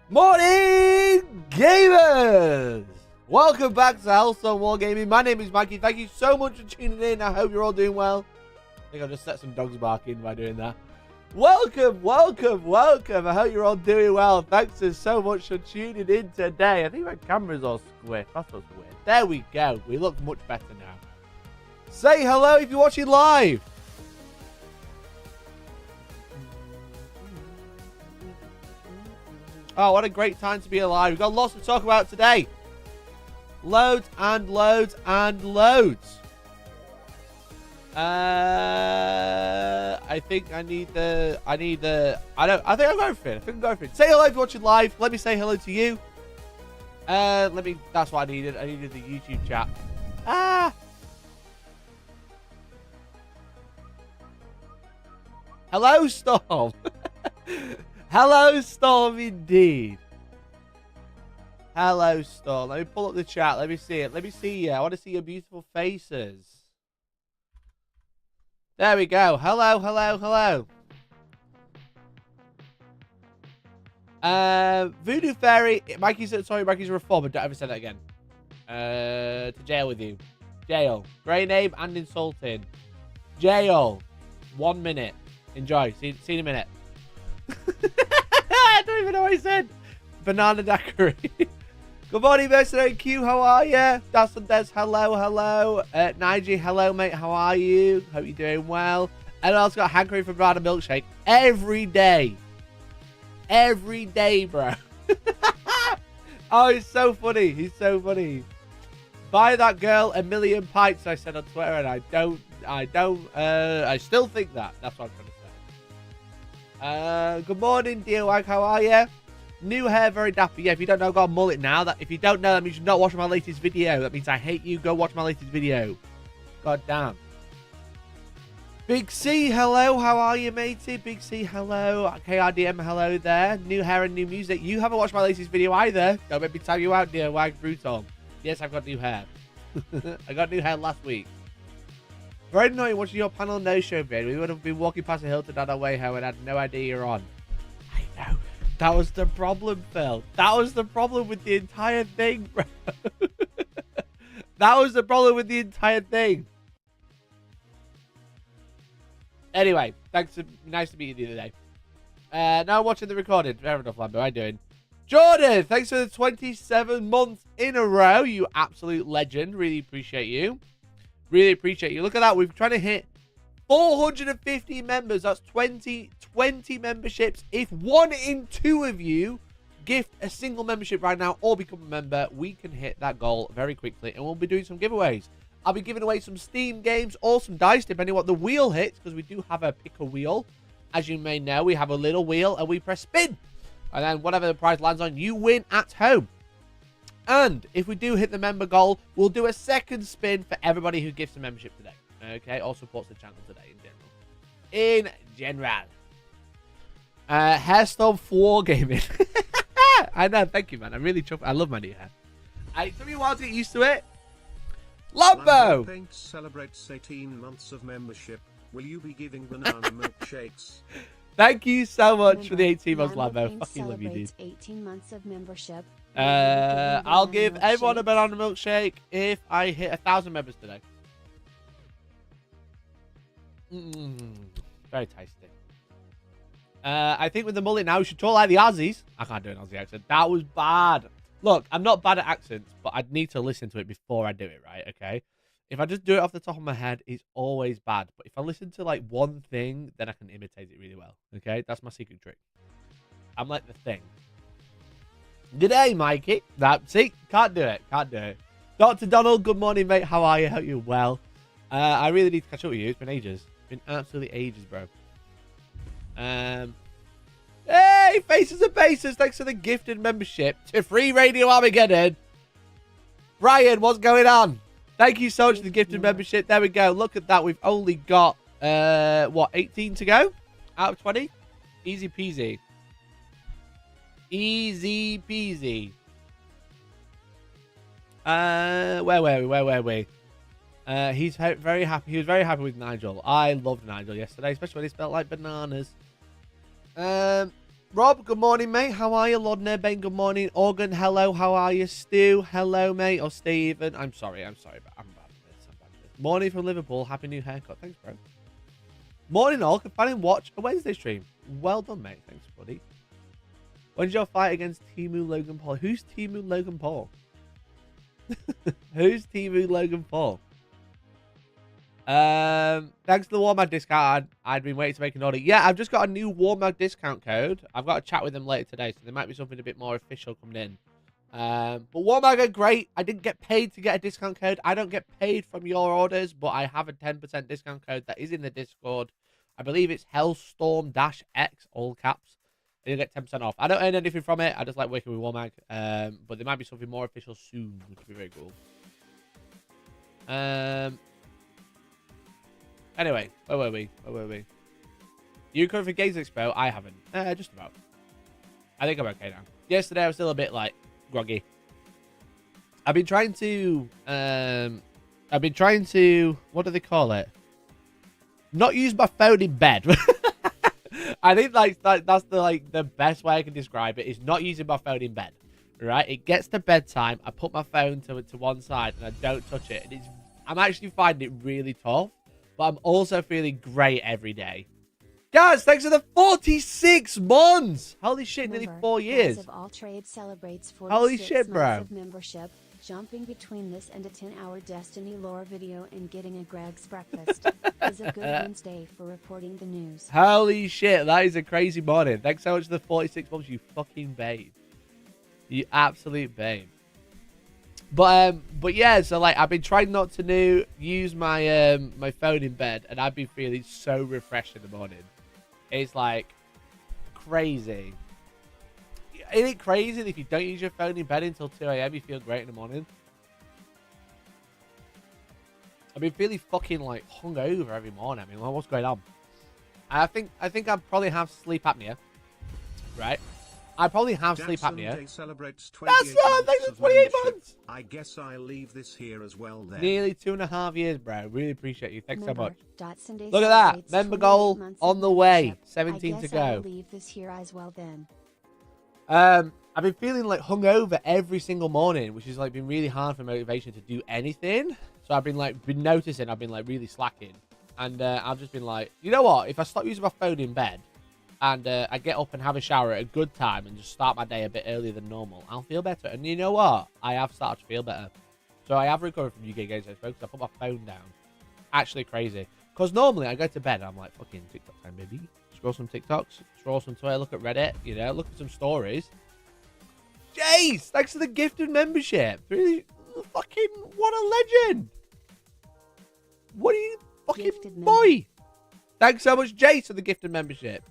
Morning, gamers! Welcome back to Hellstormwargaming. My name is Mikey. Thank you so much for tuning in. I hope you're all doing well. I think I'll just set some dogs barking by doing that. Welcome, welcome, welcome. I hope you're all doing well. Thanks so much for tuning in today. I think my camera's all squiffed. That's what's weird. There we go. We look much better now. Say hello if you're watching live. Oh, what a great time to be alive. We've got lots to talk about today. Loads and loads and loads. I think I'm going for it. I think I'm going for it. Say hello if you're watching live. Let me say hello to you. That's what I needed. I needed the YouTube chat. Hello, Storm. Hello, Storm, indeed. Hello, Storm. Let me pull up the chat. Let me see it. Let me see you. I want to see your beautiful faces. There we go. Hello, hello, hello. Voodoo Fairy. Mikey's a reformer. Don't ever say that again. To jail with you. Jail. Great name and insulting. Jail. 1 minute. Enjoy. See you in a minute. I don't even know what I said. Banana daiquiri. Good morning, Mercenary Q. How are you? Das and Des. Hello, hello. Nigel. Hello, mate. How are you? Hope you're doing well. And I also got hankering for banana milkshake every day. Every day, bro. Oh, he's so funny. He's so funny. Buy that girl a million pints, I said on Twitter, and I still think that. That's what I'm trying to say. Good morning, dear Wag. How are you? New hair, very dapper. Yeah, if you don't know, I've got a mullet now. If you don't know, that means you're not watching my latest video. That means I hate you. Go watch my latest video. God damn. Big C, hello. How are you, matey? Big C, hello. KRDM, hello there. New hair and new music. You haven't watched my latest video either. Don't make me tell you out, dear Wag Brutal. Yes, I've got new hair. I got new hair last week. Very annoying watching your panel no-show vid. We would have been walking past a hill to down our way home and had no idea you're on. I know. That was the problem, Phil. That was the problem with the entire thing, bro. That was the problem with the entire thing. Anyway, thanks. Nice to meet you the other day. Now I'm watching the recording. Fair enough, Lambo. How you doing? Jordan, thanks for the 27 months in a row. You absolute legend. Really appreciate you. Really appreciate you. Look at that. We're trying to hit 450 members. That's 20 memberships. If 1 in 2 of you gift a single membership right now or become a member, we can hit that goal very quickly. And we'll be doing some giveaways. I'll be giving away some Steam games or some dice, depending on what the wheel hits, because we do have a pick a wheel. As you may know, we have a little wheel and we press spin. And then whatever the prize lands on, you win at home. And if we do hit the member goal, we'll do a second spin for everybody who gives a membership today. Okay, or supports the channel today in general. Hellstormwargaming. I know, thank you, man. I'm really chuffed. I love my new hair. It took me a while to get used to it. Lambo! Paint celebrates 18 months of membership. Will you be giving banana milkshakes? Thank you so much for the 18 months, Lambo. Fucking love you, dude. 18 months of membership. I'll give everyone a banana milkshake if I hit 1,000 members today. Very tasty. I think with the mullet now, we should talk like the Aussies. I can't do an Aussie accent. That was bad. Look, I'm not bad at accents, but I'd need to listen to it before I do it, right? Okay? If I just do it off the top of my head, it's always bad. But if I listen to like one thing, then I can imitate it really well. Okay? That's my secret trick. I'm like the Thing. G'day, Mikey. See? Can't do it. Can't do it. Dr. Donald, good morning, mate. How are you? Hope you're well. I really need to catch up with you. It's been ages. It's been absolutely ages, bro. Hey, Faces and Bases. Thanks for the gifted membership to Free Radio Armageddon. Brian, what's going on? Thank you so much for the gifted membership. There we go. Look at that. We've only got, 18 to go out of 20? Easy peasy. Easy peasy. Where were we? He's very happy. He was very happy with Nigel. I loved Nigel yesterday, especially when he spelled like bananas. Rob, good morning, mate. How are you? Lord Nerbain, good morning. Organ, hello. How are you? Stu, hello, mate. Or Stephen. I'm sorry, but I'm bad at this. Morning from Liverpool. Happy new haircut. Thanks, bro. Morning, all. Can finally watch a Wednesday stream. Well done, mate. Thanks, buddy. When's your fight against Timu Logan Paul? Who's Timu Logan Paul? Who's Timu Logan Paul? Thanks to the Warmag discount. I'd been waiting to make an order. Yeah, I've just got a new Warmag discount code. I've got a chat with them later today, so there might be something a bit more official coming in. But Warmag are great. I didn't get paid to get a discount code. I don't get paid from your orders, but I have a 10% discount code that is in the Discord. I believe it's Hellstorm-X, all caps. And you'll get 10% off. I don't earn anything from it. I just like working with Warmag. But there might be something more official soon, which would be very cool. Anyway, where were we? You coming for Games Expo? I haven't. Just about. I think I'm okay now. Yesterday I was still a bit like groggy. I've been trying to what do they call it? Not use my phone in bed. I think that's the best way I can describe it is not using my phone in bed. Right? It gets to bedtime, I put my phone to one side and I don't touch it. And I'm actually finding it really tough. But I'm also feeling great every day. Guys, thanks for the 46 months! Holy shit, nearly 4 years. Of all trades celebrates Holy shit, bro. Of membership, jumping between this and a 10-hour Destiny lore video and getting a Greg's breakfast is a good Wednesday for reporting the news. Holy shit, that is a crazy morning. Thanks so much for the 46 months, you fucking babe. You absolute babe. But yeah, so like I've been trying not to use my my phone in bed, and I've been feeling so refreshed in the morning. It's like crazy. Isn't it crazy that if you don't use your phone in bed until 2 AM, you feel great in the morning? I've been feeling fucking like hungover every morning. I mean, what's going on? I think I probably have sleep apnea, right? I probably have sleep apnea. Celebrates That's thanks for 28 months. I guess I'll leave this here as well then. Nearly 2.5 years, bro. Really appreciate you. Thanks so much. Sunday Look at that. Member goal on the way. 17 to go. I'll leave this here as well then. I've been feeling like hungover every single morning, which has like been really hard for motivation to do anything. So I've been noticing I've been like really slacking. And I've just been like, you know what? If I stop using my phone in bed, and I get up and have a shower at a good time and just start my day a bit earlier than normal, I'll feel better. And you know what? I have started to feel better. So I have recovered from UK Games Expo because I put my phone down. Actually crazy. Because normally I go to bed and I'm like, fucking TikTok time, baby. Scroll some TikToks, scroll some Twitter, look at Reddit, you know, look at some stories. Jace, thanks for the gifted membership. Really, fucking, what a legend. What are you, fucking boy? Thanks so much, Jace, for the gifted membership.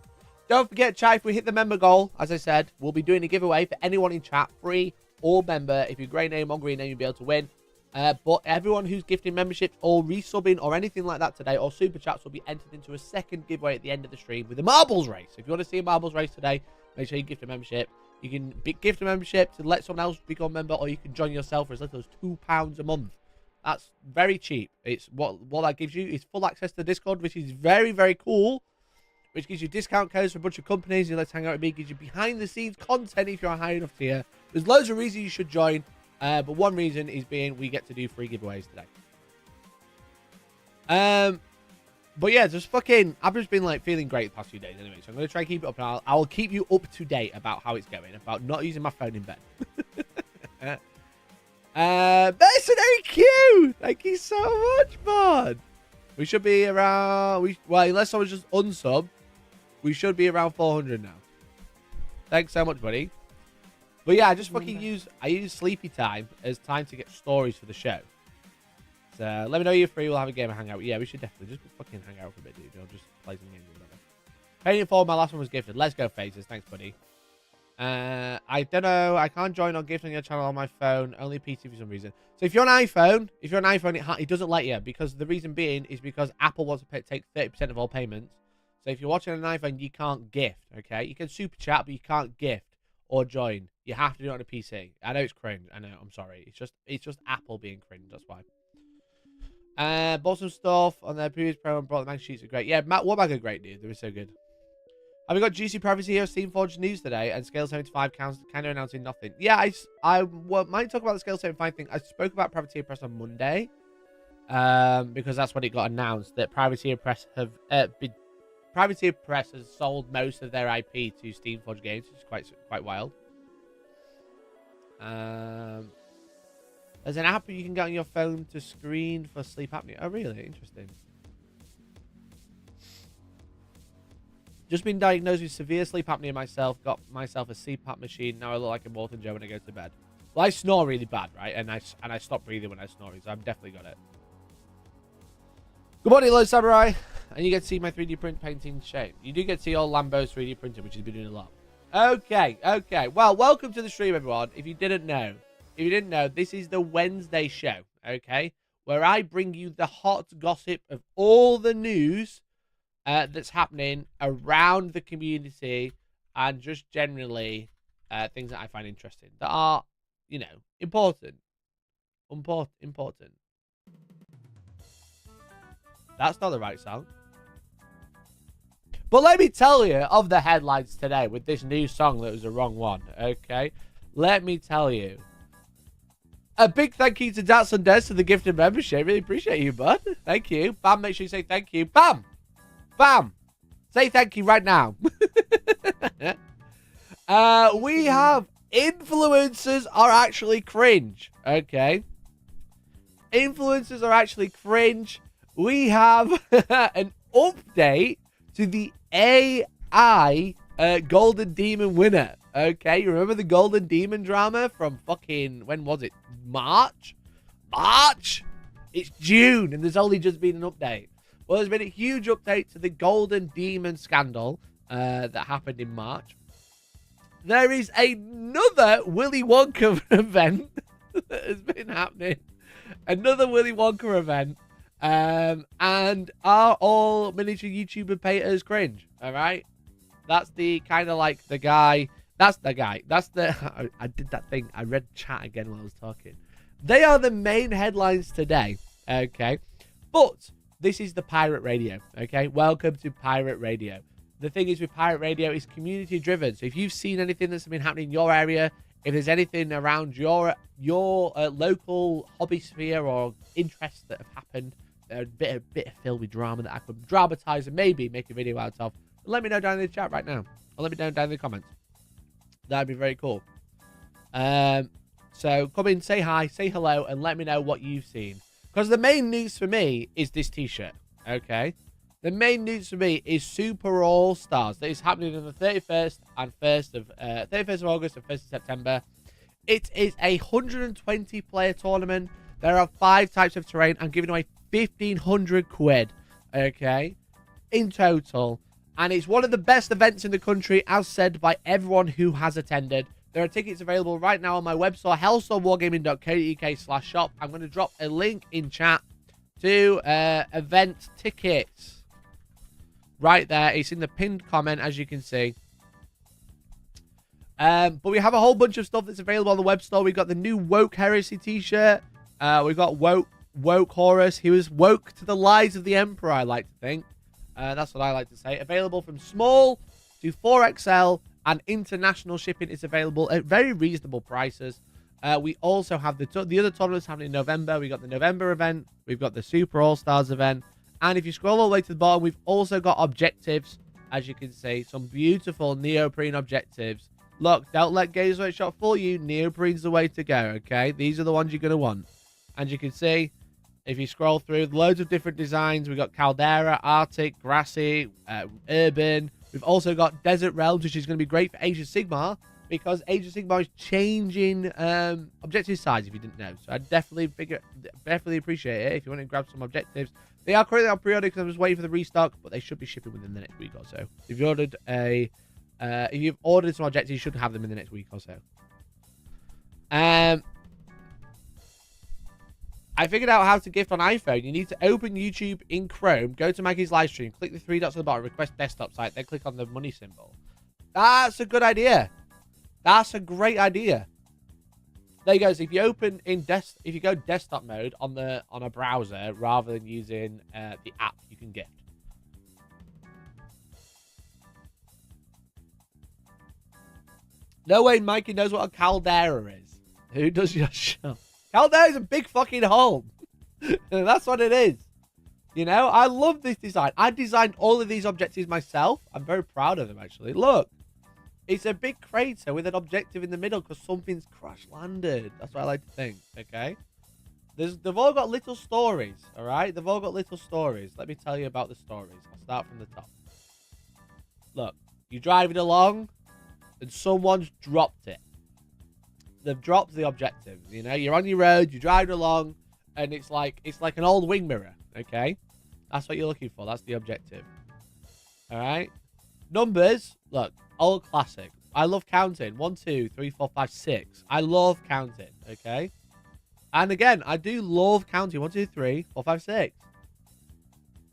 Don't forget, chat, if we hit the member goal, as I said, we'll be doing a giveaway for anyone in chat, free or member. If you're grey name or green name, you'll be able to win. But everyone who's gifting memberships or resubbing or anything like that today, or super chats, will be entered into a second giveaway at the end of the stream with a marbles race. If you want to see a marbles race today, make sure you gift a membership. You can gift a membership to let someone else become a member, or you can join yourself for as little as £2 a month. That's very cheap. It's what that gives you is full access to the Discord, which is very, very cool. Which gives you discount codes for a bunch of companies. You let's hang out with me. Gives you behind the scenes content if you're a high enough tier. There's loads of reasons you should join. But one reason is being we get to do free giveaways today. But yeah, just fucking, I've just been like feeling great the past few days anyway. So I'm going to try and keep it up. And I'll keep you up to date about how it's going. About not using my phone in bed. That's very cute. Thank you so much, bud. We should be around, well, unless someone's just unsub, we should be around 400 now. Thanks so much, buddy. But yeah, I just fucking use sleepy time as time to get stories for the show. So let me know you're free. We'll have a game and hang out. Yeah, we should definitely just fucking hang out for a bit, dude. Or just play some games or whatever. Painting Forward, my last one was gifted. Let's go, Phases. Thanks, buddy. I don't know. I can't join or gift on your channel on my phone. Only PC for some reason. So if you're an iPhone, it doesn't let you, because the reason being is because Apple wants to take 30% of all payments. So if you're watching on an iPhone, you can't gift. Okay, you can super chat, but you can't gift or join. You have to do it on a PC. I know it's cringe. I know. I'm sorry. It's just Apple being cringe. That's why. Bought some stuff on their previous promo and brought the mag sheets are great. Yeah, Wargaming are great, dude. They were so good. Have we got juicy privacy here? Steamforge news today, and Scale 75 kind of announcing nothing. Yeah, I might talk about the Scale 75 thing. I spoke about Privateer Press on Monday, because that's when it got announced that Privateer Press has sold most of their IP to Steamforge Games, which is quite wild. There's an app you can get on your phone to screen for sleep apnea. Oh, really? Interesting. Just been diagnosed with severe sleep apnea myself. Got myself a CPAP machine. Now I look like a Morton Joe when I go to bed. Well, I snore really bad, right? And I stop breathing when I snore, so I've definitely got it. Good morning, Lord Samurai. And you get to see my 3D print painting shape. You do get to see all Lambo's 3D printed, which has been doing a lot. Okay. Well, welcome to the stream, everyone. If you didn't know, this is the Wednesday show, okay? Where I bring you the hot gossip of all the news that's happening around the community and just generally things that I find interesting that are, you know, important. That's not the right sound. But let me tell you of the headlines today with this new song that was the wrong one, okay? Let me tell you. A big thank you to Dats and Des for the gift of membership. Really appreciate you, bud. Thank you. Bam, make sure you say thank you. Bam! Bam! Say thank you right now. We have influencers are actually cringe. Okay. Influencers are actually cringe. We have an update to the AI Golden Demon winner. Okay, you remember the Golden Demon drama from fucking, when was it? March? It's June, and there's only just been an update. Well, there's been a huge update to the Golden Demon scandal that happened in March. There is another Willy Wonka event that has been happening. Another Willy Wonka event. And are all miniature YouTuber painters cringe? All right? That's the kind of like the guy. That's the guy. That's the... I did that thing. I read chat again while I was talking. They are the main headlines today. Okay? But... this is the Pirate Radio, okay? Welcome to Pirate Radio. The thing is with Pirate Radio, it's community driven. So if you've seen anything that's been happening in your area, if there's anything around your local hobby sphere or interests that have happened, a bit of filled with drama that I could dramatize and maybe make a video out of, let me know down in the chat right now. Or let me know down in the comments. That'd be very cool. So come in, say hi, say hello, and let me know what you've seen. Because the main news for me is this t-shirt, okay? The main news for me is Super All-Stars. That is happening on the 31st and 1st of 31st of August and 1st of September. It is a 120-player tournament. There are 5 types of terrain. I'm giving away 1,500 quid, okay, in total. And it's one of the best events in the country, as said by everyone who has attended. There are tickets available right now on my website, hellstormwargaming.co.uk/shop. I'm going to drop a link in chat to event tickets. Right there. It's in the pinned comment, as you can see. But we have a whole bunch of stuff that's available on the web store. We've got the new Woke Heresy t-shirt. We've got Woke Horus. He was woke to the lies of the Emperor, I like to think. That's what I like to say. Available from small to 4XL. And international shipping is available at very reasonable prices. We also have the other tournaments happening in November. We got the November event. We've got the Super All-Stars event. And if you scroll all the way to the bottom, we've also got objectives. As you can see, some beautiful neoprene objectives. Look, don't let Games Workshop fool you. Neoprene's the way to go, okay? These are the ones you're going to want. And you can see, if you scroll through, loads of different designs. We've got Caldera, Arctic, Grassy, Urban. We've also got Desert Realms, which is going to be great for Age of Sigmar, because Age of Sigmar is changing objective size, if you didn't know. So I definitely appreciate it if you want to grab some objectives. They are currently on pre-order because I'm just waiting for the restock, but they should be shipping within the next week or so. If you ordered if you've ordered some objectives, you should have them in the next week or so. I figured out how to gift on iPhone. You need to open YouTube in Chrome, go to Maggie's live stream, click the 3 dots at the bottom, request desktop site, then click on the money symbol. That's a good idea. That's a great idea. There you go. So if you open in if you go desktop mode on a browser rather than using the app, you can gift. No way Mikey knows what a caldera is. Who does your shop? Caldera is a big fucking home. That's what it is. You know, I love this design. I designed all of these objectives myself. I'm very proud of them, actually. Look. It's a big crater with an objective in the middle because something's crash landed. That's what I like to think, okay? They've all got little stories, all right? They've all got little stories. Let me tell you about the stories. I'll start from the top. Look, you're driving along and someone's dropped it. They've dropped the objective. You know, you're on your road, you're driving along, and it's like an old wing mirror, okay? That's what you're looking for. That's the objective. All right? Numbers, look, old classic. I love counting. 1, 2, 3, 4, 5, 6. I love counting, okay? And again, I do love counting. 1, 2, 3, 4, 5, 6.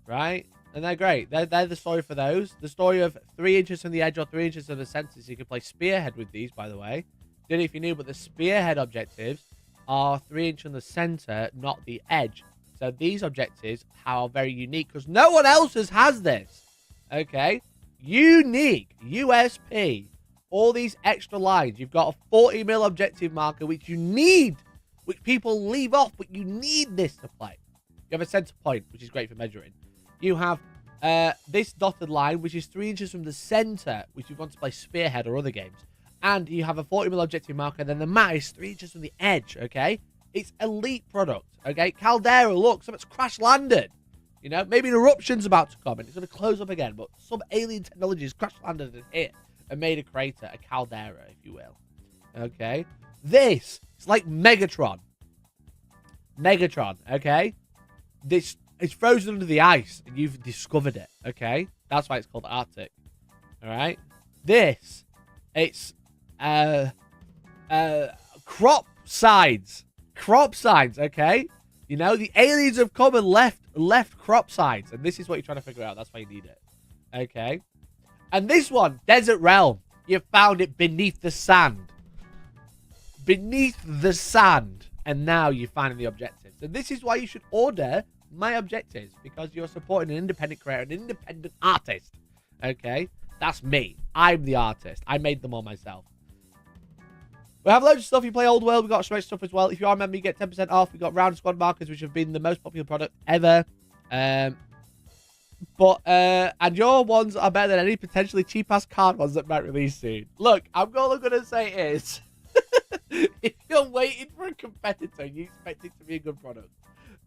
Right? And they're great. They're the story for those. The story of 3 inches from the edge or 3 inches from the center. So you can play spearhead with these, by the way. Didn't know if you knew, but the spearhead objectives are 3 inches from the center, not the edge. So these objectives are very unique because no one else has this. Okay? Unique. USP. All these extra lines. You've got a 40mm objective marker, which you need, which people leave off, but you need this to play. You have a center point, which is great for measuring. You have this dotted line, which is 3 inches from the center, which you want to play spearhead or other games. And you have a 40mm objective marker, and then the mat is 3 inches from the edge, okay? It's elite product, okay? Caldera, look, something's crash landed. You know, maybe an eruption's about to come and it's going to close up again, but some alien technology has crash landed and hit and made a crater, a caldera, if you will. Okay? This, it's like Megatron. Megatron, okay? This is frozen under the ice and you've discovered it, okay? That's why it's called Arctic. Alright? This, it's, crop sides. Crop sides, okay? You know, the aliens have come and left crop sides. And this is what you're trying to figure out. That's why you need it. Okay. And this one, Desert Realm. You found it beneath the sand. Beneath the sand. And now you're finding the objectives. And this is why you should order my objectives. Because you're supporting an independent creator, an independent artist. Okay. That's me. I'm the artist. I made them all myself. We have loads of stuff. You play Old World. We've got some stuff as well. If you are a member, you get 10% off. We've got round squad markers, which have been the most popular product ever. And your ones are better than any potentially cheap-ass card ones that might release soon. Look, all I'm going to say is, if you're waiting for a competitor and you expect it to be a good product,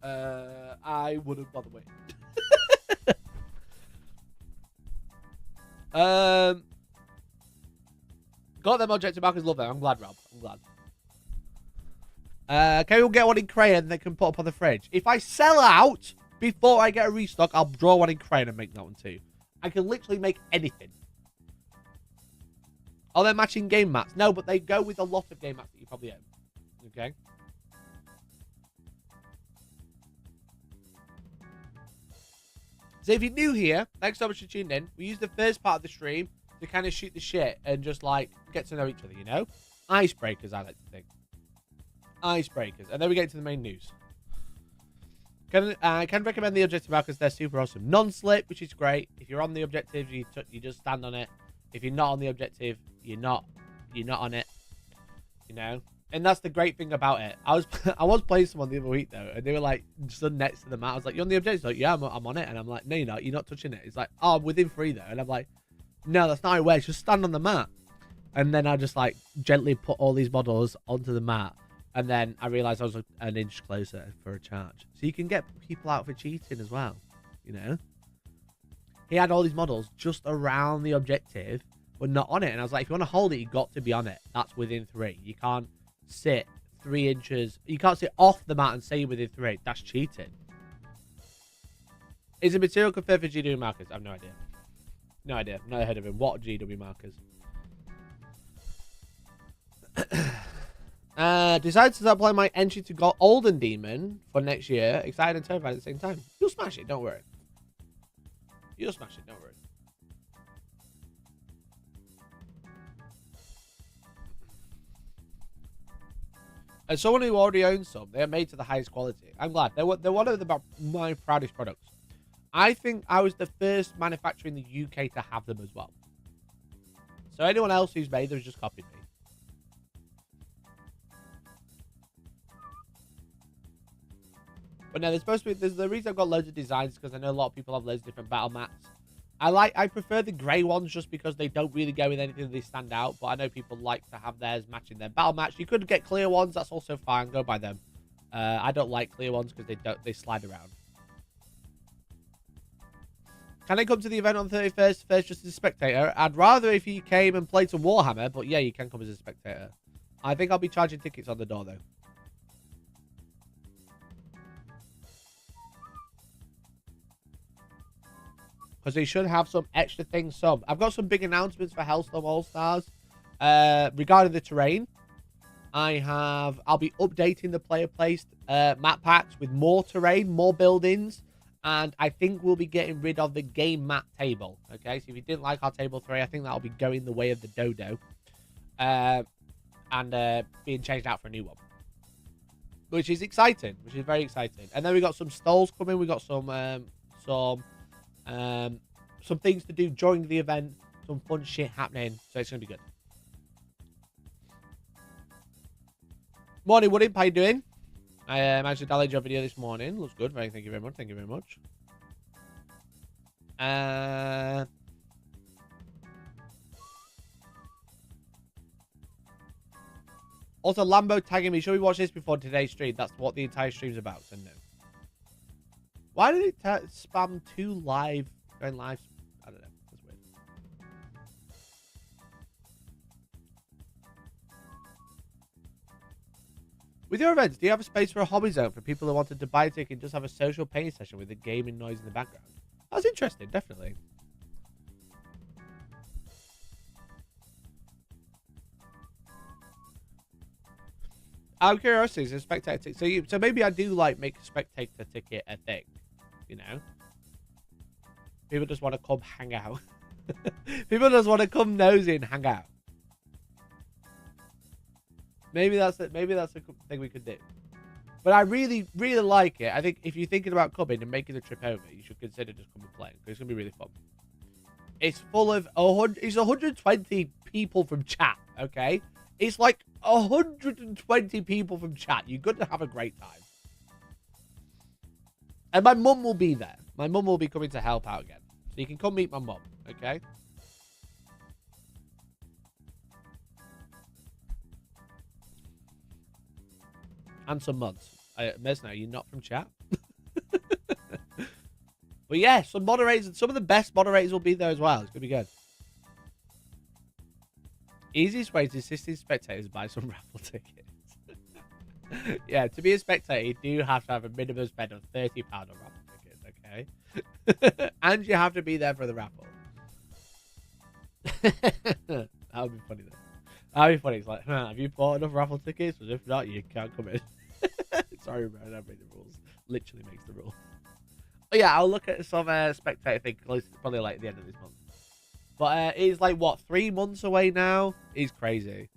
I wouldn't bother waiting. Got them objective markers, love them. I'm glad, Rob. I'm glad. Can we get one in crayon and they can put up on the fridge? If I sell out before I get a restock, I'll draw one in crayon and make that one too. I can literally make anything. Are they matching game mats? No, but they go with a lot of game mats that you probably own. Okay. So if you're new here, thanks so much for tuning in. We use the first part of the stream to kind of shoot the shit and just, like, get to know each other, you know? Icebreakers, I like to think. Icebreakers. And then we get into the main news. I can recommend the objective markers. They're super awesome. Non-slip, which is great. If you're on the objective, you just stand on it. If you're not on the objective, you're not on it. You know? And that's the great thing about it. I was playing someone the other week, though, and they were, like, stood next to the mat. I was like, you're on the objective? He's like, yeah, I'm on it. And I'm like, no, you're not. You're not touching it. It's like, oh, I'm within 3, though. And I'm like, no, that's not how it works. Just stand on the mat. And then I just, like, gently put all these models onto the mat. And then I realized I was an inch closer for a charge. So you can get people out for cheating as well, you know? He had all these models just around the objective, but not on it. And I was like, if you want to hold it, you've got to be on it. That's within 3. You can't sit 3 inches. You can't sit off the mat and say you're within 3. That's cheating. Is the material confirmed for GW markers? I have no idea. No idea. Never heard of him. What GW markers? Decided to start playing my entry to Golden Demon for next year. Excited and terrified at the same time. You'll smash it. Don't worry. You'll smash it. Don't worry. As someone who already owns some, they are made to the highest quality. I'm glad. They're one of my proudest products. I think I was the first manufacturer in the UK to have them as well. So anyone else who's made them has just copied me. But no, there's supposed to be. There's the reason I've got loads of designs because I know a lot of people have loads of different battle maps. I prefer the grey ones just because they don't really go with anything. They stand out. But I know people like to have theirs matching their battle match. You could get clear ones. That's also fine. Go by them. I don't like clear ones because they slide around. Can I come to the event on 31st first just as a spectator? I'd rather if you came and played some Warhammer, but yeah, you can come as a spectator. I think I'll be charging tickets on the door, though. Because they should have some extra things. I've got some big announcements for Hellstorm All-Stars regarding the terrain. I'll be updating the player-placed map packs with more terrain, more buildings. And I think we'll be getting rid of the game map table. Okay, so if you didn't like our table 3, I think that'll be going the way of the dodo. And being changed out for a new one. Which is exciting. Which is very exciting. And then we got some stalls coming. We got some things to do during the event. Some fun shit happening. So it's going to be good. Morning, Woody. How you doing? I managed to download your video this morning. Looks good. Thank you very much. Thank you very much. Also, Lambo tagging me. Should we watch this before today's stream? That's what the entire stream's about. So no. Why did it spam 2 live? Going live? I don't know. That's weird. With your events, do you have a space for a hobby zone for people who wanted to buy a ticket and just have a social painting session with the gaming noise in the background? That's interesting, definitely. Out of curiosity, is a spectator ticket. So maybe I do like make a spectator ticket a thing, you know? People just want to come hang out. People just want to come nosy and hang out. Maybe that's a thing we could do. But I really, really like it. I think if you're thinking about coming and making the trip over, you should consider just coming and playing. Because it's going to be really fun. It's full of... It's 120 people from chat, okay? It's like 120 people from chat. You're going to have a great time. And my mum will be there. My mum will be coming to help out again. So you can come meet my mum, okay? And some mods. Mesno, you're not from chat? But yeah, some moderators, and some of the best moderators will be there as well. It's going to be good. Easiest way to assist these spectators buy some raffle tickets. Yeah, to be a spectator, you do have to have a minimum spend of £30 on raffle tickets, okay? And you have to be there for the raffle. That would be funny, though. That would be funny. It's like, have you bought enough raffle tickets? Because if not, you can't come in. Sorry, bro, I don't make the rules. Literally makes the rules. But yeah, I'll look at some spectator thing close, probably like at the end of this month. But it's like, what, 3 months away now? It's crazy.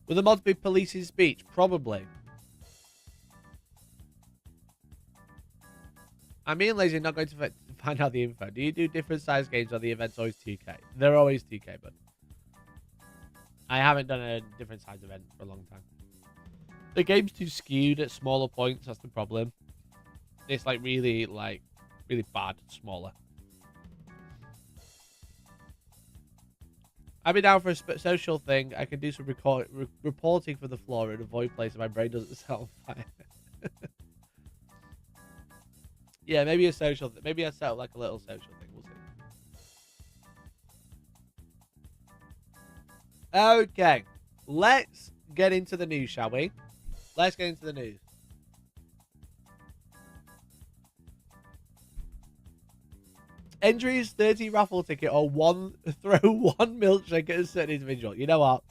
Will the mods be policing speech? Probably. I'm being lazy and not going to find out the info. Do you do different size games or the event's always 2K? They're always 2K, but I haven't done a different size event for a long time. The game's too skewed at smaller points. That's the problem. It's like really bad, smaller. I'll be down for a social thing. I can do some reporting from the floor and avoid places my brain doesn't set on fire. Yeah, maybe a social. Maybe I set up like a little social thing. We'll see. Okay, let's get into the news, shall we? Let's get into the news. Entries 30 raffle ticket or throw one milkshake at a certain individual. You know what?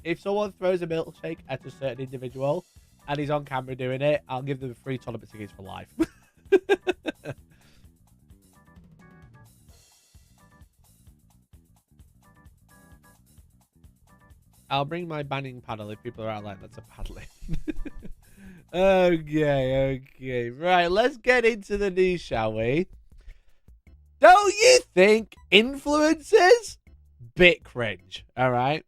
If someone throws a milkshake at a certain individual and he's on camera doing it, I'll give them free tournament tickets for life. I'll bring my banning paddle if people are out like that's a paddling. Okay. Right, let's get into the news, shall we? Don't you think influencers bit cringe, all right?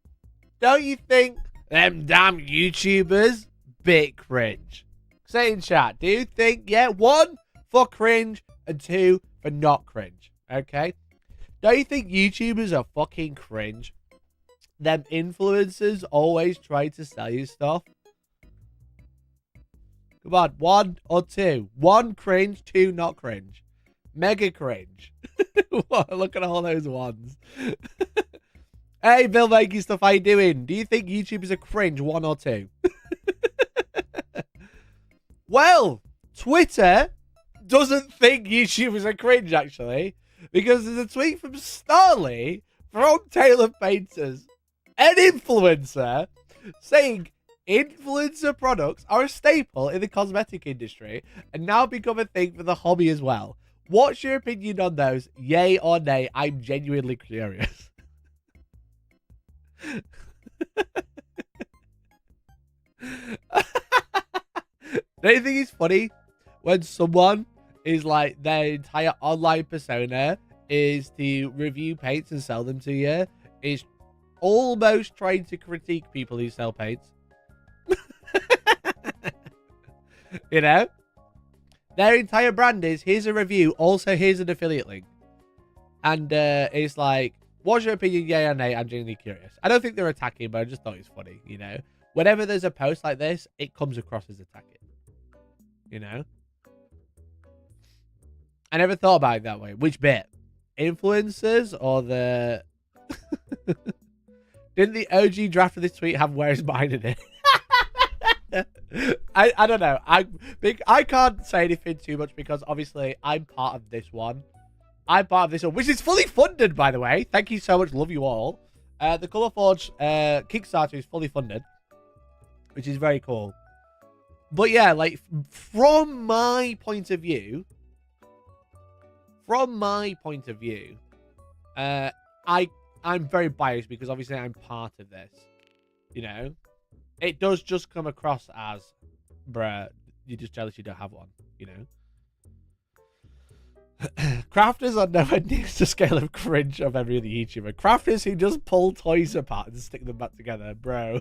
Don't you think them damn YouTubers bit cringe? Say in chat, do you think, yeah, 1 for cringe and 2 for not cringe, okay? Don't you think YouTubers are fucking cringe? Them influencers always try to sell you stuff. Come on, 1 or 2. 1 cringe, 2 not cringe. Mega cringe. Look at all those ones. Hey, Bill making stuff, how you doing? Do you think YouTubers are cringe, 1 or 2? Well, Twitter doesn't think YouTubers are cringe, actually. Because there's a tweet from Starly from Taylor Painters, an influencer, saying influencer products are a staple in the cosmetic industry and now become a thing for the hobby as well. What's your opinion on those? Yay or nay? I'm genuinely curious. Don't you think it's funny when someone is like, their entire online persona is to review paints and sell them to you, is almost trying to critique people who sell paints? You know? Their entire brand is, here's a review, also here's an affiliate link. And it's like, what's your opinion, yay or nay? I'm genuinely curious. I don't think they're attacking, but I just thought it's funny, you know? Whenever there's a post like this, it comes across as attacking. You know? I never thought about it that way. Which bit? Influencers or the... Didn't the OG draft of this tweet have "where's mine" in it? I don't know. I can't say anything too much because obviously I'm part of this one. I'm part of this one, which is fully funded, by the way. Thank you so much. Love you all. The Colour Forge Kickstarter is fully funded, which is very cool. But yeah, like from my point of view, I'm very biased because obviously I'm part of this. You know, it does just come across as, bruh, you're just jealous you don't have one. You know. Crafters are nowhere near the scale of cringe of every other YouTuber. Crafters who just pull toys apart and stick them back together, bro.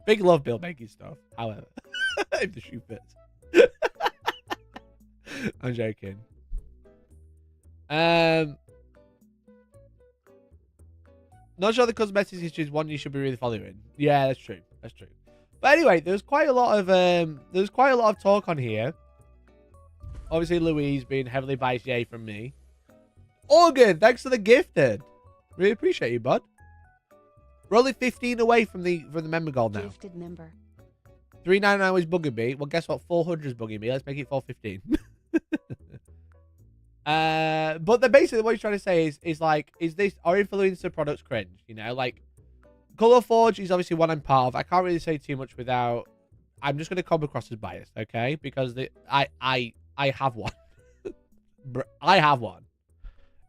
Big love Bill making stuff, however. If the shoe fits. I'm joking. Not sure the cosmetics history is one you should be really following. Yeah, that's true. That's true. But anyway, there's quite a lot of talk on here. Obviously, Louise being heavily biased, yay from me. Organ, thanks for the gifted. Really appreciate you, bud. We're only 15 away from the member goal now. Gifted member. 399 is bugging me. Well, guess what? 400 is bugging me. Let's make it 415. But then basically what he's trying to say is like, are influencer products cringe? You know, like Colour Forge is obviously one I'm part of. I can't really say too much without. I'm just gonna come across as biased, okay? Because I have one. I have one.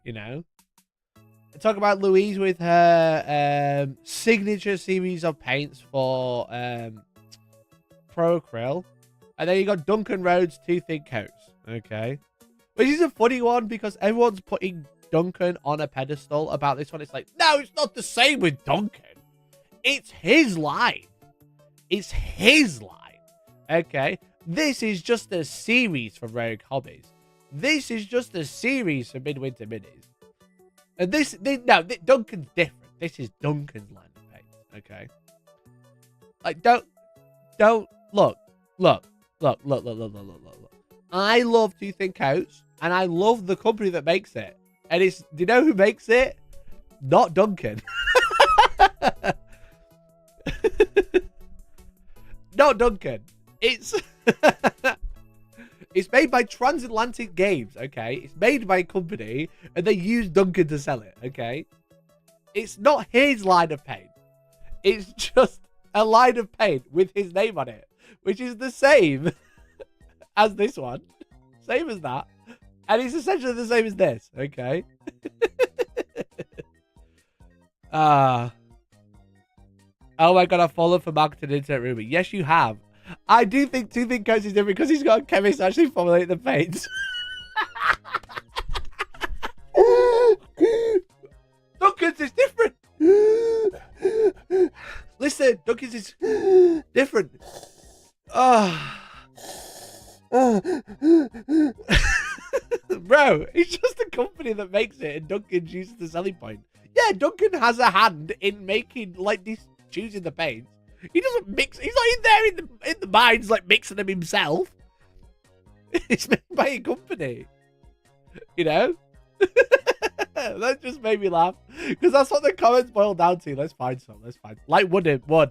You know. Talk about Louise with her signature series of paints for Pro Acryl. And then you got Duncan Rhodes 2 Thin Coats. Okay. Which is a funny one because everyone's putting Duncan on a pedestal about this one. It's like, no, it's not the same with Duncan. It's his line. It's his line. Okay. This is just a series for Rogue Hobbies. This is just a series for Midwinter Minis. And Duncan's different. This is Duncan's line of paint. Okay. Like, don't look. I love 2 Thin Coats, and I love the company that makes it. And do you know who makes it? Not Duncan. Not Duncan. It's it's made by Transatlantic Games, okay? It's made by a company, and they use Duncan to sell it, okay? It's not his line of paint. It's just a line of paint with his name on it, which is the same as this one. Same as that. And it's essentially the same as this, okay? Oh my god, I've fallen for marketing internet rumor. Yes, you have. I do think 2 Thin Coats is different because he's got a chemist actually formulate the paints. listen, Duncan's is different. Oh. Bro, it's just a company that makes it, and Duncan uses the selling point. Yeah, Duncan has a hand in making, like, this, choosing the paints. He doesn't mix. He's not in there in the mines, like, mixing them himself. It's made by a company. You know? That just made me laugh. Because that's what the comments boil down to. Let's find some. Let's find. Like, would it, bro?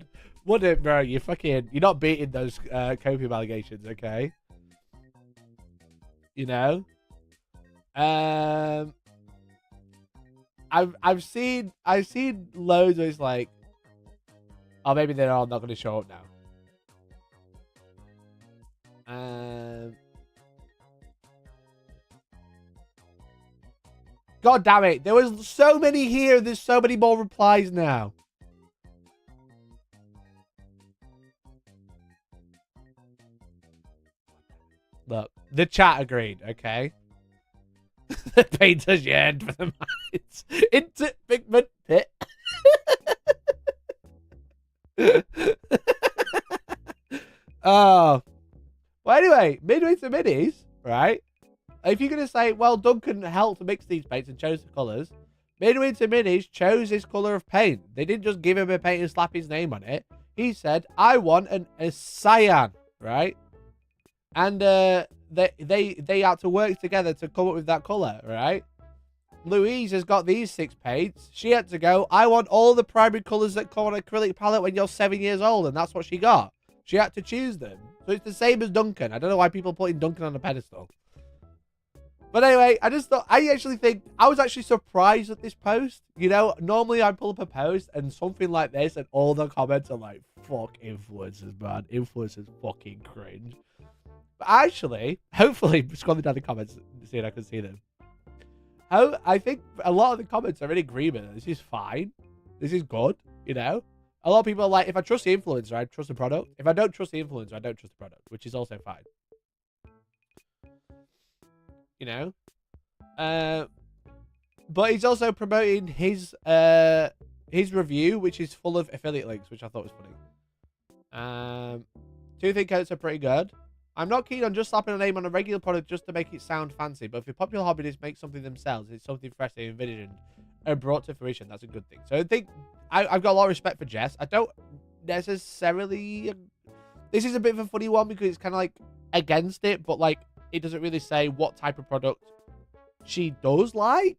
You're not beating those copium allegations, okay? You know? I've seen loads where it's like, oh, maybe they're all not going to show up now. God damn it. There was so many here. There's so many more replies now. Look, the chat agreed, okay? The painters yearned for the mines. Into pigment pit. Oh. Well, anyway, midway to minis, right? If you're going to say, well, Duncan helped mix these paints and chose the colours, midway to minis chose his colour of paint. They didn't just give him a paint and slap his name on it. He said, I want a cyan, right? And they had to work together to come up with that colour, right? Louise has got these 6 paints. She had to go, I want all the primary colours that come on an acrylic palette when you're 7 years old, and that's what she got. She had to choose them. So it's the same as Duncan. I don't know why people are putting Duncan on a pedestal. But anyway, I was actually surprised at this post. You know, normally I pull up a post and something like this and all the comments are like, fuck influencers, man. Influencers fucking cringe. But actually, hopefully, scrolling down the comments, see if I can see them. I think a lot of the comments are in agreement. This is fine. This is good, you know? A lot of people are like, if I trust the influencer, I trust the product. If I don't trust the influencer, I don't trust the product, which is also fine. You know? But he's also promoting his review, which is full of affiliate links, which I thought was funny. 2 think coats are pretty good. I'm not keen on just slapping a name on a regular product just to make it sound fancy, but if a popular hobbyist makes something themselves, it's something fresh they envisioned and brought to fruition, that's a good thing. So I think I've got a lot of respect for Jess. I don't necessarily... This is a bit of a funny one because it's kind of like against it, but like it doesn't really say what type of product she does like.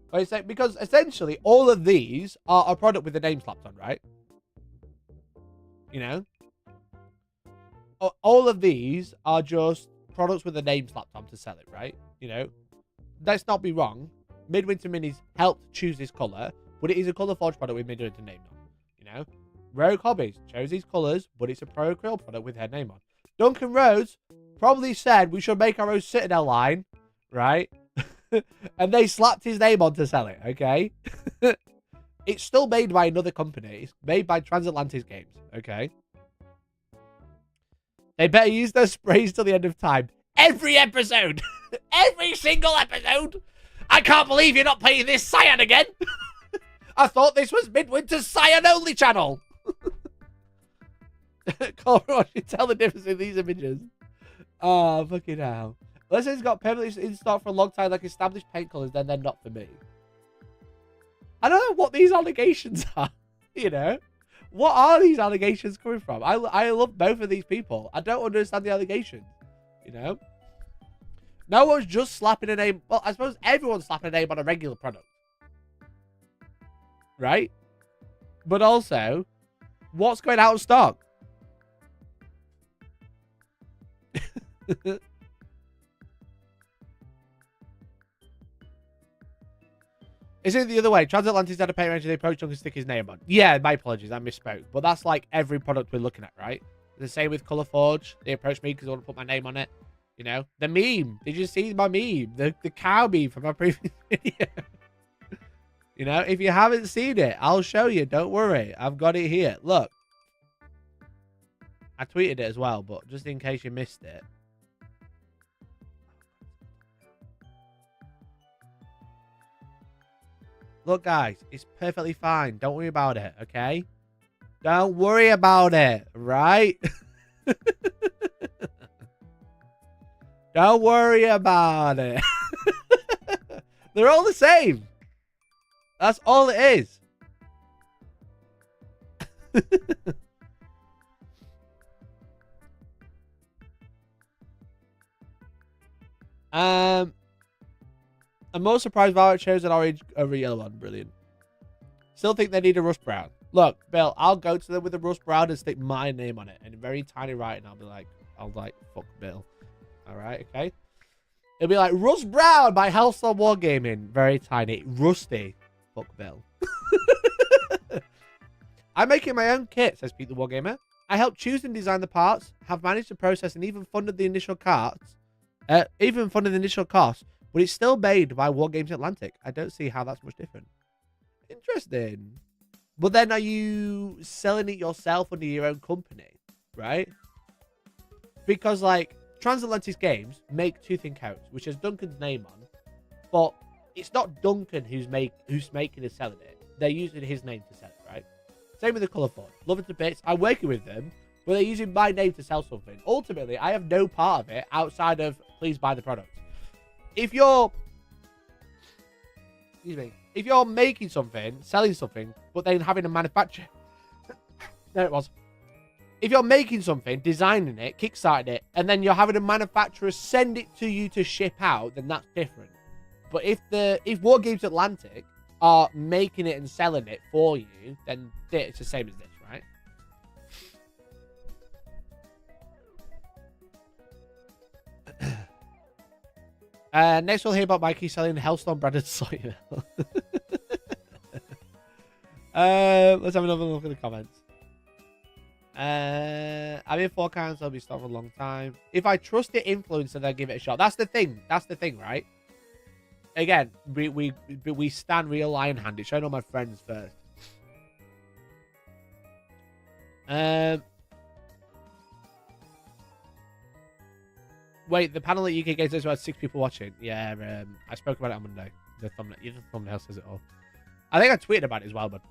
But it's like, because essentially all of these are a product with the name slapped on, right? You know? All of these are just products with a name slapped on to sell it, right? You know? Let's not be wrong. Midwinter Minis helped choose this colour, but it is a colour forged product with Midwinter name on. You know? Rogue Hobbies chose these colours, but it's a Pro Acryl product with her name on. Duncan Rhodes probably said we should make our own Citadel line, right? And they slapped his name on to sell it, okay? It's still made by another company. It's made by Transatlantis Games, okay? They better use their sprays till the end of time. Every episode! Every single episode! I can't believe you're not playing this Cyan again! I thought this was Midwinter's Cyan only channel! Can't you tell the difference in these images? Oh, fucking hell. Unless it's got permanently in stock for a long time like established paint colours, then they're not for me. I don't know what these allegations are, you know? What are these allegations coming from? I love both of these people. I don't understand the allegations, you know? No one's just slapping a name. Well, I suppose everyone's slapping a name on a regular product. Right? But also, what's going out of stock? Is it the other way? Transatlantis had a paint range and they approached Duncan to stick his name on. Yeah, my apologies, I misspoke. But that's like every product we're looking at, right? The same with Colour Forge. They approached me because they want to put my name on it. You know? The meme. Did you see my meme? The cow meme from my previous video. You know? If you haven't seen it, I'll show you. Don't worry. I've got it here. Look. I tweeted it as well, but just in case you missed it. Look, guys, it's perfectly fine. Don't worry about it, okay? Don't worry about it, right? Don't worry about it. They're all the same. That's all it is. I'm most surprised Violet chose an orange over a yellow one. Brilliant. Still think they need a rust brown. Look, Bill, I'll go to them with a rust brown and stick my name on it in very tiny writing. I'll be like, fuck Bill. All right, okay. It'll be like Rust Brown by Hellstormwargaming. Very tiny, rusty. Fuck Bill. I'm making my own kit, says Pete the Wargamer. I helped choose and design the parts, have managed to process and even funded the initial costs. But it's still made by Wargames Atlantic. I don't see how that's much different. Interesting. But then are you selling it yourself under your own company, right? Because, like, Transatlantic Games make Two Think Coats, which has Duncan's name on, but it's not Duncan who's making and selling it. They're using his name to sell it, right? Same with the Colour Forge. Love it to bits. I'm working with them, but they're using my name to sell something. Ultimately, I have no part of it outside of please buy the product. If you're making something, selling something, but then having a manufacturer, there it was. If you're making something, designing it, kickstarting it, and then you're having a manufacturer send it to you to ship out, then that's different. But if Wargames Atlantic are making it and selling it for you, then it's the same as this, right? Next we'll hear about Mikey selling Hellstorm branded soy milk. Let's have another look at the comments. I'm in 4 counts, I'll be stopped for a long time. If I trust the influencer, then give it a shot. That's the thing, right? Again, we stand real lion-handed. Showing all my friends first. Wait, the panel at UK Games has about 6 people watching. Yeah, I spoke about it on Monday. The thumbnail says it all. I think I tweeted about it as well, but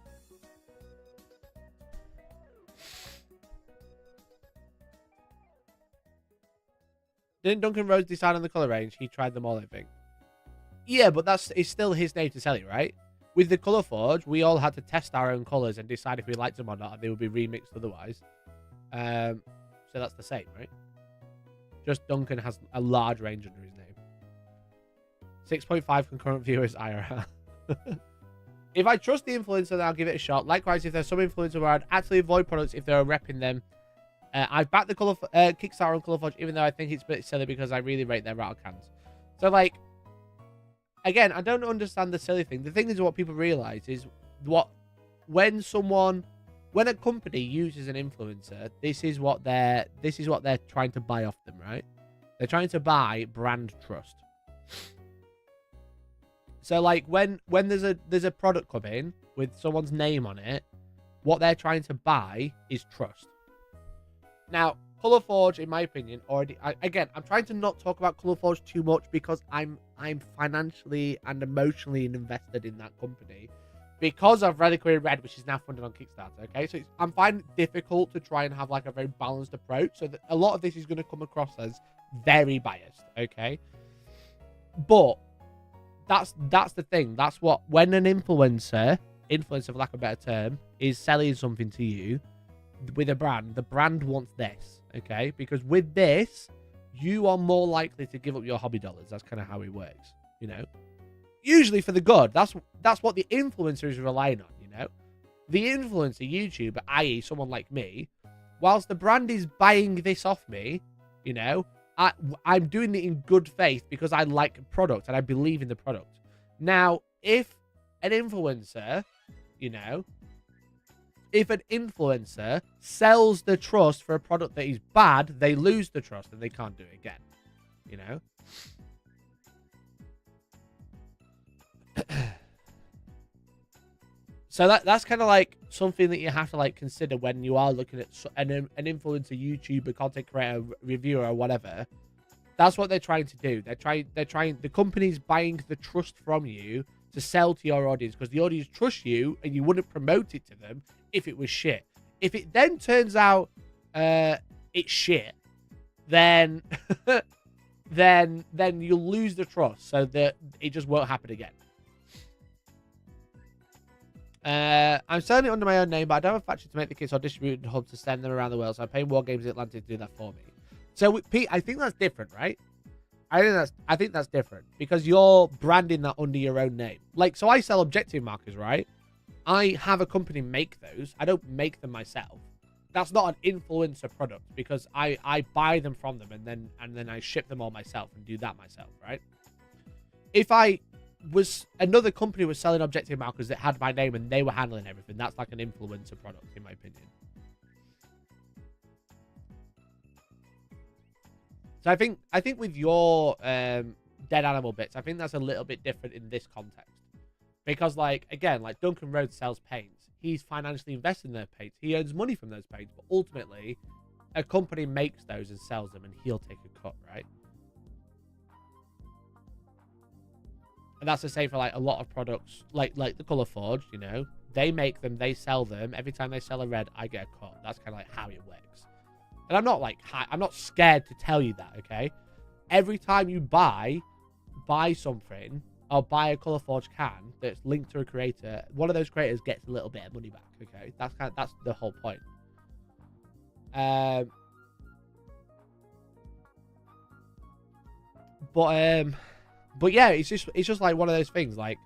didn't Duncan Rose decide on the colour range? He tried them all, I think. Yeah, but it's still his name to sell it, right? With the Colour Forge, we all had to test our own colours and decide if we liked them or not, and they would be remixed otherwise. So that's the same, right? Just Duncan has a large range under his name. 6.5 concurrent viewers IRL. If I trust the influencer, then I'll give it a shot. Likewise, if there's some influencer where I'd actually avoid products if they're repping them. I've backed the Kickstarter on Colour Forge, even though I think it's a bit silly because I really rate their rattle cans. So, like, again, I don't understand the silly thing. The thing is, what people realize is when a company uses an influencer, this is what they're trying to buy off them, right? They're trying to buy brand trust. So, like, when there's a product coming with someone's name on it, what they're trying to buy is trust. Now, Colour Forge, in my opinion, I'm trying to not talk about Colour Forge too much because I'm financially and emotionally invested in that company because of Reliquary Red, which is now funded on Kickstarter. Okay, so I'm finding it difficult to try and have like a very balanced approach. So that a lot of this is going to come across as very biased. Okay, but that's the thing. That's what when an influencer for lack of a better term, is selling something to you with a brand, the brand wants this, okay? Because with this, you are more likely to give up your hobby dollars. That's kind of how it works, you know? Usually for the good. That's what the influencer is relying on, you know? The influencer, YouTuber, i.e. someone like me, whilst the brand is buying this off me, you know, I'm doing it in good faith because I like the product and I believe in the product. Now, if an influencer, you know, if an influencer sells the trust for a product that is bad, they lose the trust and they can't do it again, you know? So that's kind of like something that you have to like consider when you are looking at an influencer, YouTuber, content creator, reviewer, or whatever. That's what they're trying to do. They're trying. The company's buying the trust from you to sell to your audience because the audience trusts you and you wouldn't promote it to them if it was shit. If it then turns out it's shit, then then you'll lose the trust, so that it just won't happen again. I'm selling it under my own name, but I don't have a factory to make the kits or distributing hub to send them around the world, so I'm paying Wargaming in Atlanta to do that for me. So, Pete, I think that's different, right? I think that's different because you're branding that under your own name. Like, so I sell objective markers, right? I have a company make those. I don't make them myself. That's not an influencer product because I buy them from them and then I ship them all myself and do that myself, right? If another company was selling objective markers that had my name and they were handling everything, that's like an influencer product in my opinion. So I think with your dead animal bits, I think that's a little bit different in this context. Because, like, again, like Duncan Rhodes sells paints. He's financially invested in their paints. He earns money from those paints. But ultimately, a company makes those and sells them, and he'll take a cut, right? And that's the same for, like, a lot of products, like the Colour Forge, you know. They make them, they sell them. Every time they sell a red, I get a cut. That's kind of like how it works. And I'm not, like, I'm not scared to tell you that, okay? Every time you buy something... I'll buy a Colour Forge can that's linked to a creator. One of those creators gets a little bit of money back. Okay, that's the whole point. But yeah, it's just like one of those things. Like,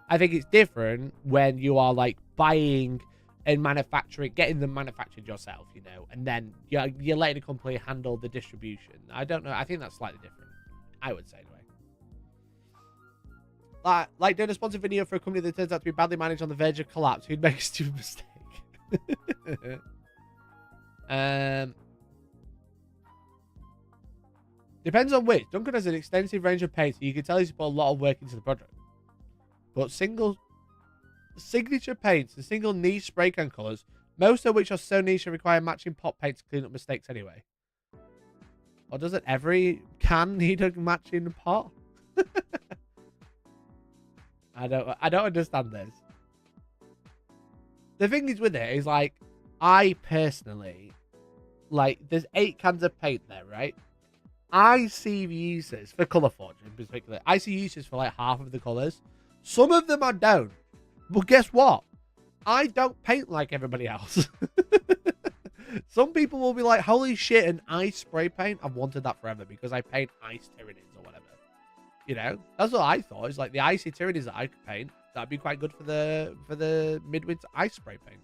I think it's different when you are like buying and manufacturing, getting them manufactured yourself, you know, and then you're letting a company handle the distribution. I don't know. I think that's slightly different. I would say anyway. Like doing a sponsored video for a company that turns out to be badly managed on the verge of collapse. Who'd make a stupid mistake? Depends on which. Duncan has an extensive range of paints, so you can tell he's put a lot of work into the project. But signature paints and single niche spray can colours, most of which are so niche and require matching pot paint to clean up mistakes anyway. Or doesn't every can need a matching pot? I don't understand this. The thing is with it is, like, I personally, like, there's 8 cans of paint there, right? I see uses for Colour Forge in particular. I see uses for like half of the colours. Some of them I don't. But guess what? I don't paint like everybody else. Some people will be like, holy shit, an ice spray paint? I've wanted that forever because I paint ice Tyranids or whatever. You know, that's what I thought. It's like the icy Tyranids that I could paint. That'd be quite good for the midwinter ice spray paint.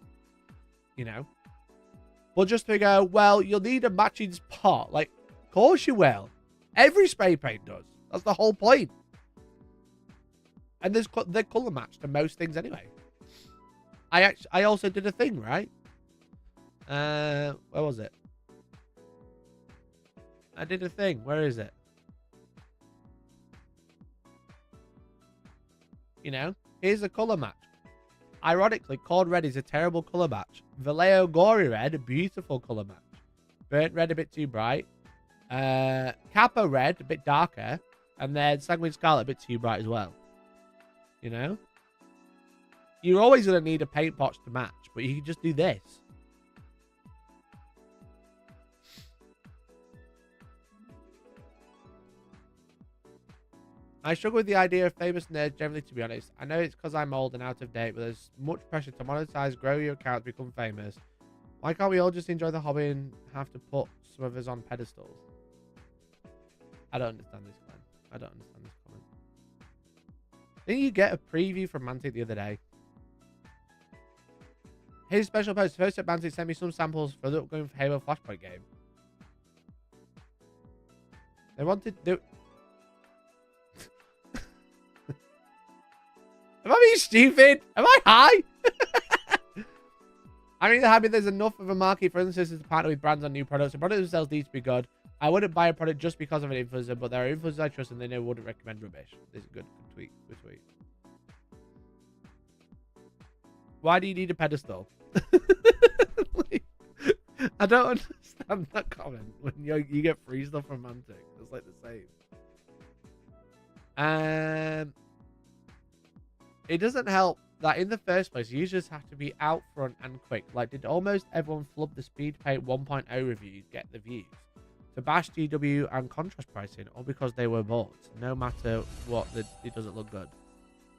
You know, but just to go, well, you'll need a matching pot. Like, of course you will. Every spray paint does. That's the whole point. And they're color matched to most things anyway. I also did a thing, right? Where was it? I did a thing. Where is it? You know, here's a color match. Ironically, Cord Red is a terrible color match. Vallejo Gory Red, beautiful color match. Burnt Red, a bit too bright. Capo Red, a bit darker. And then Sanguine Scarlet, a bit too bright as well. You know? You're always going to need a paint pot to match, but you can just do this. I struggle with the idea of famous nerds generally, to be honest. I know it's because I'm old and out of date, but there's much pressure to monetize, grow your account, become famous. Why can't we all just enjoy the hobby and have to put some of us on pedestals? I don't understand this, man. I don't understand this comment. Didn't you get a preview from Mantic the other day? Here's a special post. First up, Mantic sent me some samples for the upcoming Halo Flashpoint game. They wanted to... Am I being stupid? Am I high? I'm really happy there's enough of a market for influencers to partner with brands on new products. The products themselves need to be good. I wouldn't buy a product just because of an influencer, but there are influencers I trust and they know wouldn't recommend rubbish. This is a good tweet. Good tweet. Why do you need a pedestal? Like, I don't understand that comment when you get free stuff from Mantic. It's like the same. It doesn't help that in the first place, users have to be out front and quick. Like, did almost everyone flub the speed paint 1.0 reviews get the views? To bash GW and contrast pricing, or because they were bought? No matter what, it doesn't look good.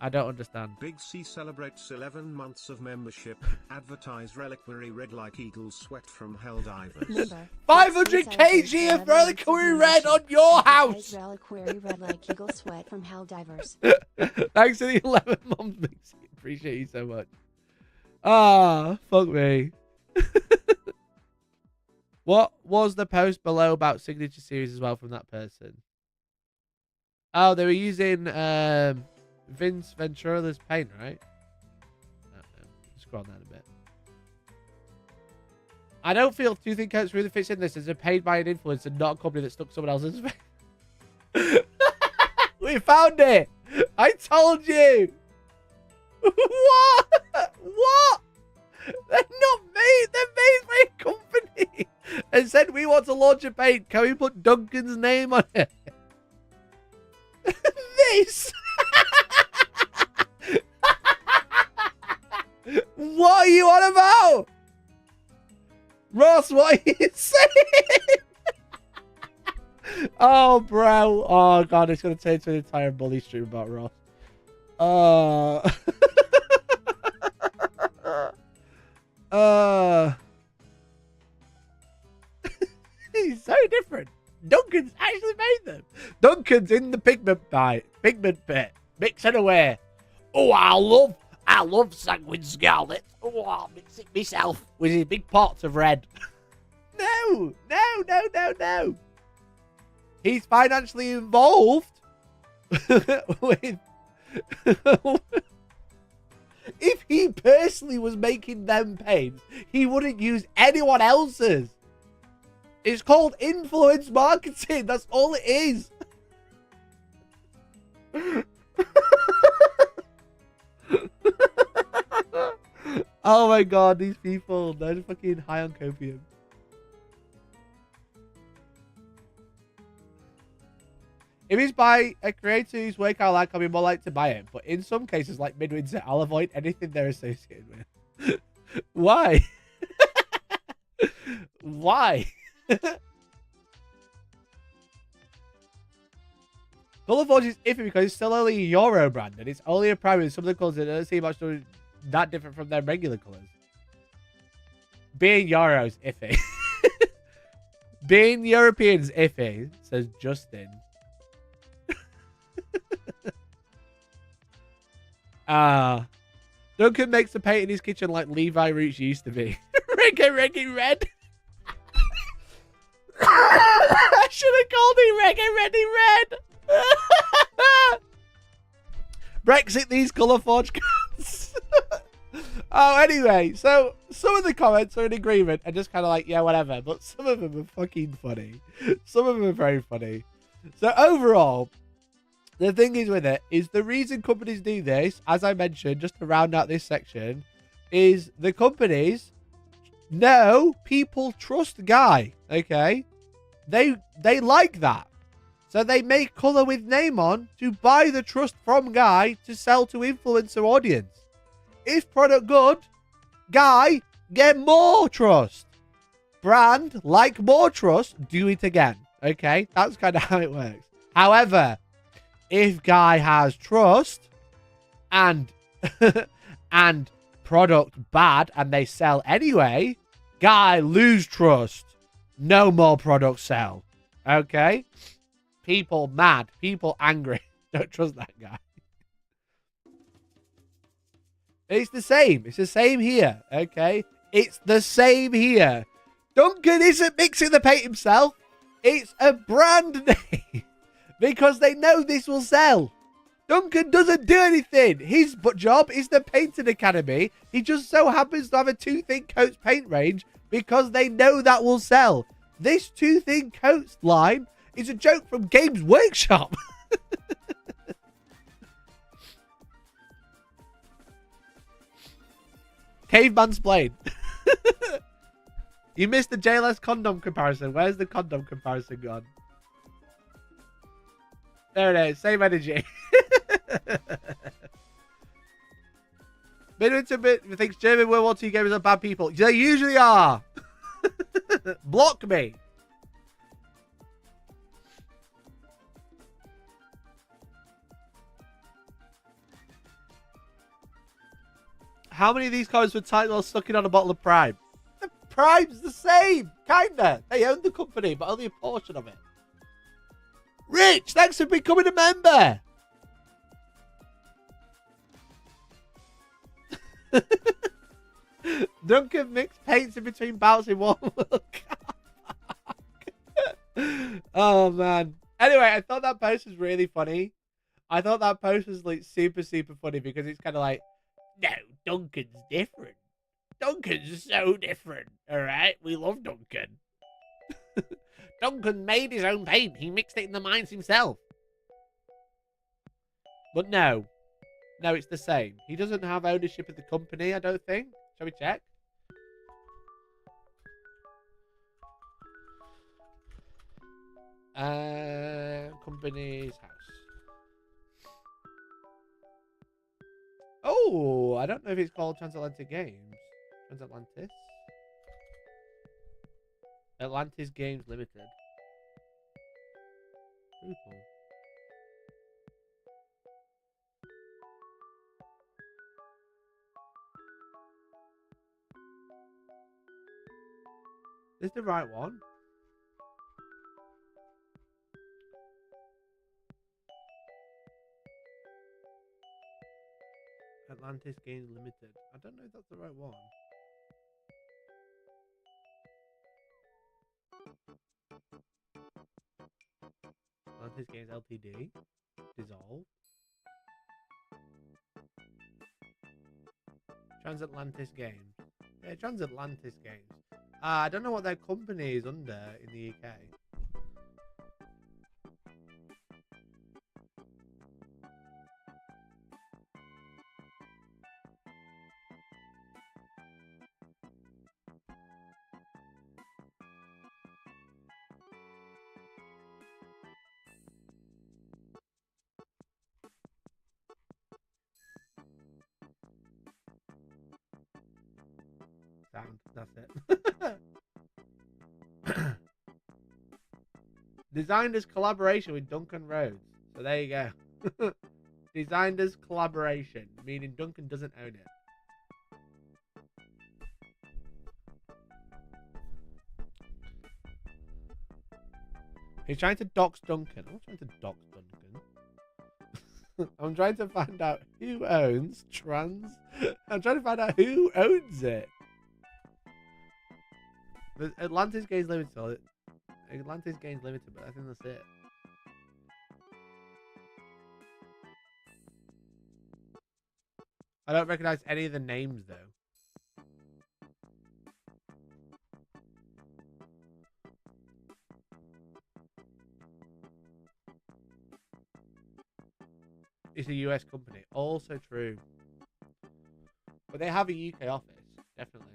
I don't understand. Big C celebrates 11 months of membership. Advertise reliquary red like eagle's sweat from Helldivers. 500 kg of reliquary red on your house! Reliquary red like eagle sweat from Helldivers. Thanks for the 11 months, Big C. Appreciate you so much. Ah, fuck me. What was the post below about signature series as well from that person? Oh, they were using Vince Ventura's paint, right? Scroll down a bit. I don't feel Two Thin Coats really fits in this as a paid by an influencer, not a company that stuck someone else's face. We found it! I told you! What? What? They're not made. They're made by a company. And said, we want to launch a paint. Can we put Duncan's name on it? This. What are you on about? Ross, what are you saying? Oh, bro. Oh, God. It's going to turn into an entire bully stream about Ross. He's so different. Duncan's actually made them. Duncan's in the pigment pit, mixing away. Oh, I love sanguine scarlet. Oh, I'll mix it myself with his big pots of red. No. He's financially involved with. If he personally was making them paints, he wouldn't use anyone else's. It's called influence marketing. That's all it is. Oh my God, these people, they're fucking high on copium. If it's by a creator whose work I like, I'll be more likely to buy it. But in some cases, like Midwinter, I'll avoid anything they're associated with. Why? Why? Colourforge is iffy because it's still only a Euro brand and it's only a primary with some of the colours that don't seem much that different from their regular colours. Being Euro's iffy. Being European's iffy, says Justin. Duncan makes the paint in his kitchen like Levi Roots used to be. Reggae red. I should have called him Reggae Red. Brexit these Colourforge cans. Oh, anyway, so some of the comments are in agreement and just kind of like, yeah, whatever. But some of them are fucking funny. Some of them are very funny. So overall, the thing is with it, is the reason companies do this, as I mentioned, just to round out this section, is the companies know people trust Guy, okay? They like that. So they make colour with name on to buy the trust from Guy to sell to influencer audience. If product good, Guy, get more trust. Brand, like more trust, do it again. Okay? That's kind of how it works. However, if Guy has trust and and product bad and they sell anyway, Guy lose trust. No more products sell. Okay? People mad. People angry. Don't trust that guy. It's the same. It's the same here. Okay? It's the same here. Duncan isn't mixing the paint himself. It's a brand name. Because they know this will sell. Duncan doesn't do anything. His job is the Painting Academy. He just so happens to have a Two Thin Coats paint range because they know that will sell. This Two Thin Coats line is a joke from Games Workshop. Caveman's Blade. You missed the JLS condom comparison. Where's the condom comparison gone? There it is. Same energy. Bit thinks German World War II gamers are bad people. They usually are. Block me. How many of these coins were tight while sucking on a bottle of Prime? The Prime's the same, kinda. They own the company, but only a portion of it. Rich, thanks for becoming a member. Duncan mixed paints in between bouts in one World Cup. Oh man. Anyway, I thought that post was really funny. I thought that post was like super funny because it's kind of like, no, Duncan's different. Duncan's so different. All right, we love Duncan. Duncan made his own paint. He mixed it in the mines himself. But no, it's the same. He doesn't have ownership of the company, I don't think. Shall we check? Company's house. Oh, I don't know if it's called Transatlantic Games. Transatlantis? Atlantis Games Limited. Ooh, cool. Is this the right one? Atlantis Games Limited. I don't know if that's the right one. Atlantis Games Ltd. Dissolve. Transatlantis Games. Yeah, Transatlantis Games. I don't know what their company is under in the UK. Sound. That's it. Designed as collaboration with Duncan Rhodes. So there you go. Designed as collaboration, meaning Duncan doesn't own it. He's trying to dox Duncan. I'm not trying to dox Duncan. I'm trying to find out who owns I'm trying to find out who owns it. There's Atlantis Games Limited. Atlantis Games Limited, but I think that's it. I don't recognize any of the names though. It's a US company. Also true. But they have a UK office, definitely.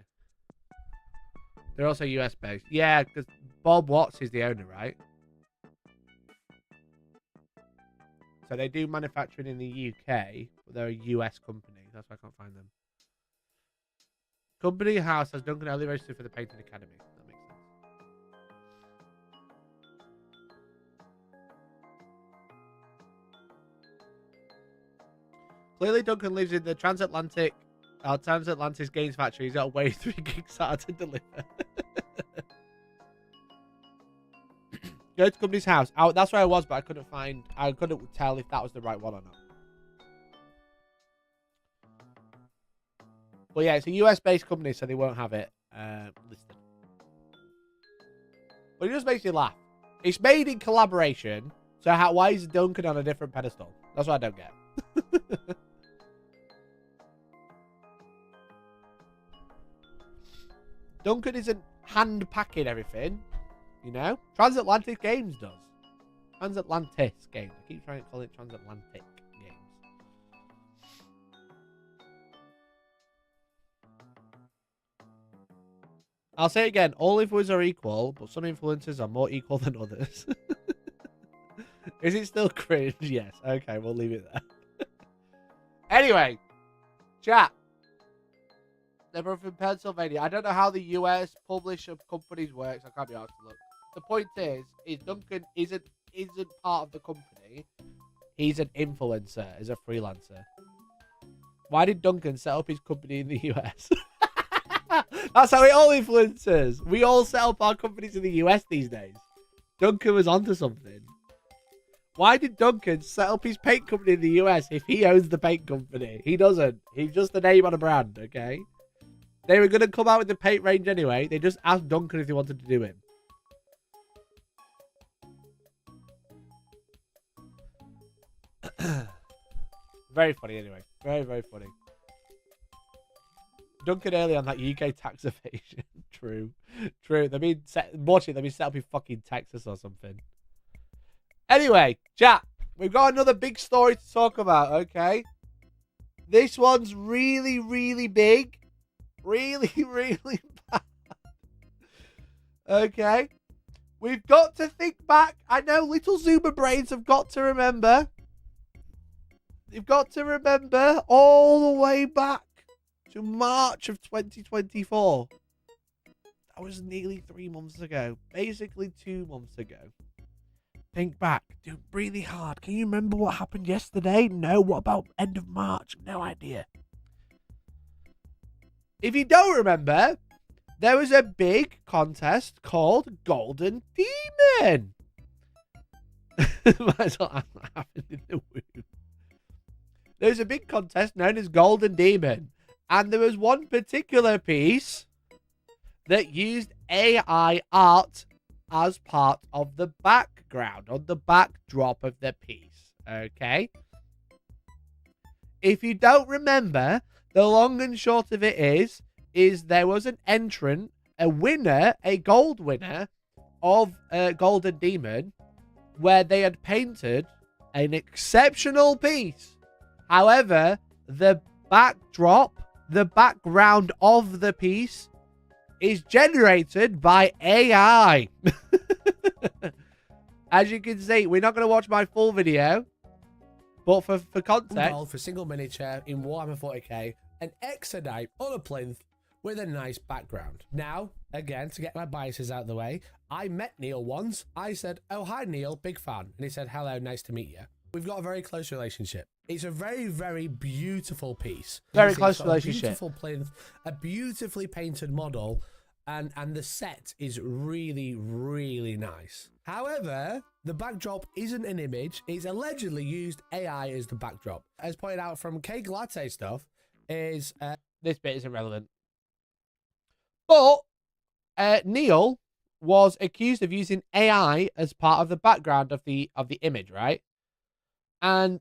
They're also US based. Yeah, because Bob Watts is the owner, right? So they do manufacturing in the UK, but they're a US company. That's why I can't find them. Company house has Duncan only registered for the Painting Academy. That makes sense. Clearly Duncan lives in the Transatlantis Games factory. He's got to wait 3 gigs out to deliver. Go to company's house. That's where I was, but I couldn't tell if that was the right one or not. Well, yeah, it's a US-based company, so they won't have it listed. But it just makes you laugh. It's made in collaboration, so why is Duncan on a different pedestal? That's what I don't get. Duncan isn't hand-packing everything, you know? Transatlantic Games does. Transatlantis Games. I keep trying to call it Transatlantic Games. I'll say it again. All influencers are equal, but some influencers are more equal than others. Is it still cringe? Yes. Okay, we'll leave it there. Anyway, chat. They're both from Pennsylvania. I don't know how the US publisher companies works. I can't be asked to look. The point is Duncan isn't part of the company. He's an influencer, is a freelancer. Why did Duncan set up his company in the US? That's how it all influences. We all set up our companies in the US these days. Duncan was onto something. Why did Duncan set up his paint company in the US if he owns the paint company? He doesn't. He's just a name on a brand, okay? They were going to come out with the paint range anyway. They just asked Duncan if he wanted to do it. Very funny anyway. Very, very funny. Duncan early on that UK tax evasion. True. True. They've been set up in fucking Texas or something. Anyway, chat. We've got another big story to talk about, okay? This one's really, really big. Really, really bad. Okay? We've got to think back. I know little Zoomer brains have got to remember. You've got to remember all the way back to March of 2024. That was nearly 3 months ago. Basically 2 months ago. Think back. Do really hard. Can you remember what happened yesterday? No. What about end of March? No idea. If you don't remember, there was a big contest called Golden Demon. Might as well happen in the womb. There was a big contest known as Golden Demon. And there was one particular piece that used AI art as part of the background, on the backdrop of the piece. Okay? If you don't remember, the long and short of it is there was an entrant, a winner, a gold winner of Golden Demon, where they had painted an exceptional piece. However, the backdrop, the background of the piece is generated by AI. As you can see, we're not going to watch my full video, but for context, for single miniature in Warhammer 40k, an Exodite on a plinth with a nice background. Now, again, to get my biases out of the way, I met Neil once. I said, "Oh, hi Neil, big fan." And he said, "Hello, nice to meet you." We've got a very close relationship. It's a very, very beautiful piece. Very close relationship. A beautiful plinth, a beautifully painted model, and the set is really, really nice. However, the backdrop isn't an image. It's allegedly used AI as the backdrop. As pointed out from Cake Latte stuff, is this bit isn't relevant. But Neil was accused of using AI as part of the background of the image, right? And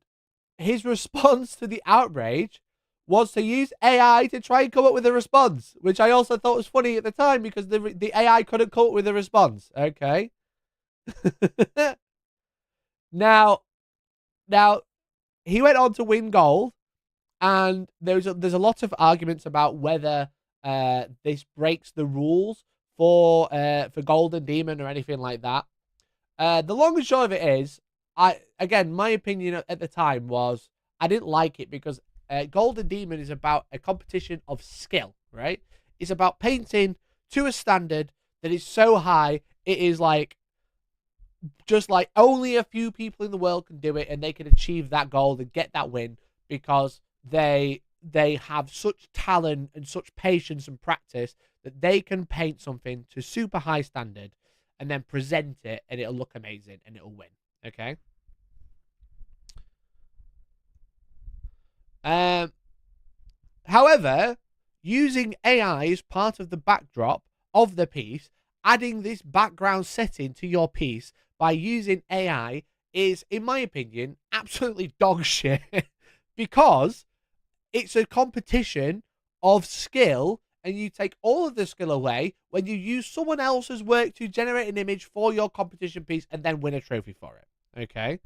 his response to the outrage was to use AI to try and come up with a response, which I also thought was funny at the time because the AI couldn't come up with a response. Okay. Now, he went on to win gold, and there's a lot of arguments about whether this breaks the rules for Golden Demon or anything like that. The long and short of it is, my opinion at the time was I didn't like it because Golden Demon is about a competition of skill, right? It's about painting to a standard that is so high, it is like, just like only a few people in the world can do it, and they can achieve that goal and get that win because they have such talent and such patience and practice that they can paint something to super high standard and then present it, and it'll look amazing and it'll win. Okay. However, using AI as part of the backdrop of the piece, adding this background setting to your piece by using AI is, in my opinion, absolutely dog shit because it's a competition of skill, and you take all of the skill away when you use someone else's work to generate an image for your competition piece and then win a trophy for it. Okay.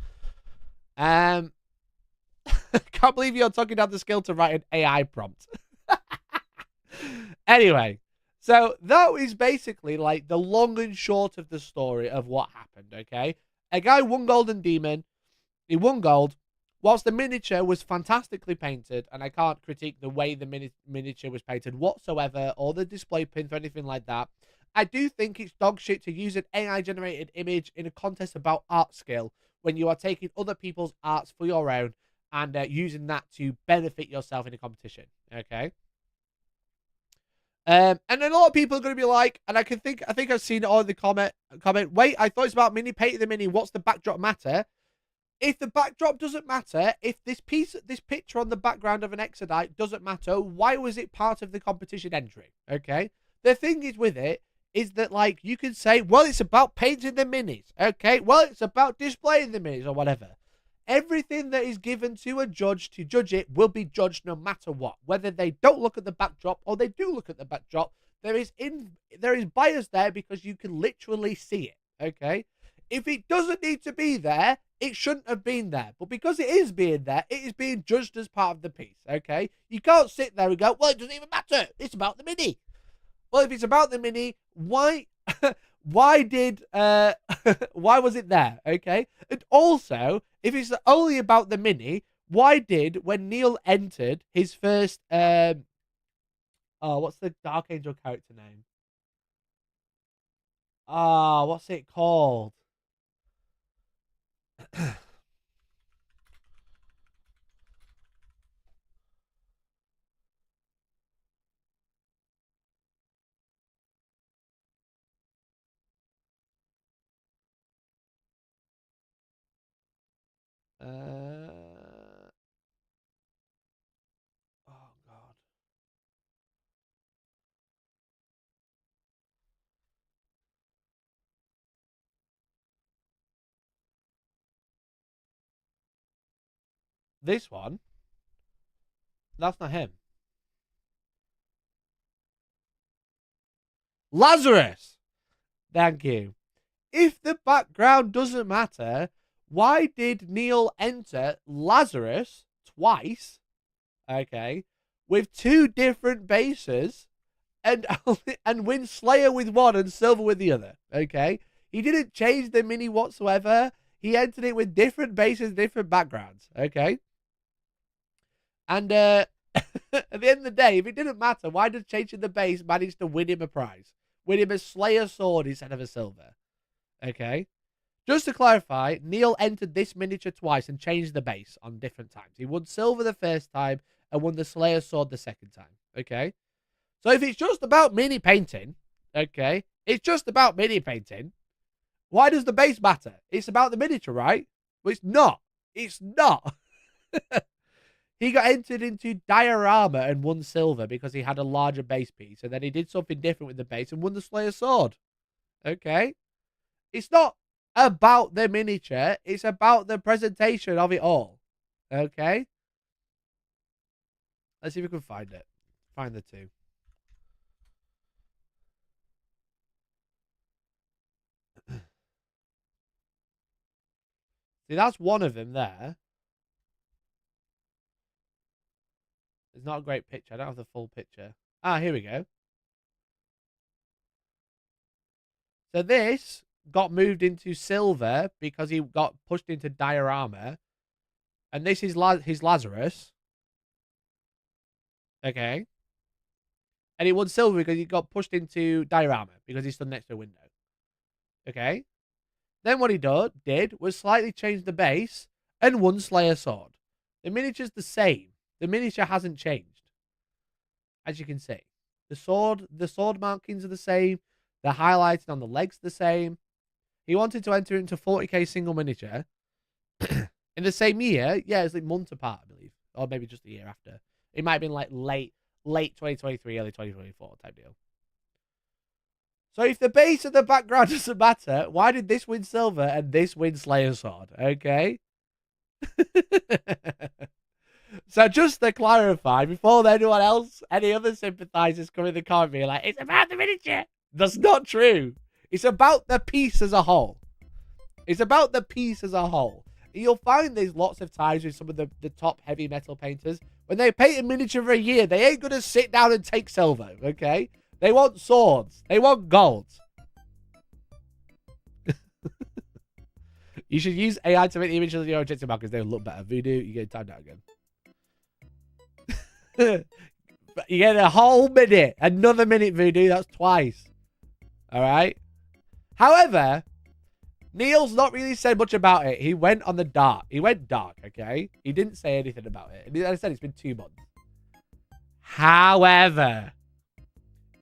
Can't believe you're talking down the skill to write an AI prompt. Anyway, so that is basically like the long and short of the story of what happened. Okay. A guy won Golden Demon. He won gold. whilst the miniature was fantastically painted, and I can't critique the way the miniature was painted whatsoever, or the display pins or anything like that, I do think it's dog shit to use an AI-generated image in a contest about art skill when you are taking other people's arts for your own and using that to benefit yourself in a competition, okay? And a lot of people are going to be like, and I think I've seen it all in the comment, wait, I thought it's about mini, painting the mini, what's the backdrop matter? If the backdrop doesn't matter, if this picture on the background of an Exodite doesn't matter, why was it part of the competition entry, okay? The thing is with it, is that, like, you can say, well, it's about painting the minis, okay? Well, it's about displaying the minis or whatever. Everything that is given to a judge to judge it will be judged no matter what. Whether they don't look at the backdrop or they do look at the backdrop, there is bias there because you can literally see it, okay? If it doesn't need to be there, it shouldn't have been there. But because it is being there, it is being judged as part of the piece, okay? You can't sit there and go, well, it doesn't even matter. It's about the mini. Well, if it's about the mini, why why was it there, okay? And also, if it's only about the mini, why did, when Neil entered his first, what's the Dark Angel character name? What's it called? Oh God. This one? That's not him. Lazarus! Thank you. If the background doesn't matter, why did Neil enter Lazarus twice, okay, with two different bases and win Slayer with one and Silver with the other, okay? He didn't change the mini whatsoever. He entered it with different bases, different backgrounds, okay? And at the end of the day, if it didn't matter, why did changing the base manage to win him a prize? Win him a Slayer sword instead of a silver, okay? Just to clarify, Neil entered this miniature twice and changed the base on different times. He won silver the first time and won the Slayer sword the second time, okay? So if it's just about mini painting, okay, it's just about mini painting, why does the base matter? It's about the miniature, right? Well, it's not. It's not. He got entered into diorama and won silver because he had a larger base piece. And then he did something different with the base and won the Slayer sword. Okay? It's not about the miniature. It's about the presentation of it all. Okay? Let's see if we can find it. Find the two. See, that's one of them there. It's not a great picture. I don't have the full picture. Ah, here we go. So this got moved into silver because he got pushed into diorama. And this is his Lazarus. Okay. And he won silver because he got pushed into diorama because he stood next to a window. Okay. Then what he did was slightly change the base and won Slayer sword. The miniature's the same. The miniature hasn't changed. As you can see. The sword markings are the same. The highlighting on the legs the same. He wanted to enter into 40k single miniature. In the same year. Yeah, it's like months apart, I believe. Or maybe just a year after. It might have been like late 2023, early 2024 type deal. So if the base of the background doesn't matter, why did this win silver and this win Slayer sword? Okay? So just to clarify, before anyone else, any other sympathizers come in the comment being like, it's about the miniature. That's not true. It's about the piece as a whole. It's about the piece as a whole. You'll find there's lots of times with some of the top heavy metal painters, when they paint a miniature for a year, they ain't going to sit down and take silver, okay? They want swords. They want gold. You should use AI to make the images of your objective markers. They will look better. Voodoo, you get timed out again. You get a whole minute. Another minute, Voodoo. That's twice. All right. However, Neil's not really said much about it. He went on the dark. He went dark, okay? He didn't say anything about it. And as I said, it's been 2 months. However,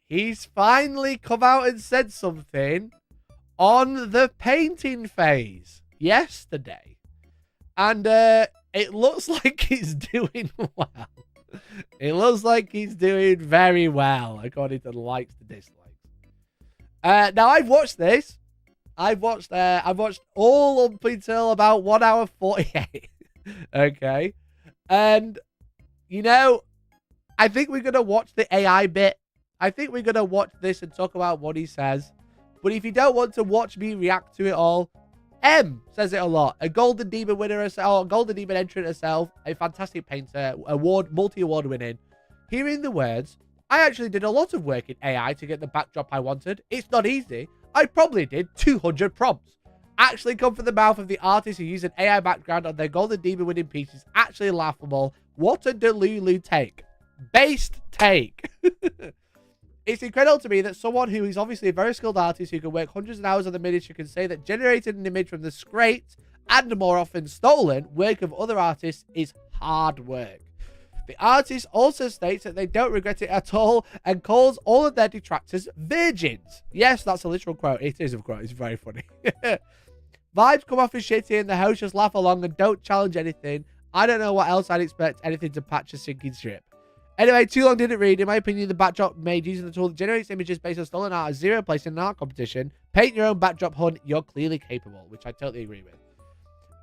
he's finally come out and said something on the painting phase yesterday. And it looks like he's doing well. It looks like he's doing very well, according to the likes to dislikes. Now, I've watched this. I've watched all up until about 1 hour 48. Okay. And, you know, I think we're going to watch the AI bit. I think we're going to watch this and talk about what he says. But if you don't want to watch me react to it all, M says it a lot. A Golden Demon winner herself, a Golden Demon entrant herself, a fantastic painter, multi-award winning. Hearing the words, I actually did a lot of work in AI to get the backdrop I wanted. It's not easy. I probably did 200 prompts. Actually come from the mouth of the artist who used an AI background on their Golden Demon winning piece is actually laughable. What a delulu take. Based take. It's incredible to me that someone who is obviously a very skilled artist who can work hundreds of hours on the miniature can say that generating an image from the scraped and more often stolen work of other artists is hard work. The artist also states that they don't regret it at all and calls all of their detractors virgins. Yes, that's a literal quote. It is a quote. It's very funny. Vibes come off as shitty and the hosts just laugh along and don't challenge anything. I don't know what else I'd expect anything to patch a sinking ship. Anyway, too long didn't read. In my opinion, the backdrop made using the tool that generates images based on stolen art has 0 place in an art competition. Paint your own backdrop, hunt. You're clearly capable, which I totally agree with.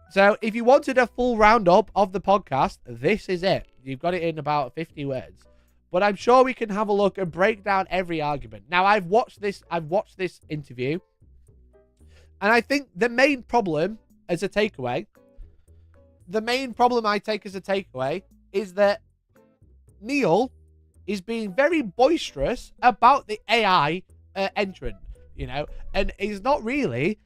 So, if you wanted a full roundup of the podcast, this is it. You've got it in about 50 words. But I'm sure we can have a look and break down every argument. Now, I've watched this interview. And I think the main problem as a takeaway, is that Neil is being very boisterous about the AI entrant, you know, and he's not really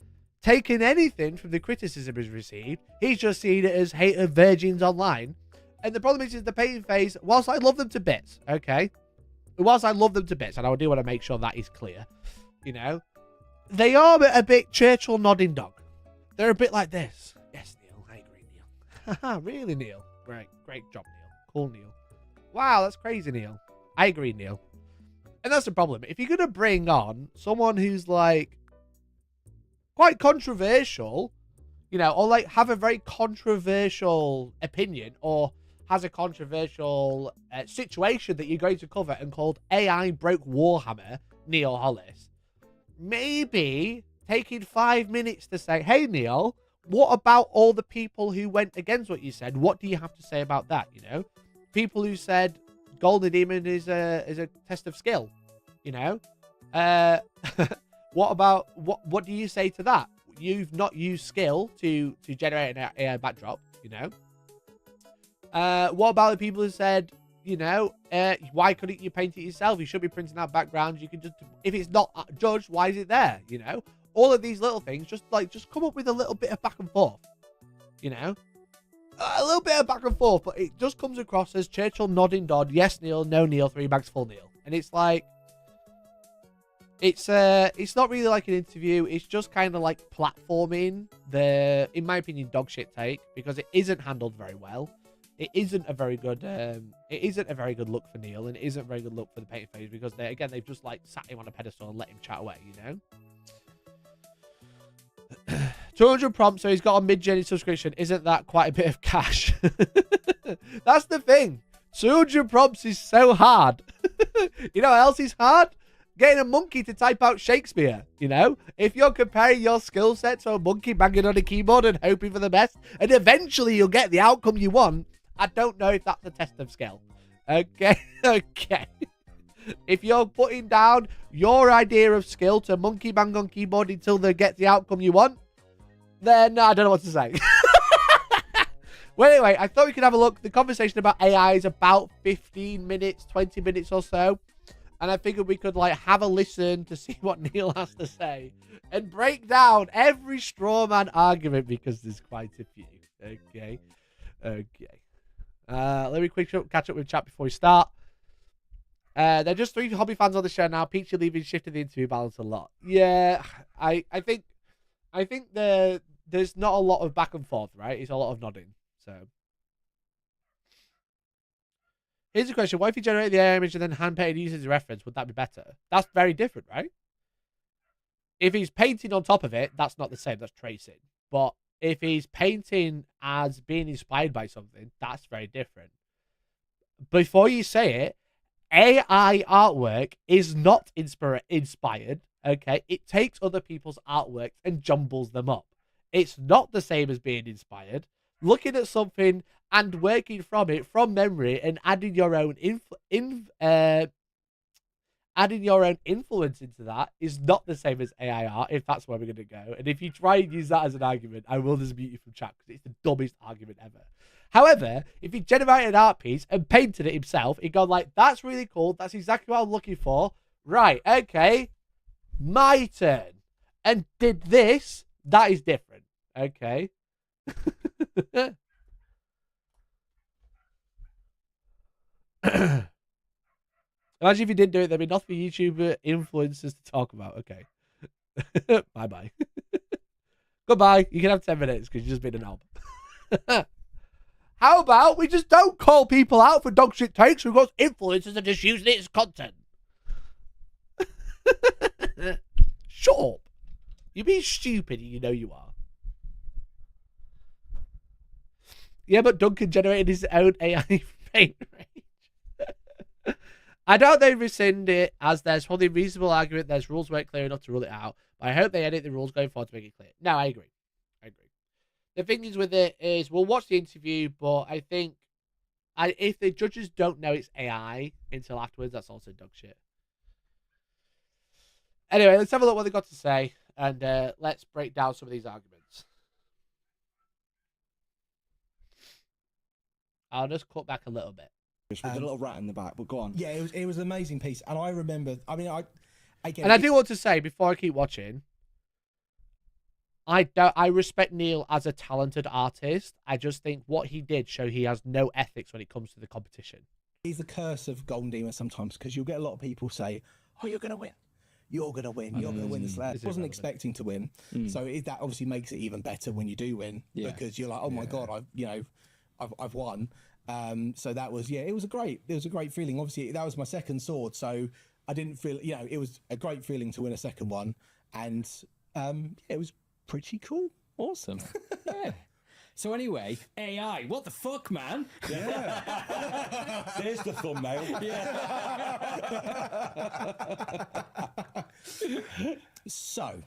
taking anything from the criticism he's received. He's just seen it as hate of virgins online. And the problem is the painting phase, whilst I love them to bits, okay? Whilst I love them to bits, and I do want to make sure that is clear, you know, they are a bit Churchill nodding dog. They're a bit like this. Yes, Neil, I agree, Neil. Haha, really, Neil? Great job, Neil. Cool, Neil. Wow, that's crazy, Neil. I agree, Neil. And that's the problem. If you're going to bring on someone who's, like, quite controversial, you know, or, like, have a very controversial opinion or has a controversial situation that you're going to cover and called AI broke Warhammer, Neil Hollis, maybe taking 5 minutes to say, hey, Neil, what about all the people who went against what you said? What do you have to say about that, you know? People who said Golden Demon is a test of skill, you know? What do you say to that? You've not used skill to generate an AI backdrop, you know? What about the people who said, you know, why couldn't you paint it yourself? You should be printing out backgrounds. You can just, if it's not judged, why is it there? You know, all of these little things, just come up with a little bit of back and forth, you know? A little bit of back and forth, but it just comes across as Churchill nodding Dodd. Yes, Neil. No, Neil. 3 bags full, Neil. And it's like, it's not really like an interview. It's just kind of like platforming the, in my opinion, dog shit take, because it isn't handled very well. It isn't a very good, look for Neil, and it isn't a very good look for the painting phase, because they've just like sat him on a pedestal and let him chat away, you know. 200 prompts, so he's got a mid-journey subscription. Isn't that quite a bit of cash? That's the thing. 200 prompts is so hard. You know what else is hard? Getting a monkey to type out Shakespeare, you know? If you're comparing your skill set to a monkey banging on a keyboard and hoping for the best, and eventually you'll get the outcome you want, I don't know if that's a test of skill. Okay? Okay. If you're putting down your idea of skill to monkey bang on keyboard until they get the outcome you want, then I don't know what to say. Well, anyway, I thought we could have a look. The conversation about AI is about 15 minutes, 20 minutes or so. And I figured we could like have a listen to see what Neil has to say and break down every straw man argument because there's quite a few. Okay. Let me catch up with chat before we start. They're just 3 hobby fans on the show now. Peachy leaving shifted the interview balance a lot. Yeah, I think there's not a lot of back and forth, right? It's a lot of nodding. So here's a question: what if you generate the AI image and then hand painted uses a reference? Would that be better? That's very different, right? If he's painting on top of it, that's not the same. That's tracing. But if he's painting as being inspired by something, that's very different. Before you say it, AI artwork is not inspired, okay? It takes other people's artwork and jumbles them up. It's not the same as being inspired. Looking at something and working from it from memory and adding your own influence into that is not the same as AI art, if that's where we're going to go. And if you try and use that as an argument, I will just mute you from chat because it's the dumbest argument ever. However, if he generated an art piece and painted it himself, he'd go like, that's really cool. That's exactly what I'm looking for. Right, okay. My turn. And did this. That is different. Okay. Imagine if you didn't do it, there'd be nothing for YouTuber influencers to talk about. Okay. Bye-bye. Goodbye. You can have 10 minutes because you've just been an knob. How about we just don't call people out for dog shit takes because influencers are just using it as content? Shut up. You're being stupid and you know you are. Yeah, but Duncan generated his own AI paint range. I doubt they rescind it, as there's probably a reasonable argument there's rules weren't clear enough to rule it out. But I hope they edit the rules going forward to make it clear. No, I agree. The thing is with it is we'll watch the interview, but I think if the judges don't know it's AI until afterwards, that's also dog shit. Anyway, let's have a look what they got to say, and let's break down some of these arguments. I'll just cut back a little bit. With a little rat in the back, but go on. Yeah, it was an amazing piece, and I remember. I mean, I do want to say before I keep watching, I respect Neil as a talented artist. I just think what he did show he has no ethics when it comes to the competition. He's the curse of Golden Demon sometimes, because you'll get a lot of people say, "Oh, you're gonna win. You're gonna win. You're gonna win this." I wasn't expecting to win, so that obviously makes it even better when you do win, because you're like, "Oh my god, I've won." So that was it was a great feeling. Obviously, that was my second sword, so I didn't feel it was a great feeling to win a second one, and it was pretty cool. Awesome. Yeah. So anyway, AI, what the fuck, man? Yeah. There's the thumbnail. Yeah. So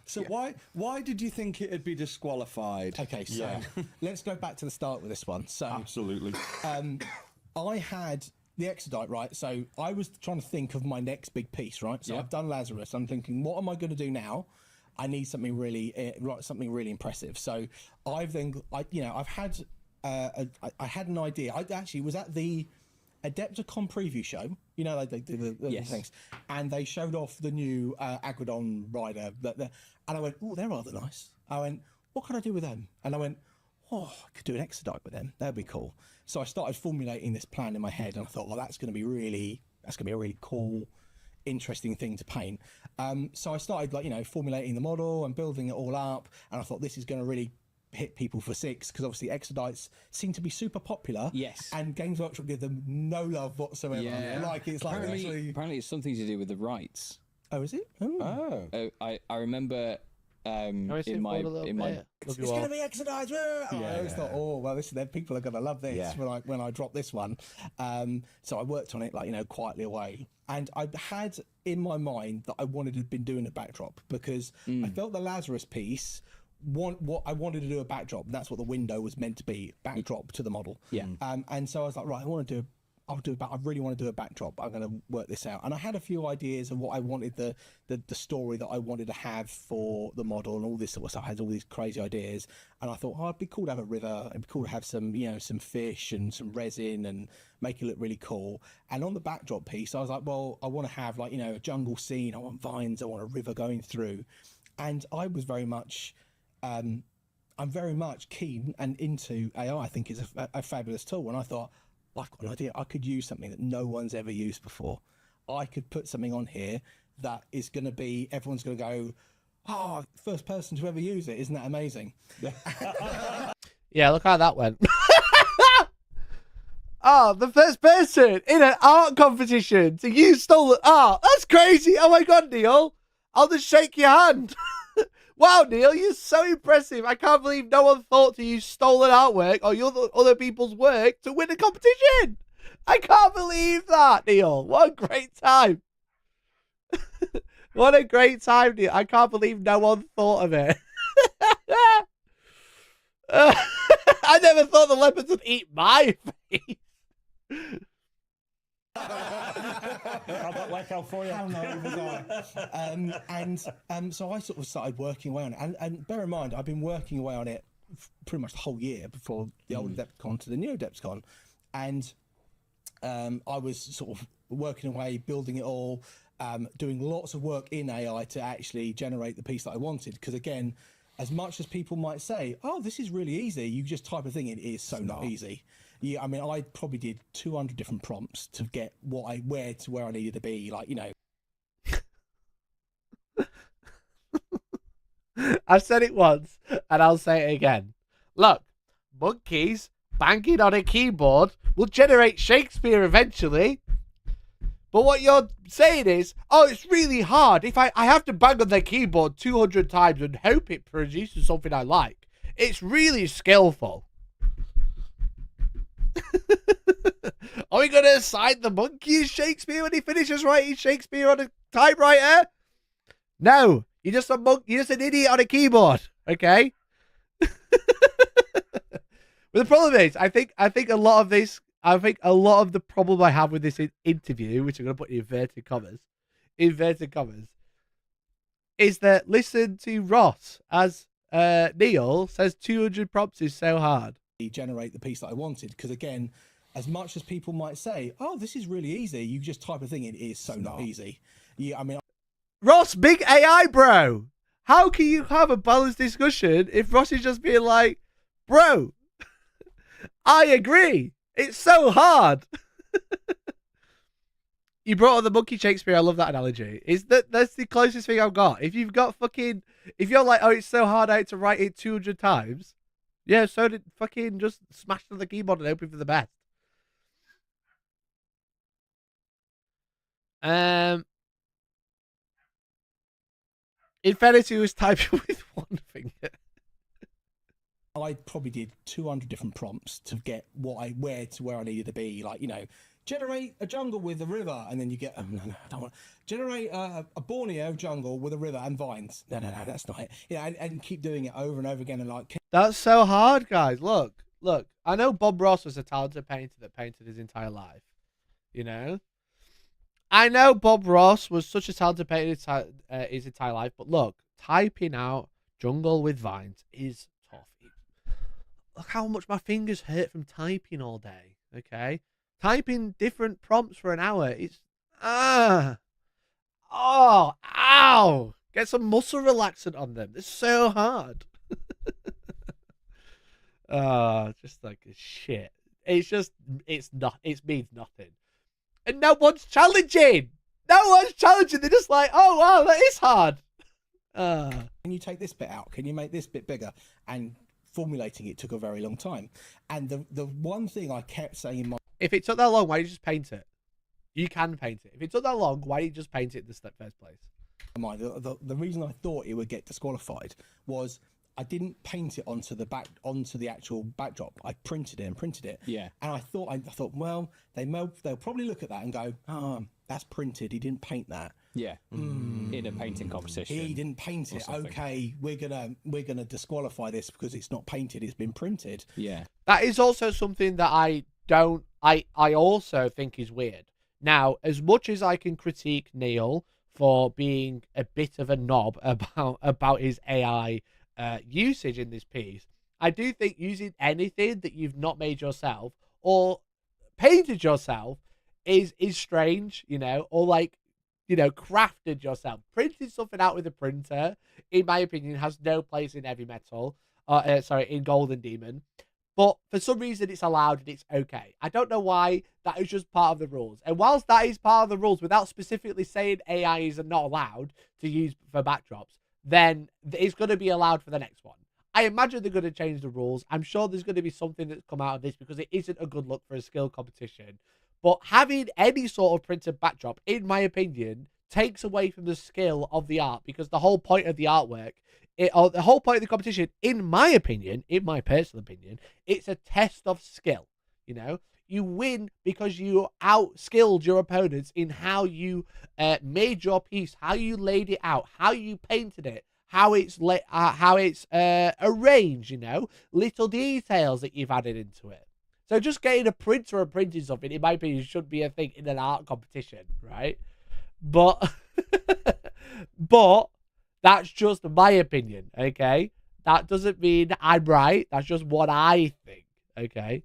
why did you think it'd be disqualified? Okay, so let's go back to the start with this one. So Absolutely. I had the Exodite, right? So I was trying to think of my next big piece, right? So I've done Lazarus. I'm thinking, what am I going to do now? I need something really impressive. So I've had an idea. I actually was at the Adepticon preview show. You know, they do the things, and they showed off the new Agrodon rider. And I went, oh, they're rather nice. I went, what can I do with them? And I went, oh, I could do an Exodite with them. That'd be cool. So I started formulating this plan in my head, and I thought, well, that's going to be a really cool, interesting thing to paint. So I started formulating the model and building it all up, and I thought this is going to really hit people for six, because obviously Exodites seem to be super popular. Yes. And Games Workshop give them no love whatsoever. Yeah. Apparently it's something to do with the rights. Oh, is it? I remember in my it's going to be Exodites. I always thought, oh well, people are going to love this when I drop this one. So I worked on it quietly away, and I had in my mind that I wanted to have been doing a backdrop, because I felt the Lazarus piece. What I wanted to do a backdrop, and that's what the window was meant to be, backdrop to the model. Yeah. And so I was like, right, I want to I really want to do a backdrop. I'm going to work this out. And I had a few ideas of what I wanted, the story that I wanted to have for the model and all this sort of stuff. I had all these crazy ideas. And I thought, oh, it'd be cool to have a river. It'd be cool to have some, some fish and some resin and make it look really cool. And on the backdrop piece, I was like, well, I want to have like, a jungle scene. I want vines. I want a river going through. And I was very much, I'm very much keen and into AI. I think it's a fabulous tool. And I thought, well, I've got an idea. I could use something that no one's ever used before. I could put something on here that is going to be, everyone's going to go, oh, first person to ever use it. Isn't that amazing? Yeah, look how that went. Oh, the first person in an art competition to use stolen art. That's crazy. Oh my God, Neil. I'll just shake your hand. Wow, Neil, you're so impressive. I can't believe no one thought to use stolen artwork or other people's work to win a competition. I can't believe that, Neil. What a great time. What a great time, Neil. I can't believe no one thought of it. I never thought the leopards would eat my face. I've got like out for you. How naive was I? So I sort of started working away on it. And bear in mind, I've been working away on it pretty much the whole year before the old Adepticon to the new Adepticon. And I was sort of working away, building it all, doing lots of work in AI to actually generate the piece that I wanted. Because again, as much as people might say, oh, this is really easy, you just type a thing in, it is so not easy. Yeah, I mean, I probably did 200 different prompts to get where I needed to be, like, I've said it once, and I'll say it again. Look, monkeys banging on a keyboard will generate Shakespeare eventually. But what you're saying is, oh, it's really hard. If I have to bang on the keyboard 200 times and hope it produces something I like. It's really skillful. Are we going to assign the monkey as Shakespeare when he finishes writing Shakespeare on a typewriter? No, you're just a monk. You're just an idiot on a keyboard, okay? But the problem is, I think a lot of the problem I have with this interview, which I'm going to put in inverted commas, is that listen to Ross as Neil says 200 prompts is so hard. Generate the piece that I wanted. Because again, as much as people might say, oh, this is really easy, you just type a thing in, it is so not easy. Yeah, I mean, Ross, big AI bro. How can you have a balanced discussion if Ross is just being like, bro, I agree. It's so hard. You brought up the monkey Shakespeare. I love that analogy. That's the closest thing I've got. If you're like, oh, it's so hard I had to write it 200 times. Yeah, so did fucking just smash on the keyboard and open for the best. In fairness, he was typing with one finger. I probably did 200 different prompts to get where I needed to be. Like, generate a jungle with a river, and then you get, oh, no, I don't want to. Generate a Borneo jungle with a river and vines. No, that's not it. And keep doing it over and over again. And like, that's so hard, guys. Look. I know Bob Ross was a talented painter that painted his entire life. I know Bob Ross was such a talented painter his entire life, but look, typing out jungle with vines is tough. Look how much my fingers hurt from typing all day, okay? Typing different prompts for an hour, it's, ow! Get some muscle relaxant on them. It's so hard. Just like shit. It means nothing. And no one's challenging. They're just like, oh, wow, that is hard. Can you take this bit out? Can you make this bit bigger? And formulating it took a very long time. And the one thing I kept saying in my... If it took that long, why don't you just paint it? You can paint it. If it took that long, why don't you just paint it in the first place? The reason I thought it would get disqualified was I didn't paint it onto the actual backdrop. I printed it. Yeah. And I thought, well, they'll probably look at that and go, oh, that's printed. He didn't paint that. Yeah. In a painting competition. He didn't paint it. Okay, we're gonna disqualify this because it's not painted. It's been printed. Yeah. That is also something that I also think is weird. Now, as much as I can critique Neil for being a bit of a knob about his AI usage in this piece, I do think using anything that you've not made yourself or painted yourself is strange, you know, or like, you know, crafted yourself. Printing something out with a printer, in my opinion, has no place in heavy metal. In Golden Demon. But for some reason, it's allowed and it's okay. I don't know why. That is just part of the rules. And whilst that is part of the rules, without specifically saying AI is not allowed to use for backdrops, then it's going to be allowed for the next one. I imagine they're going to change the rules. I'm sure there's going to be something that's come out of this because it isn't a good look for a skill competition. But having any sort of printed backdrop, in my opinion, takes away from the skill of the art, because the whole point of the artwork, the whole point of the competition, in my opinion, in my personal opinion, it's a test of skill. You know, you win because you outskilled your opponents in how you made your piece, how you laid it out, how you painted it, how it's arranged. You know, little details that you've added into it. So just getting a printer and printing something, in my opinion, should be a thing in an art competition, right? But that's just my opinion, okay? That doesn't mean I'm right. That's just what I think, okay?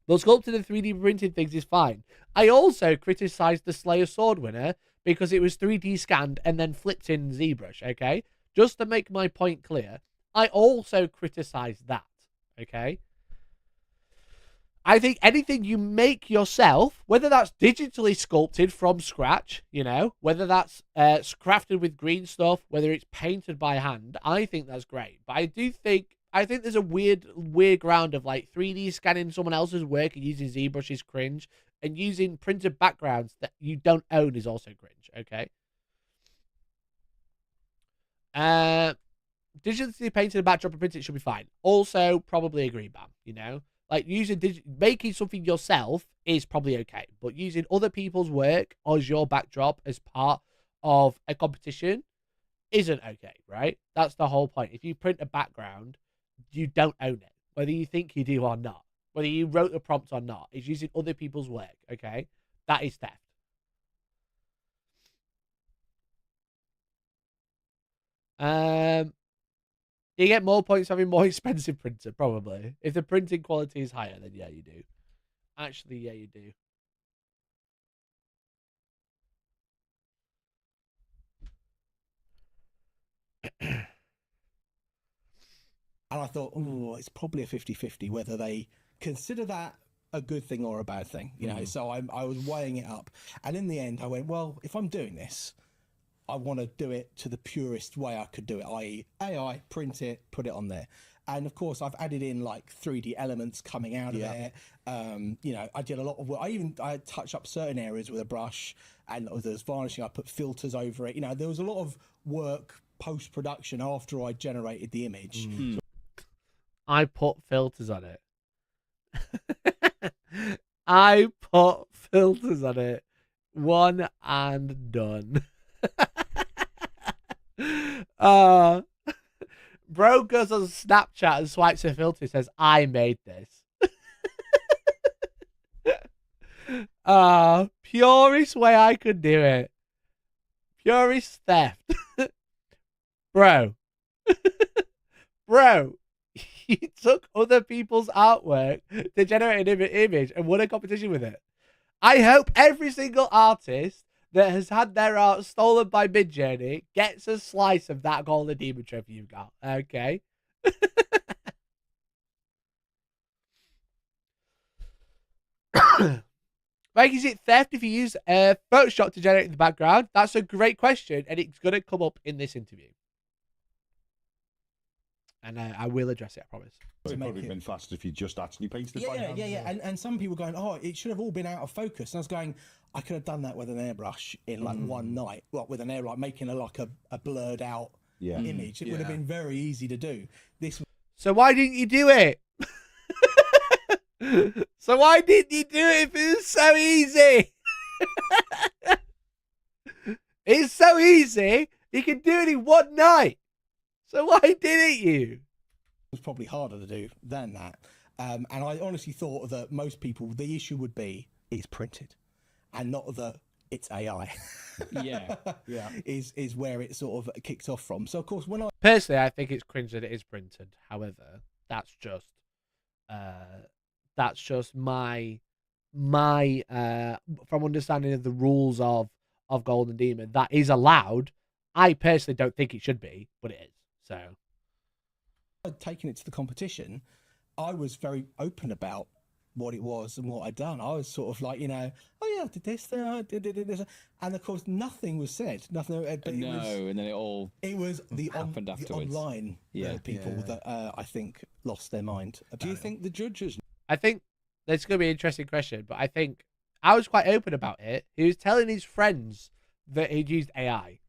The sculpting and 3D printing things is fine. I also criticised the Slayer Sword winner because it was 3D scanned and then flipped in ZBrush, okay? Just to make my point clear, I also criticised that, okay? I think anything you make yourself, whether that's digitally sculpted from scratch, you know, whether that's crafted with green stuff, whether it's painted by hand, I think that's great. But I think there's a weird ground of like 3D scanning someone else's work and using ZBrush is cringe, and using printed backgrounds that you don't own is also cringe, okay? Digitally painted backdrop and printed should be fine. Also, probably a green ban, you know? Like, making something yourself is probably okay, but using other people's work as your backdrop as part of a competition isn't okay, right? That's the whole point. If you print a background, you don't own it, whether you think you do or not, whether you wrote the prompt or not. It's using other people's work, okay? That is theft. You get more points having more expensive printer, probably. If the printing quality is higher, then yeah, you do. Actually, yeah, you do. And I thought, oh, it's probably a 50-50 whether they consider that a good thing or a bad thing, you know. So I was weighing it up, and in the end I went, well, if I'm doing this, I want to do it to the purest way I could do it, i.e. AI, print it, put it on there. And of course, I've added in like 3D elements coming out of there. You know, I did a lot of work. I touched up certain areas with a brush, and there's varnishing. I put filters over it. You know, there was a lot of work post-production after I generated the image. So I put filters on it. I put filters on it. One and done. Bro goes on Snapchat and swipes a filter, says, I made this. Purest way I could do it. Purest theft. Bro. Bro, you took other people's artwork to generate an image and won a competition with it. I hope every single artist that has had their art stolen by Midjourney gets a slice of that Golden Demon trophy you've got. Okay. Like, is it theft if you use Photoshop to generate the background? That's a great question, and it's going to come up in this interview. And I will address it, I promise. It would probably been faster if you just actually painted it by hand. Yeah. And some people going, oh, it should have all been out of focus. And I was going, I could have done that with an airbrush in like one night. Like with an air, like making a blurred out image. It would have been very easy to do. So why didn't you do it? So why didn't you do it if it was so easy? It's so easy. You can do it in one night. So why didn't you? It was probably harder to do than that. And I honestly thought that most people, the issue would be it's printed, and not that it's AI. Yeah. Yeah, is where it sort of kicked off from. So of course, when I Personally, I think it's cringe that it is printed. However, that's just my from understanding of the rules of Golden Demon, that is allowed. I personally don't think it should be, but it is. So I'd taken it to the competition, I was very open about what it was and what I'd done. I was sort of like, you know, oh yeah, I did this, I did this, and of course nothing was said. Nothing. But No, and then it all the happened the afterwards. online people that I think lost their mind. About Do you it. think the judges? I think that's going to be an interesting question, but I think I was quite open about it. He was telling his friends that he'd used AI.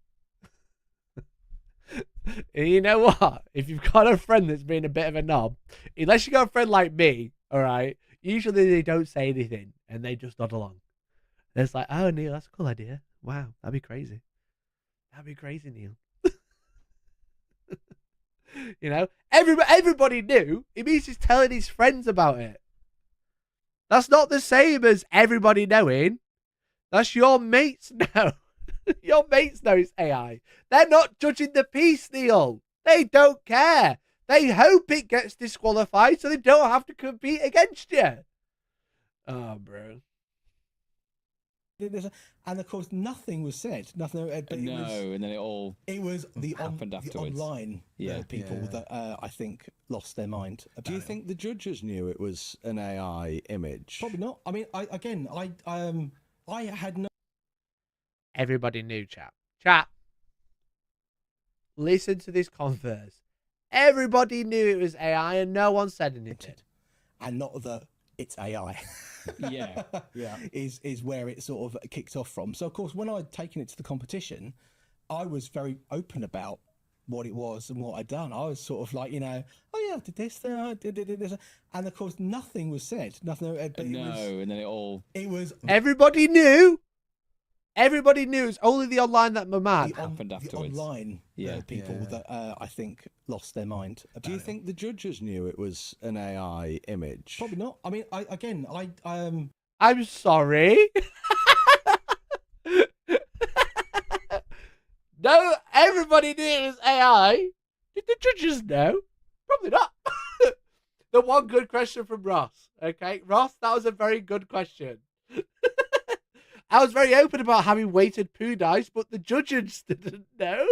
And you know what? If you've got a friend that's being a bit of a knob, unless you got a friend like me, all right, usually they don't say anything and they just nod along. And it's like, oh, Neil, that's a cool idea. Wow, that'd be crazy. That'd be crazy, Neil. You know, everybody knew. It means he's telling his friends about it. That's not the same as everybody knowing. That's your mates know. Your mates know it's AI. They're not judging the piece, Neil. They don't care. They hope it gets disqualified so they don't have to compete against you. Oh, bro. And of course, nothing was said. Nothing. But no, and then it all the happened the afterwards. online people that I think lost their mind. About Do you it. think the judges knew it was an AI image? Probably not. I mean, I had no. Everybody knew, chat. Chat. Listen to this converse. Everybody knew it was AI and no one said anything. And not that it's AI. Yeah. is where it sort of kicked off from. So of course, when I'd taken it to the competition, I was very open about what it was and what I'd done. I was sort of like, you know, oh yeah, I did this, I did this, and of course nothing was said. Nothing. But No, and then it all Everybody knew. Everybody knew. It's only the online that were mad. happened the afterwards. online people that I think lost their mind. About Do you it. think the judges knew it was an AI image? Probably not. I mean, I'm sorry. No, everybody knew it was AI. Did the judges know? Probably not. The one good question from Ross. Okay, Ross, that was a very good question. I was very open about having weighted poo dice, but the judges didn't know.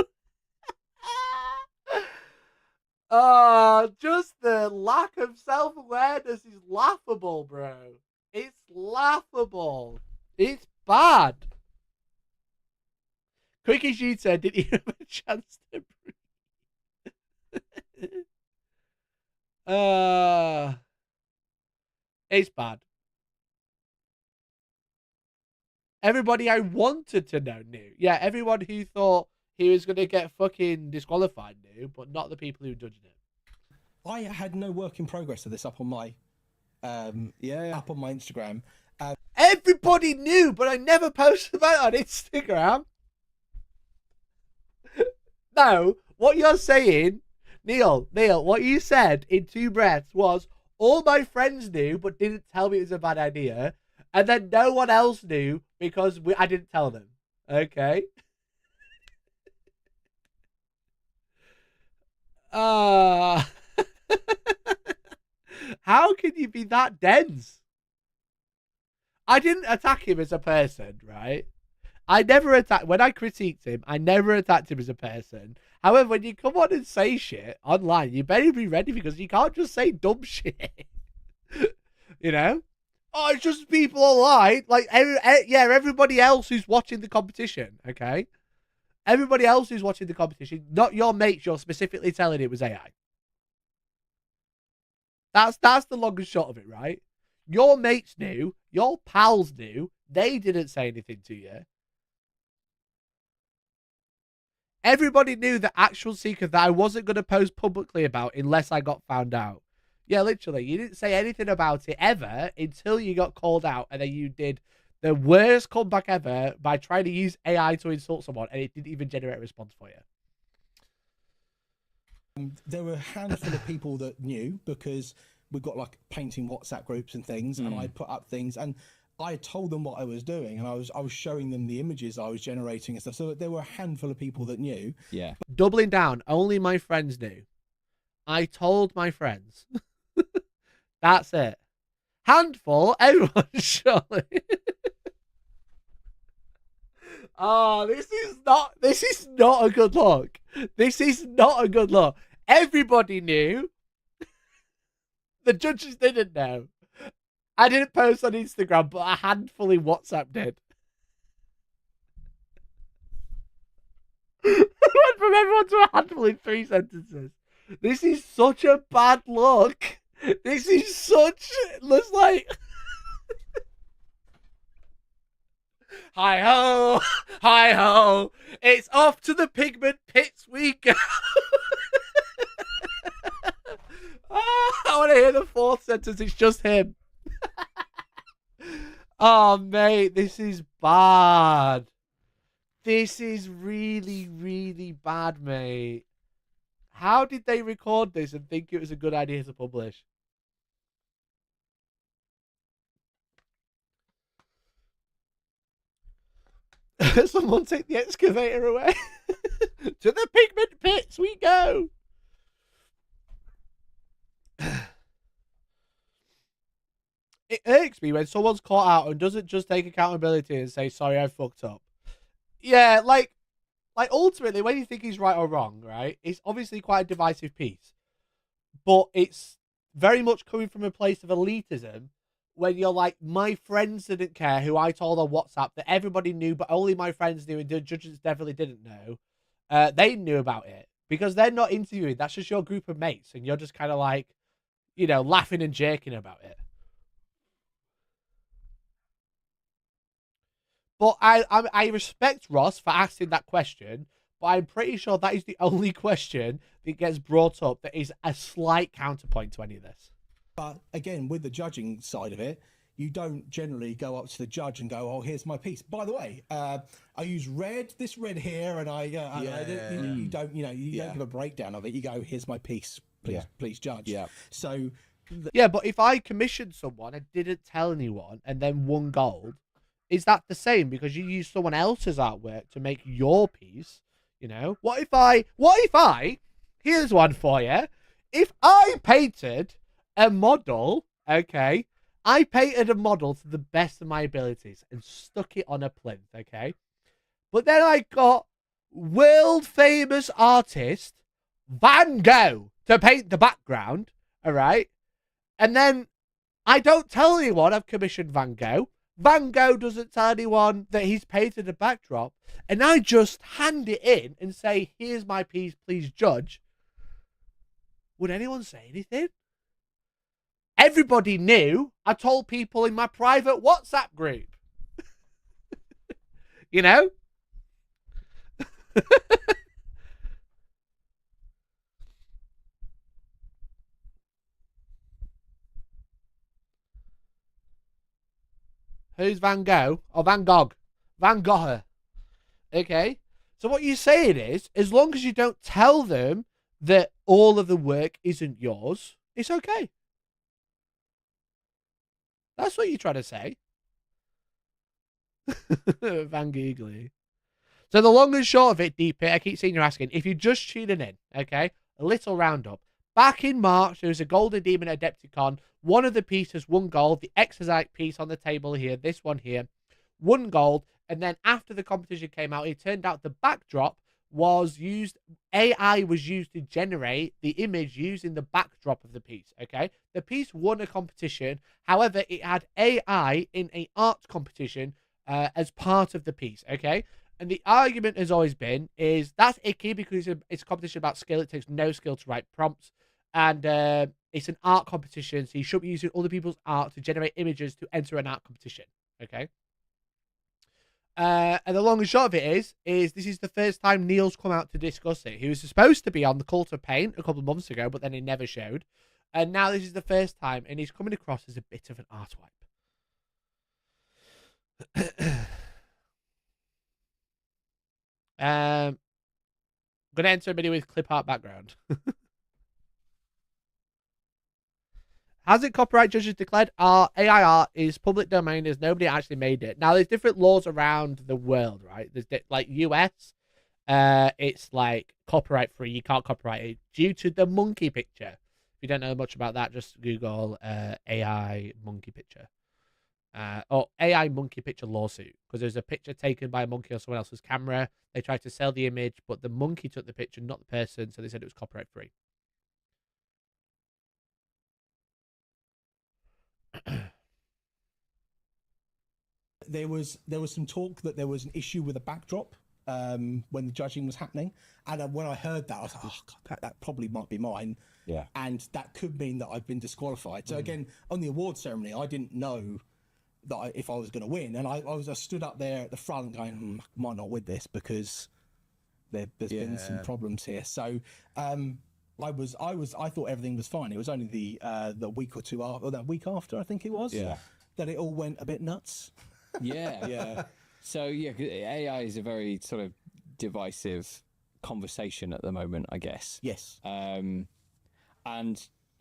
Just the lack of self-awareness is laughable, bro. It's laughable. It's bad. Quick as you said, did you have a chance to breathe? It's bad. Everybody I wanted to know knew. Yeah, everyone who thought he was going to get fucking disqualified knew, but not the people who judged it. I had no work in progress of this up on my up on my Instagram. Everybody knew, but I never posted about it on Instagram. No, what you're saying, Neil, what you said in two breaths was, all my friends knew, but didn't tell me it was a bad idea. And then no one else knew because I didn't tell them. Okay? How can you be that dense? I didn't attack him as a person, right? When I critiqued him, I never attacked him as a person. However, when you come on and say shit online, you better be ready because you can't just say dumb shit. You know? Oh, it's just people online. Like, everybody else who's watching the competition, okay? Everybody else who's watching the competition, not your mates you're specifically telling it was AI. That's the long and short of it, right? Your mates knew, your pals knew, they didn't say anything to you. Everybody knew the actual secret that I wasn't going to post publicly about unless I got found out. Yeah, literally. You didn't say anything about it ever until you got called out, and then you did the worst comeback ever by trying to use AI to insult someone, and it didn't even generate a response for you. There were a handful of people that knew because we've got like painting WhatsApp groups and things, and I put up things, and I told them what I was doing, and I was showing them the images I was generating and stuff. So there were a handful of people that knew. Yeah. Doubling down, only my friends knew. I told my friends. That's it. Handful, everyone, surely. Oh, this is not a good look. This is not a good look. Everybody knew. The judges didn't know. I didn't post on Instagram, but a handful in WhatsApp did. Went from everyone to a handful in 3 sentences. This is such a bad look. This is such... Looks like... Hi-ho! Hi-ho! It's off to the pigment pits we go! Oh, I want to hear the 4th sentence. It's just him. Oh, mate, this is bad. This is really, really bad, mate. How did they record this and think it was a good idea to publish? Someone take the excavator away. To the pigment pits we go. It irks me when someone's caught out and doesn't just take accountability and say, sorry, I fucked up. Yeah, like ultimately, when you think he's right or wrong, right, it's obviously quite a divisive piece. But it's very much coming from a place of elitism when you're like, my friends didn't care who I told on WhatsApp that everybody knew, but only my friends knew and the judges definitely didn't know. They knew about it because they're not interviewing. That's just your group of mates. And you're just kind of like, you know, laughing and jerking about it. But I respect Ross for asking that question, but I'm pretty sure that is the only question that gets brought up that is a slight counterpoint to any of this. But again, with the judging side of it, you don't generally go up to the judge and go, "Oh, here's my piece." By the way, I use this red here, and you don't give a breakdown of it. You go, "Here's my piece, please judge." Yeah. So, Yeah, but if I commissioned someone and didn't tell anyone and then won gold, is that the same? Because you use someone else's artwork to make your piece, you know? What if I, here's one for you. If I painted a model, okay, I painted a model to the best of my abilities and stuck it on a plinth, okay? But then I got world famous artist Van Gogh to paint the background, all right? And then I don't tell anyone I've commissioned Van Gogh. Van Gogh doesn't tell anyone that he's painted a backdrop, and I just hand it in and say, here's my piece, please judge. Would anyone say anything? Everybody knew. I told people in my private WhatsApp group. You know? Who's Van Gogh? Or Van Gogh? Van Gogh. Okay? So what you're saying is, as long as you don't tell them that all of the work isn't yours, it's okay. That's what you're trying to say. Van Googly. So the long and short of it, DP, I keep seeing you asking, if you're just tuning in, okay, a little roundup. Back in March, there was a Golden Demon Adepticon. One of the pieces won gold. The Exorcist piece on the table here, this one here, won gold. And then after the competition came out, it turned out the backdrop was used, AI was used to generate the image using the backdrop of the piece, okay? The piece won a competition. However, it had AI in an art competition as part of the piece, okay? And the argument has always been, is that's icky because it's a competition about skill. It takes no skill to write prompts. And it's an art competition, so you should be using other people's art to generate images to enter an art competition, okay? And the long and short of it is this is the first time Neil's come out to discuss it. He was supposed to be on the Cult of Pain a couple of months ago, but then he never showed. And now this is the first time, and he's coming across as a bit of an art wipe. I'm going to enter a video with clip art background. Has it copyright judges declared AI art is public domain? There's nobody actually made it. Now, there's different laws around the world, right? There's like US, it's like copyright free. You can't copyright it due to the monkey picture. If you don't know much about that, just Google AI monkey picture. Or AI monkey picture lawsuit, because there's a picture taken by a monkey or someone else's camera. They tried to sell the image, but the monkey took the picture, not the person, so they said it was copyright free. There was some talk that there was an issue with a backdrop when the judging was happening, and when I heard that, I was like, oh God, that probably might be mine. Yeah. And that could mean that I've been disqualified. So again, on the award ceremony, I didn't know that if I was going to win, and I stood up there at the front going, might not win this because there's been some problems here. So I thought everything was fine. It was only the week or two after, or that week after, I think it was, that it all went a bit nuts. Yeah. Yeah. So yeah, 'cause AI is a very sort of divisive conversation at the moment, I guess. Yes. And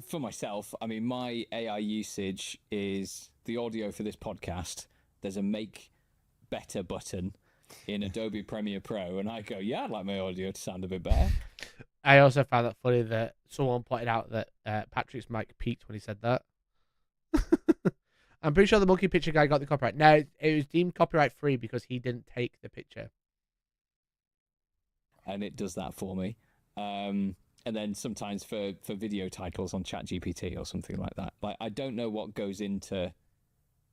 for myself, I mean, my AI usage is the audio for this podcast. There's a make better button in Adobe Premiere Pro, and I go, yeah, I'd like my audio to sound a bit better. I also found that funny that someone pointed out that Patrick's mic peaked when he said that. I'm pretty sure the monkey picture guy got the copyright. No, it was deemed copyright free because he didn't take the picture. And it does that for me. And then sometimes for video titles on ChatGPT or something like that. Like, I don't know what goes into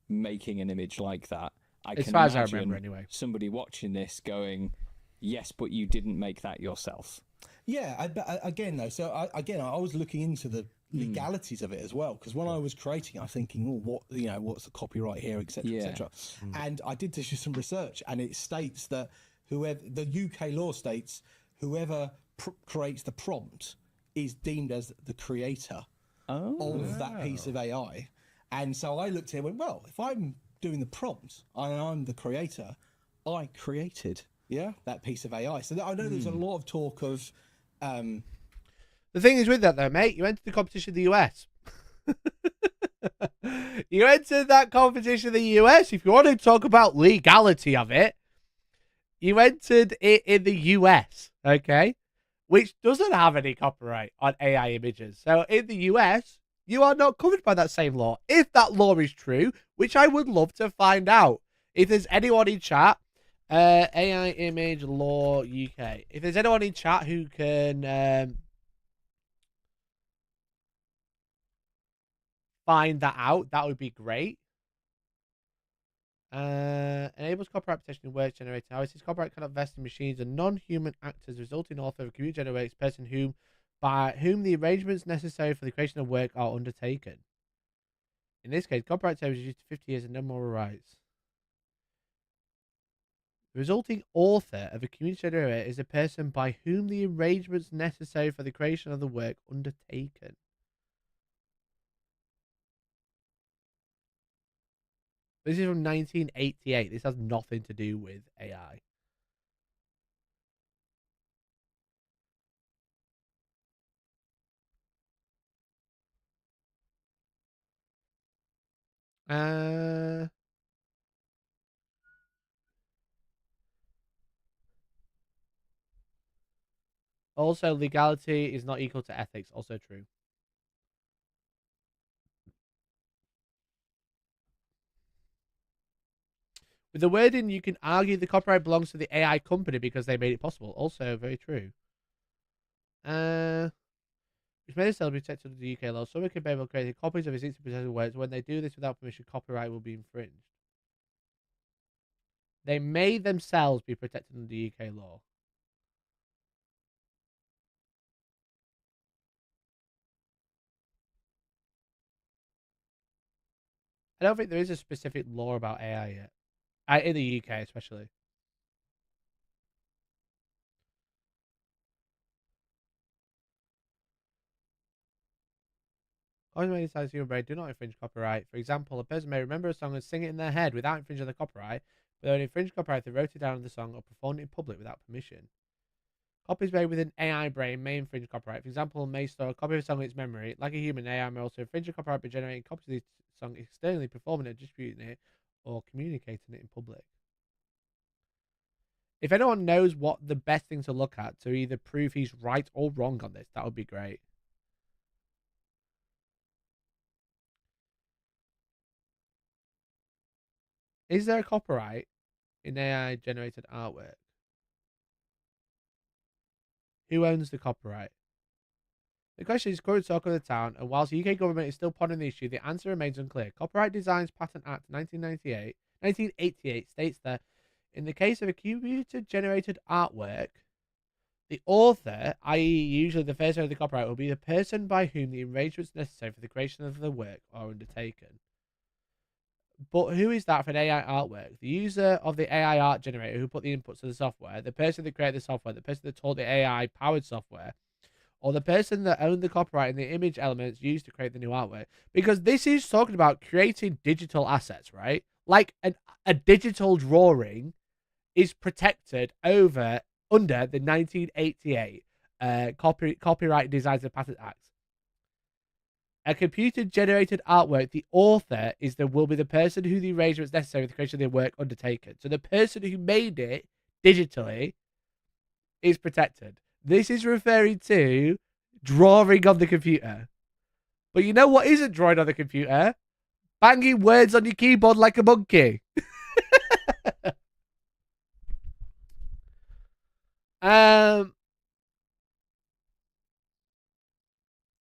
making an image like that. As far as I remember, anyway. Somebody watching this going, yes, but you didn't make that yourself. Yeah, again though, so I was looking into the legalities of it as well, because when I was creating it, I was thinking, oh, what's the copyright here, etc., etc. And I did do some research, and it states that whoever, the UK law states, whoever creates the prompt is deemed as the creator of that piece of AI. And so I looked at it and went, well, if I'm doing the prompt and I'm the creator, I created that piece of AI. So I know there's a lot of talk of the thing is with that though, mate, you entered the competition in the US. You entered that competition in the US. If you want to talk about legality of it, you entered it in the US, okay? Which doesn't have any copyright on AI images. So in the US, you are not covered by that same law. If that law is true, which I would love to find out. If there's anyone in chat, AI image law UK. If there's anyone in chat who can find that out, that would be great. Enables copyright protection in work generated. How it says copyright cannot vest in machines and non-human actors, resulting in author of a computer generates person by whom the arrangements necessary for the creation of work are undertaken. In this case, copyright term is used to 50 years and no moral rights. The resulting author of a community generator is a person by whom the arrangements necessary for the creation of the work undertaken. This is from 1988. This has nothing to do with AI. Also, legality is not equal to ethics. Also true. With the wording, you can argue the copyright belongs to the AI company because they made it possible. Also, very true. Which may still be protected under the UK law. Someone can be able to create copies of his instant works. When they do this without permission, copyright will be infringed. They may themselves be protected under the UK law. I don't think there is a specific law about AI yet. In the UK, especially. Copyright inside human brain do not infringe copyright. For example, a person may remember a song and sing it in their head without infringing the copyright, but they would infringe copyright if they wrote it down in the song or performed it in public without permission. Copies made with an AI brain may infringe copyright. For example, may store a copy of a song in its memory. Like a human, AI may also infringe a copyright by generating copies of the song externally, performing it, distributing it, or communicating it in public. If anyone knows what the best thing to look at to either prove he's right or wrong on this, that would be great. Is there a copyright in AI-generated artwork? Who owns the copyright? The question is current talk of the town, and whilst the UK government is still pondering the issue, the answer remains unclear. Copyright Designs Patent Act 1988 states that in the case of a computer-generated artwork, the author, i.e. usually the first owner of the copyright, will be the person by whom the arrangements necessary for the creation of the work are undertaken. But who is that for an AI artwork? The user of the AI art generator who put the inputs to the software, the person that created the software, the person that taught the AI-powered software, or the person that owned the copyright in the image elements used to create the new artwork? Because this is talking about creating digital assets, right? Like a digital drawing is protected under the 1988 Copyright Designs and Patent Act. A computer-generated artwork, the author will be the person who the arrangements necessary for the creation of the work undertaken. So the person who made it digitally is protected. This is referring to drawing on the computer. But you know what isn't drawing on the computer? Banging words on your keyboard like a monkey.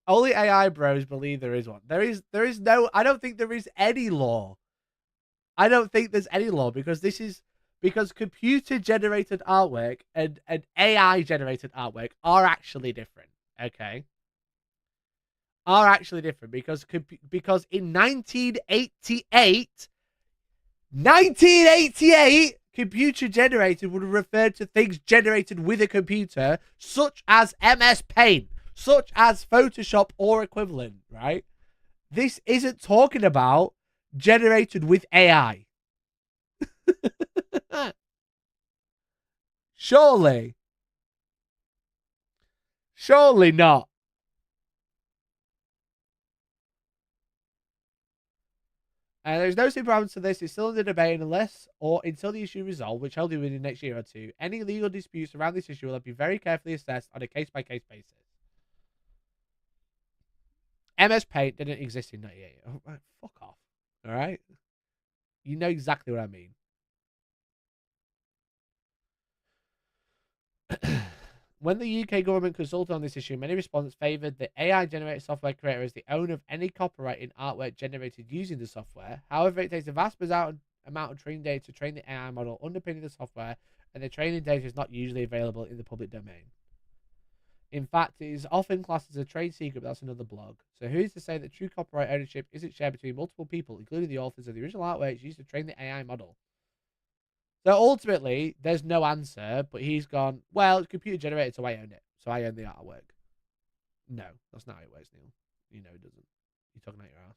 Only AI bros believe there is one. There is no. I don't think there is any law. I don't think there's any law because computer generated artwork and AI generated artwork are actually different. Okay, are actually different because in 1988, computer generated would have referred to things generated with a computer, such as MS Paint, such as Photoshop or equivalent, right? This isn't talking about generated with AI. Surely not. There's no simple answer to this. It's still under debate until the issue is resolved, which I'll do within the next year or two. Any legal disputes around this issue will be very carefully assessed on a case-by-case basis. MS Paint didn't exist in 98. Oh, right, fuck off. All right? You know exactly what I mean. When the UK government consulted on this issue, many respondents favoured the AI-generated software creator as the owner of any copyright in artwork generated using the software. However, it takes a vast amount of training data to train the AI model underpinning the software, and the training data is not usually available in the public domain. In fact, it is often classed as a trade secret, but that's another blog. So who's to say that true copyright ownership isn't shared between multiple people, including the authors of the original artworks used to train the AI model? So ultimately, there's no answer, but he's gone, well, it's computer generated, so I own it. So I own the artwork. No, that's not how it works, Neil. You know it doesn't. You're talking out your ass.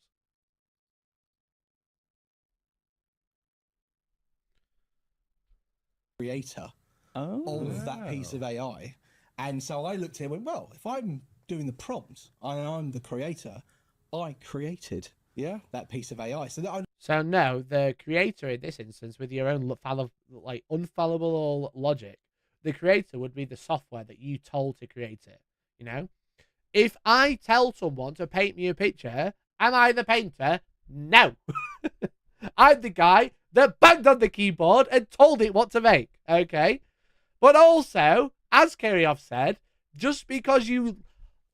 Creator of that piece of AI. And so I looked at it and went, well, if I'm doing the prompt and I'm the creator, I created that piece of AI. So no, the creator in this instance, with your own unfallible logic, the creator would be the software that you told to create it. You know, if I tell someone to paint me a picture, am I the painter? No, I'm the guy that banged on the keyboard and told it what to make. Okay, but also, as Kirioff said, just because you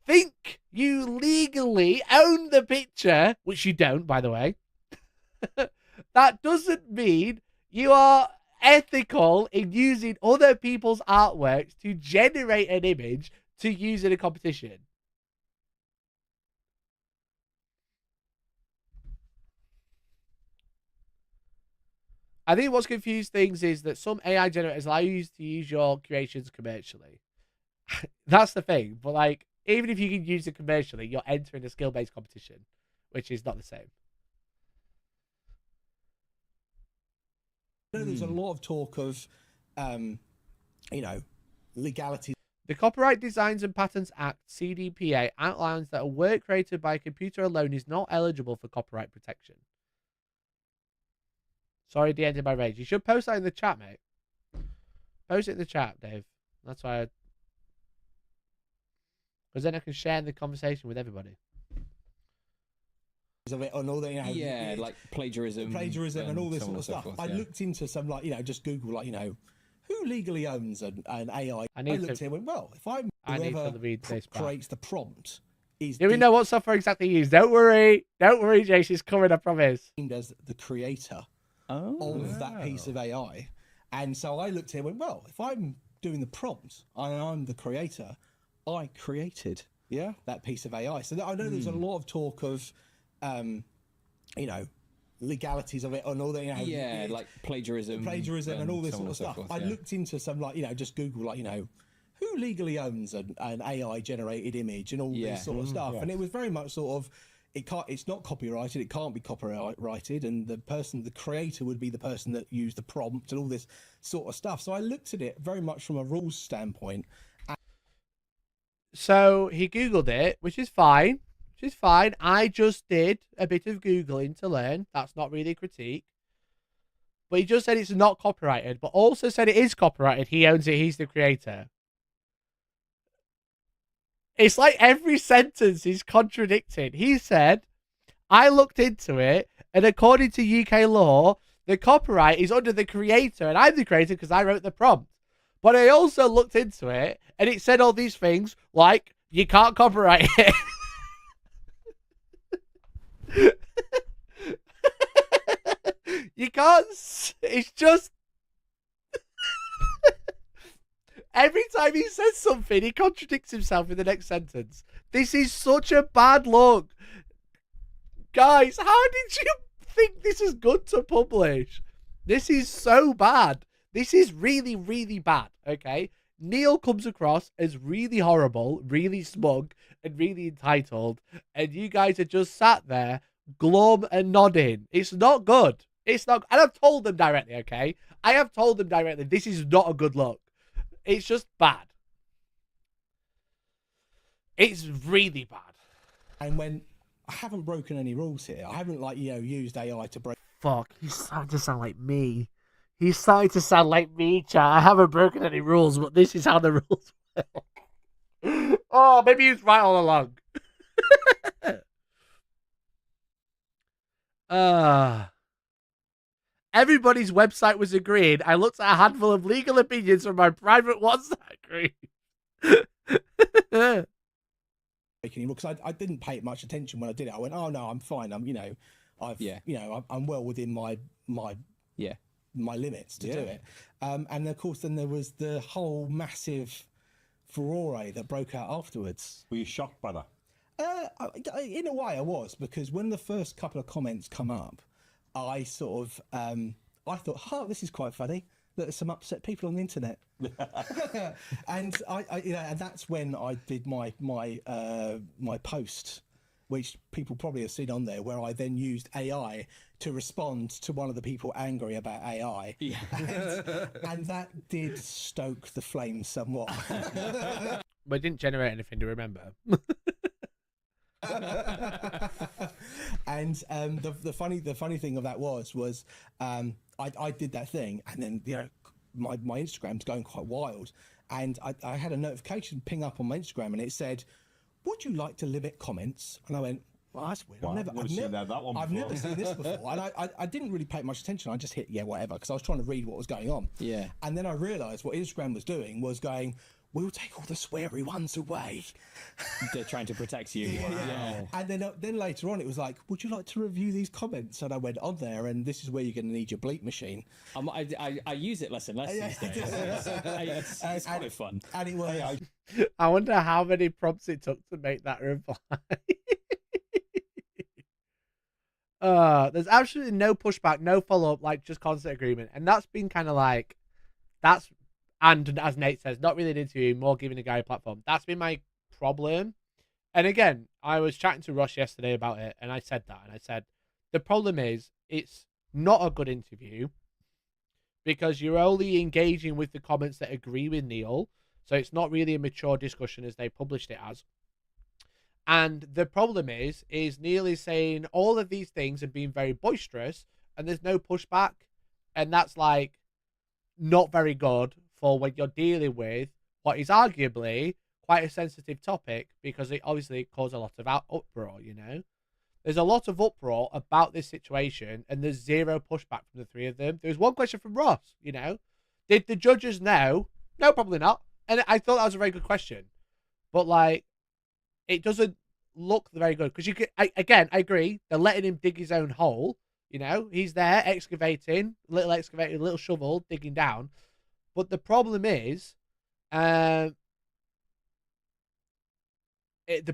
think you legally own the picture, which you don't, by the way, that doesn't mean you are ethical in using other people's artworks to generate an image to use in a competition. I think what's confused things is that some AI generators allow you to use your creations commercially. That's the thing. But like, even if you can use it commercially, you're entering a skill-based competition, which is not the same. There's a lot of talk of, legality. The Copyright Designs and Patents Act, CDPA, outlines that a work created by a computer alone is not eligible for copyright protection. Sorry, the end of my rage. You should post that in the chat, mate. Post it in the chat, Dave. That's why because then I can share the conversation with everybody. Of it on all the, like plagiarism and all this so sort on of so stuff. forth, I looked into some, like, just Google, like, who legally owns an AI. I looked at it and went, well, if I'm whoever creates the prompt is do we know what software exactly you use? Don't worry, Jace is coming, I promise. As the creator of that piece of AI. And so I looked at it and went, well, if I'm doing the prompt and I'm the creator, I created that piece of AI. So I know there's a lot of talk of legalities of it and all that, like plagiarism and all this so sort on of so stuff. forth, I looked into some, like, just Google, like, who legally owns an AI generated image and all this sort of stuff. And it was very much sort of, it's not copyrighted, it can't be copyrighted, and the creator would be the person that used the prompt and all this sort of stuff. So I looked at it very much from a rules standpoint. So he Googled it, which is fine. I just did a bit of Googling to learn. That's not really a critique. But he just said it's not copyrighted, but also said it is copyrighted. He owns it. He's the creator. It's like every sentence is contradicting. He said, I looked into it, and according to UK law, the copyright is under the creator, and I'm the creator because I wrote the prompt. But I also looked into it, and it said all these things, like, you can't copyright it. You can't. It's just. Every time he says something, he contradicts himself in the next sentence. This is such a bad look. Guys, how did you think this is good to publish? This is so bad. This is really, really bad, okay? Neil comes across as really horrible, really smug, and really entitled, and you guys are just sat there, glum and nodding. It's not good. It's not, and I've told them directly, okay? I have told them directly, this is not a good look. It's just bad. It's really bad. And when I haven't broken any rules here, I haven't, like, used AI to break. Fuck, he's starting to sound like me. He's starting to sound like me, chat. I haven't broken any rules, but this is how the rules work. Oh, maybe he was right all along. Everybody's website was agreeing. I looked at a handful of legal opinions from my private WhatsApp group. Because I didn't pay it much attention when I did it. I went, oh no, I'm fine. I'm I'm well within my limits to do it. And of course, then there was the whole massive furore that broke out afterwards. Were you shocked by that? In a way, I was, because when the first couple of comments come up, I sort of I thought, oh, this is quite funny. There's some upset people on the internet, and and that's when I did my post, which people probably have seen on there, where I then used AI to respond to one of the people angry about AI, and that did stoke the flames somewhat. But it didn't generate anything to remember. And the funny thing of that was I did that thing, and then my Instagram's going quite wild, and I had a notification ping up on my Instagram, and it said, would you like to limit comments? And I went, well, that's weird. Wow, I've never seen this before. And I didn't really pay much attention. I just hit whatever, because I was trying to read what was going on. Yeah. And then I realised what Instagram was doing was going, we'll take all the sweary ones away. They're trying to protect you. Yeah. And then later on, it was like, would you like to review these comments? And I went on there, and this is where you're going to need your bleep machine. I use it less and less these days. It's quite fun. And it was. I wonder how many prompts it took to make that reply. There's absolutely no pushback, no follow-up, like just constant agreement. And that's been kind of like, and as Nate says, not really an interview, more giving a guy a platform. That's been my problem. And again, I was chatting to Ross yesterday about it, and I said that. And I said, the problem is, it's not a good interview because you're only engaging with the comments that agree with Neil. So it's not really a mature discussion as they published it as. And the problem is Neil is saying all of these things and being very boisterous, and there's no pushback. And that's like not very good for when you're dealing with what is arguably quite a sensitive topic, because it obviously caused a lot of uproar, you know? There's a lot of uproar about this situation, and there's zero pushback from the three of them. There's one question from Ross, you know? Did the judges know? No, probably not. And I thought that was a very good question. But, like, it doesn't look very good. Because, I agree. They're letting him dig his own hole. You know? He's there excavating, little shovel, digging down. But the problem is, the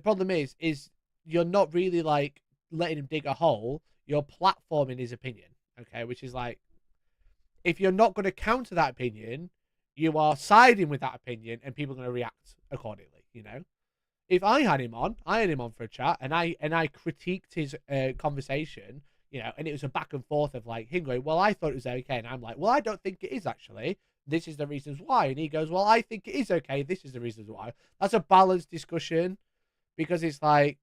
problem is you're not really, like, letting him dig a hole. You're platforming his opinion. Okay? Which is, like, if you're not going to counter that opinion, you are siding with that opinion, and people are going to react accordingly, you know? If I had him on for a chat, and I critiqued his conversation, you know, and it was a back and forth of, like, him going, well, I thought it was okay, and I'm like, well, I don't think it is, actually. This is the reasons why. And he goes, well, I think it is okay. This is the reasons why. That's a balanced discussion, because it's like,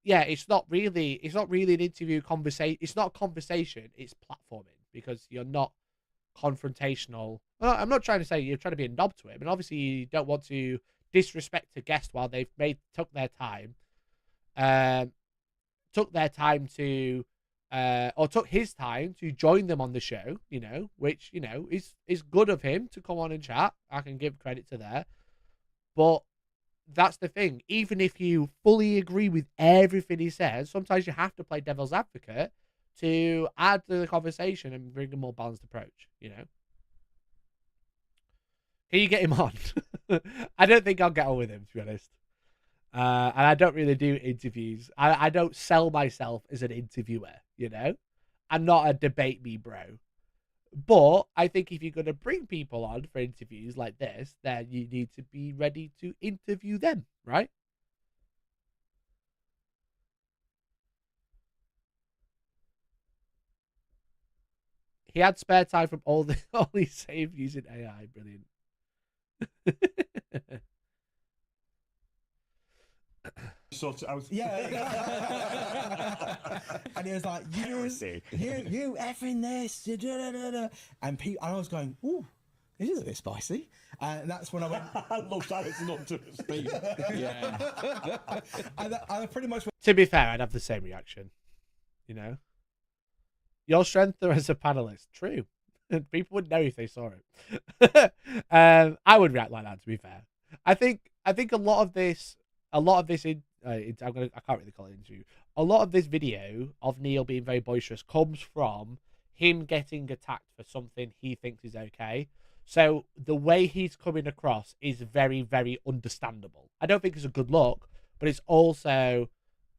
yeah, it's not really an interview conversation. It's not a conversation. It's platforming, because you're not confrontational. Well, I'm not trying to say you're trying to be a knob to him, and obviously you don't want to disrespect a guest while they've took their time to or took his time to join them on the show, you know, which, you know, is good of him to come on and chat. I can give credit to that. But that's the thing. Even if you fully agree with everything he says, sometimes you have to play devil's advocate to add to the conversation and bring a more balanced approach, you know? Can you get him on? I don't think I'll get on with him, to be honest. And I don't really do interviews. I don't sell myself as an interviewer, you know? I'm not a debate me bro. But I think if you're going to bring people on for interviews like this, then you need to be ready to interview them, right? He had spare time from all he saved using AI. Brilliant. Yeah. And he was like, you effing this. And I was going, ooh, this is a bit spicy. And that's when I went, I love that it's not to speak. Yeah. I pretty much went, To be fair, I'd have the same reaction, you know? Your strength as a panelist, true. People would know if they saw it. I would react like that, to be fair. I think a lot of this I can't really call it an interview. A lot of this video of Neil being very boisterous comes from him getting attacked for something he thinks is okay. So the way he's coming across is very, very understandable. I don't think it's a good look, but it's also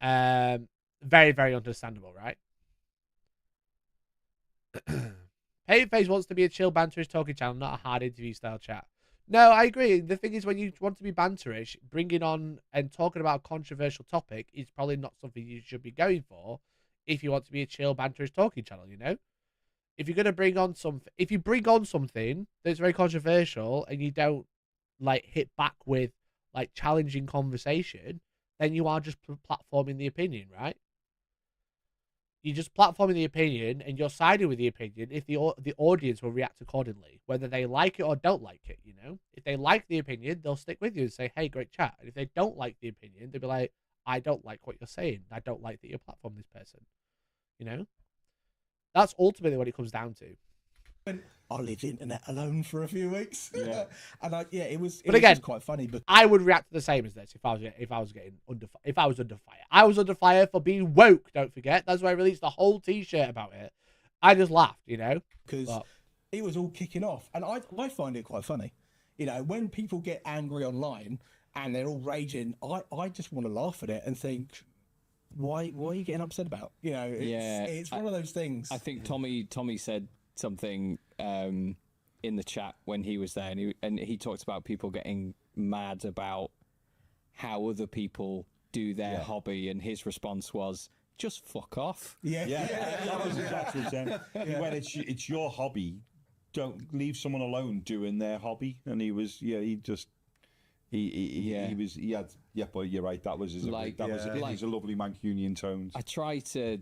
very, very understandable, right? Painface wants to be a chill banterish talking channel, not a hard interview style chat. No, I agree. The thing is, when you want to be banterish, bringing on and talking about a controversial topic is probably not something you should be going for if you want to be a chill banterish talking channel, you know? If you're going to bring on something, if you bring on something that's very controversial and you don't, like, hit back with, like, challenging conversation, then you are just platforming the opinion, right? You're just platforming the opinion, and you're siding with the opinion if the audience will react accordingly, whether they like it or don't like it, you know? If they like the opinion, they'll stick with you and say, hey, great chat. And if they don't like the opinion, they'll be like, I don't like what you're saying. I don't like that you're platforming this person, you know? That's ultimately what it comes down to. I'll leave the internet alone for a few weeks. Yeah. And it was again, just quite funny. But I would react the same as this if I was under fire. I was under fire for being woke. Don't forget. That's why I released the whole T-shirt about it. I just laughed, you know, because it was all kicking off, and I find it quite funny. You know, when people get angry online and they're all raging, I just want to laugh at it and think, why are you getting upset about? You know, it's one of those things. I think Tommy said something in the chat when he was there, and he talked about people getting mad about how other people do their hobby, and his response was, just fuck off. Yeah. That was exactly what he said. When it's your hobby, don't leave someone alone doing their hobby. And he He had, yeah, but you're right. That was his, Like, that was yeah. his a lovely Mancunian tones. I try to.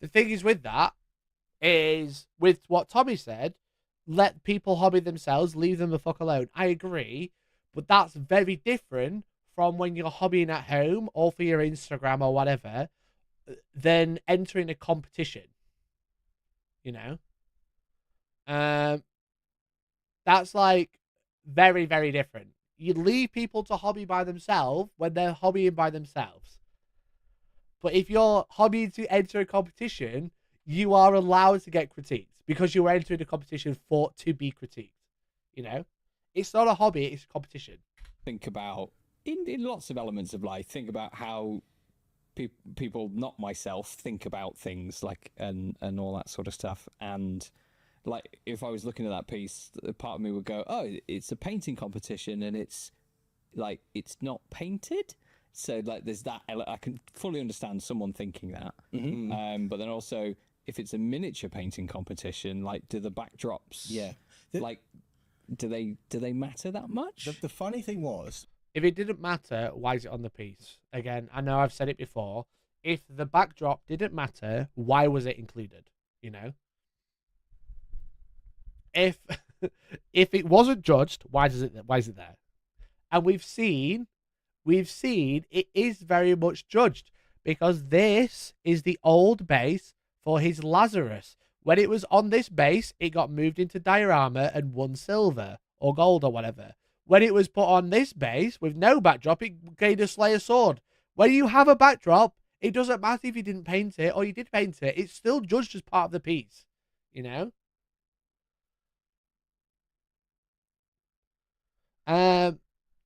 The thing is with that is with what Tommy said, let people hobby themselves, leave them the fuck alone. I agree, but that's very different from when you're hobbying at home or for your Instagram or whatever, than entering a competition. You know? That's like very, very different. You leave people to hobby by themselves when they're hobbying by themselves. But if you're hobbying to enter a competition, you are allowed to get critiqued because you're entering a competition to be critiqued. You know? It's not a hobby, it's a competition. Think about, in lots of elements of life, think about how people, not myself, think about things like, and all that sort of stuff. And like, if I was looking at that piece, part of me would go, oh, it's a painting competition and it's like, it's not painted. So like, there's that, I can fully understand someone thinking that. But then also, if it's a miniature painting competition, like, do the backdrops, Yeah. like, do they matter that much? The funny thing was, If it didn't matter, why is it on the piece? Again, I know I've said it before. If the backdrop didn't matter, why was it included? You know? If it wasn't judged, why is it there? And we've seen it is very much judged because this is the old base for his Lazarus. When it was on this base, it got moved into diorama and won silver or gold or whatever. When it was put on this base with no backdrop, it gained a Slayer sword. When you have a backdrop, it doesn't matter if you didn't paint it or you did paint it. It's still judged as part of the piece, you know?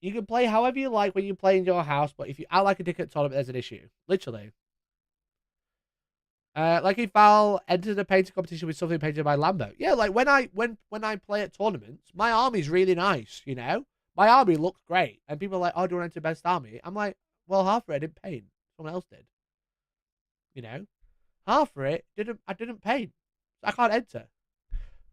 You can play however you like when you play in your house, but if you act like a dick at tournament, there's an issue. Literally. Like if Val entered a painting competition with something painted by Lambo. Yeah, like when I play at tournaments, my army's really nice, you know? My army looks great. And people are like, oh, do you want to enter best army? I'm like, well, half of it I didn't paint. Someone else did. You know? Half of it I didn't paint. I can't enter.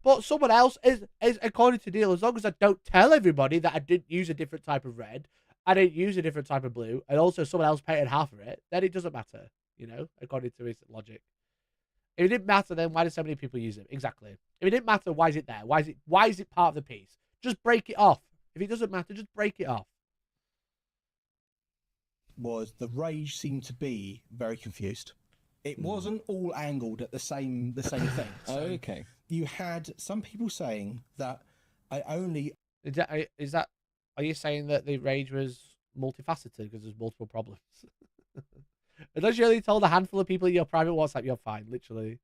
But someone else is according to deal, as long as I don't tell everybody that I didn't use a different type of red, I didn't use a different type of blue, and also someone else painted half of it, then it doesn't matter, you know, according to his logic. If it didn't matter, then why did so many people use it? Exactly. If it didn't matter, why is it there? Why is it part of the piece? Just break it off. If it doesn't matter, just break it off. Was the rage seemed to be very confused. It wasn't all angled at the same thing. So okay. You had some people saying that I only. Are you saying that the rage was multifaceted because there's multiple problems? Unless you only told a handful of people in your private WhatsApp, you're fine, literally.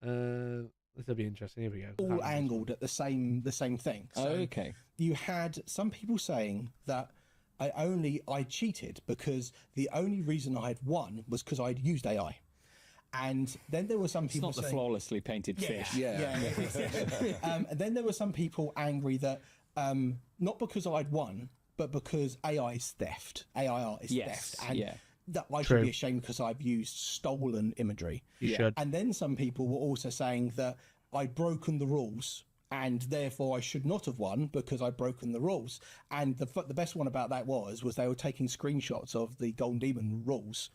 This will be interesting. Here we go. All angled at the same thing. So okay. You had some people saying that I cheated because the only reason I had won was because I'd used AI. And then there were some people It's not saying, the flawlessly painted fish. Yeah. And then there were some people angry that not because I'd won, but because AI is theft. AI is theft. And that I should be ashamed because I've used stolen imagery. You should. And then some people were also saying that I'd broken the rules and therefore I should not have won because I'd broken the rules. And the best one about that was they were taking screenshots of the Golden Demon rules,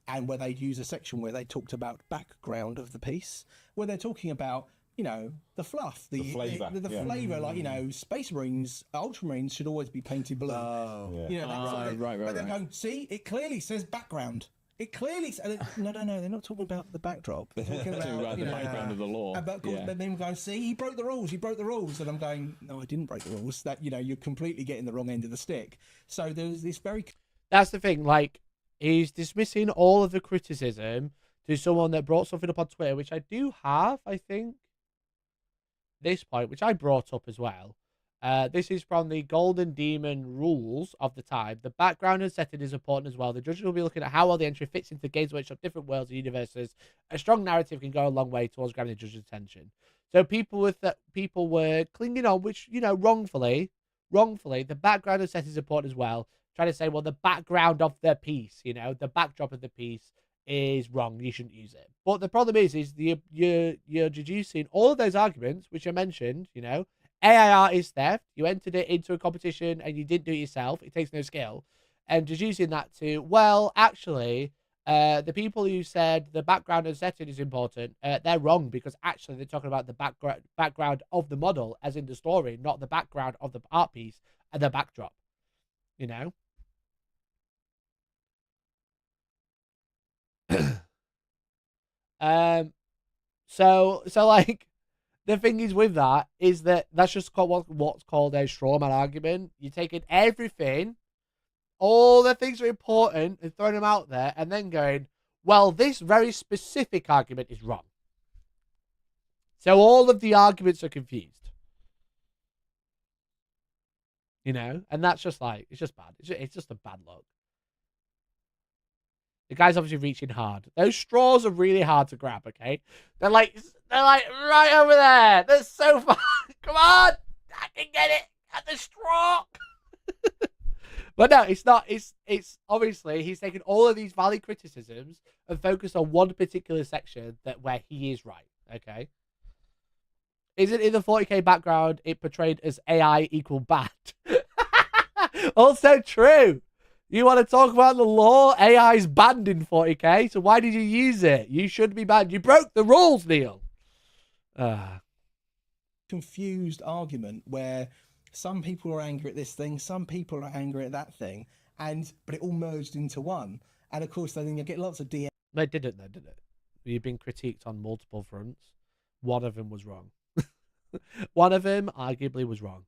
and where they'd use a section where they talked about background of the piece, where they're talking about, you know, the fluff, the flavour, like, you know, Space Marines, Ultramarines should always be painted blue. Oh, you know, right. But then going, see, it clearly says background. It clearly says, no, they're not talking about the backdrop. They're talking about the background of the law. But then going, see, he broke the rules. And I'm going, no, I didn't break the rules. That, you know, you're completely getting the wrong end of the stick. So there's this very. That's the thing. Like, he's dismissing all of the criticism to someone that brought something up on Twitter, which I do have, I think, this point, which I brought up as well. This is from the Golden Demon rules of the time. The background and setting is important as well. The judges will be looking at how well the entry fits into Games Workshop, different worlds and universes. A strong narrative can go a long way towards grabbing the judge's attention. So people were clinging on, which, you know, wrongfully, the background and setting is important as well. Trying to say, well, the background of the piece, you know, the backdrop of the piece is wrong. You shouldn't use it. But the problem is you're deducing all of those arguments, which I mentioned, you know, AI art is theft. You entered it into a competition and you didn't do it yourself. It takes no skill. And just using that to, well, actually, the people who said the background and setting is important, they're wrong, because actually they're talking about the background of the model, as in the story, not the background of the art piece and the backdrop. You know? So like, the thing is with that is that that's just called what's called a straw man argument. You're taking everything, all the things that are important, and throwing them out there, and then going, well, this very specific argument is wrong. So all of the arguments are confused. You know? And that's just like, it's just bad. It's just a bad look. The guy's obviously reaching hard. Those straws are really hard to grab, okay? They're like right over there. They're so far. Come on! I can get it at the straw. But no, it's not. It's obviously he's taken all of these valid criticisms and focused on one particular section where he is right. Okay. Isn't in the 40k background it portrayed as AI equal bad? Also true. You want to talk about the law? AI is banned in 40k, so why did you use it? You should be banned. You broke the rules, Neil. Confused argument where some people are angry at this thing, some people are angry at that thing, but it all merged into one. And of course, then you get lots of DMs. No, it didn't, though, did it? You've been critiqued on multiple fronts. One of them was wrong. One of them arguably was wrong.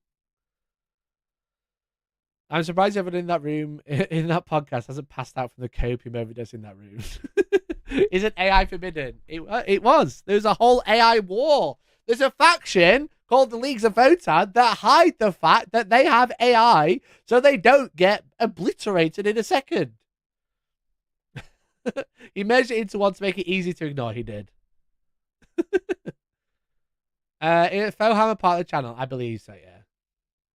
I'm surprised everyone in that room, in that podcast, hasn't passed out from the copium overdose in that room. Isn't AI forbidden? It was. There was a whole AI war. There's a faction called the Leagues of Votan that hide the fact that they have AI so they don't get obliterated in a second. He merged it into one to make it easy to ignore. He did. Faux Hammer part of the channel, I believe so, yeah.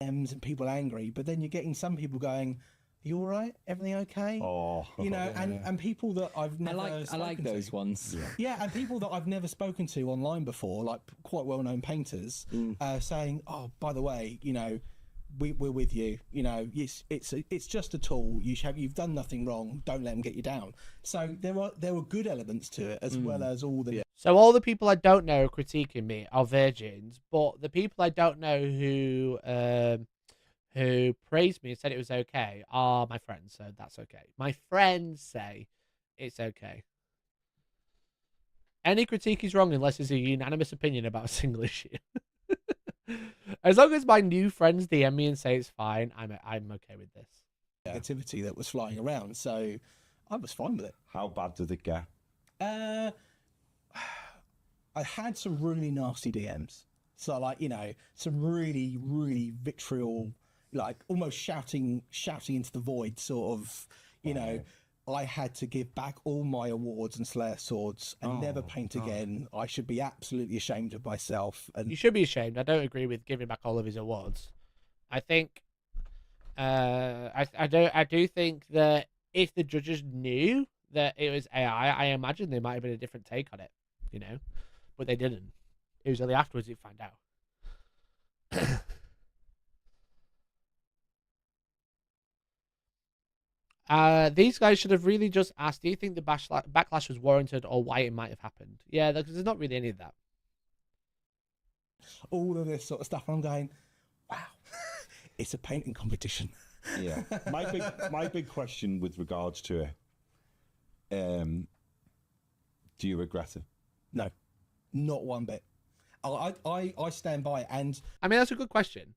And people angry, but then you're getting some people going, "Are you all right? Everything okay?" Oh, you know, and people that I've never I like those ones. Yeah, and people that I've never spoken to online before, like quite well-known painters, saying, "Oh, by the way, you know, we're with you. You know, it's just a tool. You've done nothing wrong. Don't let them get you down." So there were good elements to it, as well as all the. So all the people I don't know critiquing me are virgins, but the people I don't know who praised me and said it was okay are my friends, so that's okay. My friends say it's okay. Any critique is wrong unless it's a unanimous opinion about a single issue. As long as my new friends DM me and say it's fine, I'm okay with this. Activity that was flying around, so I was fine with it. How bad did it get? I had some really nasty DMs. So, like, you know, some really, really vitriol, like almost shouting into the void, sort of, you know. I had to give back all my awards and Slayer swords and never paint again. I should be absolutely ashamed of myself. And you should be ashamed. I don't agree with giving back all of his awards. I think, I do think that if the judges knew that it was AI, I imagine there might have been a different take on it, you know, but they didn't. It was only afterwards you find out. These guys should have really just asked, do you think the backlash was warranted or why it might have happened? Yeah, because there's not really any of that. All of this sort of stuff. I'm going, wow, it's a painting competition. Yeah. My big question with regards to it, do you regret it? No, not one bit. I stand by it, and I mean, that's a good question.